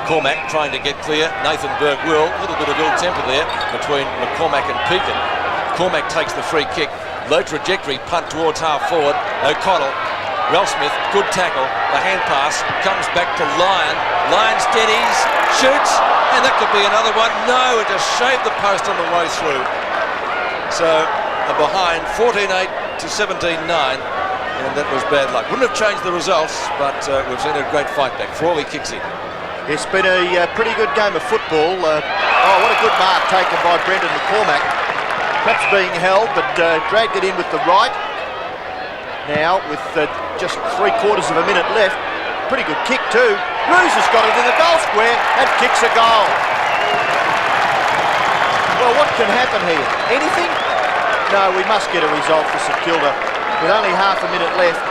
Cormac trying to get clear. Nathan Burke will. A little bit of ill temper there between McCormack and Pekin. Cormac takes the free kick. Low trajectory punt towards half forward. O'Connell. Ralph Smith, good tackle. The hand pass comes back to Lyon. Lyon steadies, shoots, and that could be another one. No, it just shaved the post on the way through. So a behind 14-8 to 17-9, and that was bad luck. Wouldn't have changed the results, but we've seen a great fight back. Frawley kicks in. It's been a pretty good game of football. Oh, what a good mark taken by Brendan McCormack. Perhaps being held, but dragged it in with the right. Now, with just 3/4 of a minute left, pretty good kick too. Roos has got it in the goal square and kicks a goal. Well, what can happen here? Anything? No, we must get a result for St Kilda. With only half a minute left,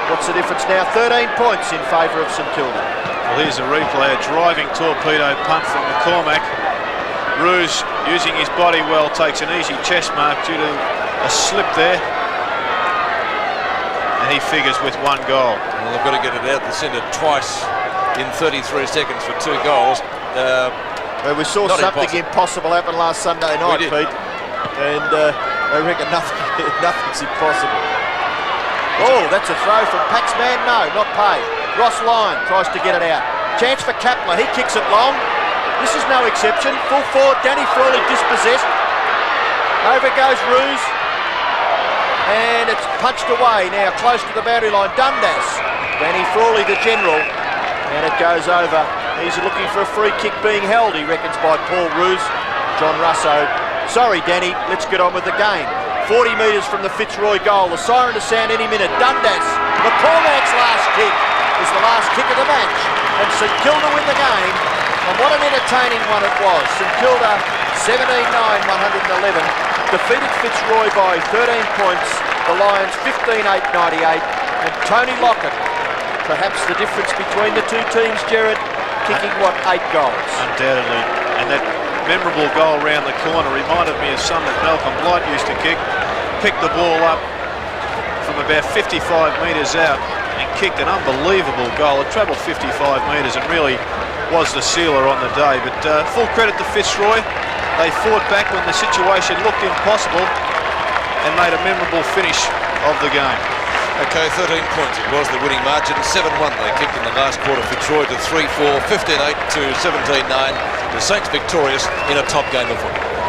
what's the difference now? 13 points in favour of St Kilda. Well, here's a replay, a driving torpedo punt from McCormack. Roos, using his body well, takes an easy chest mark due to a slip there. And he figures with 1 goal. Well, they've got to get it out the centre twice in 33 seconds for 2 goals. Well, we saw something impossible happen last Sunday night, Pete. And I reckon nothing's impossible. Oh, that's a throw from Paxman. No, not paid. Ross Lyon tries to get it out. Chance for Kapler. He kicks it long. This is no exception. Full forward. Danny Frawley dispossessed. Over goes Roos. And it's punched away now close to the boundary line. Dundas. Danny Frawley, the general. And it goes over. He's looking for a free kick being held, he reckons, by Paul Roos. John Russo. Sorry, Danny, let's get on with the game. 40 metres from the Fitzroy goal. The siren to sound any minute. Dundas. McCormack's last kick is the last kick of the match. And St Kilda win the game. And what an entertaining one it was. St Kilda 17-9, 111. Defeated Fitzroy by 13 points. The Lions 15-8, 98. And Tony Lockett, perhaps the difference between the two teams, Gerard, kicking, 8 goals? Undoubtedly. And that memorable goal round the corner reminded me of some that Malcolm Blight used to kick. Picked the ball up from about 55 metres out and kicked an unbelievable goal. It travelled 55 metres and really was the sealer on the day. But full credit to Fitzroy. They fought back when the situation looked impossible and made a memorable finish of the game. Okay, 13 points. It was the winning margin. 7-1 they kicked in the last quarter. Fitzroy to 3-4, 15-8 to 17-9. The Saints victorious in a top game of football.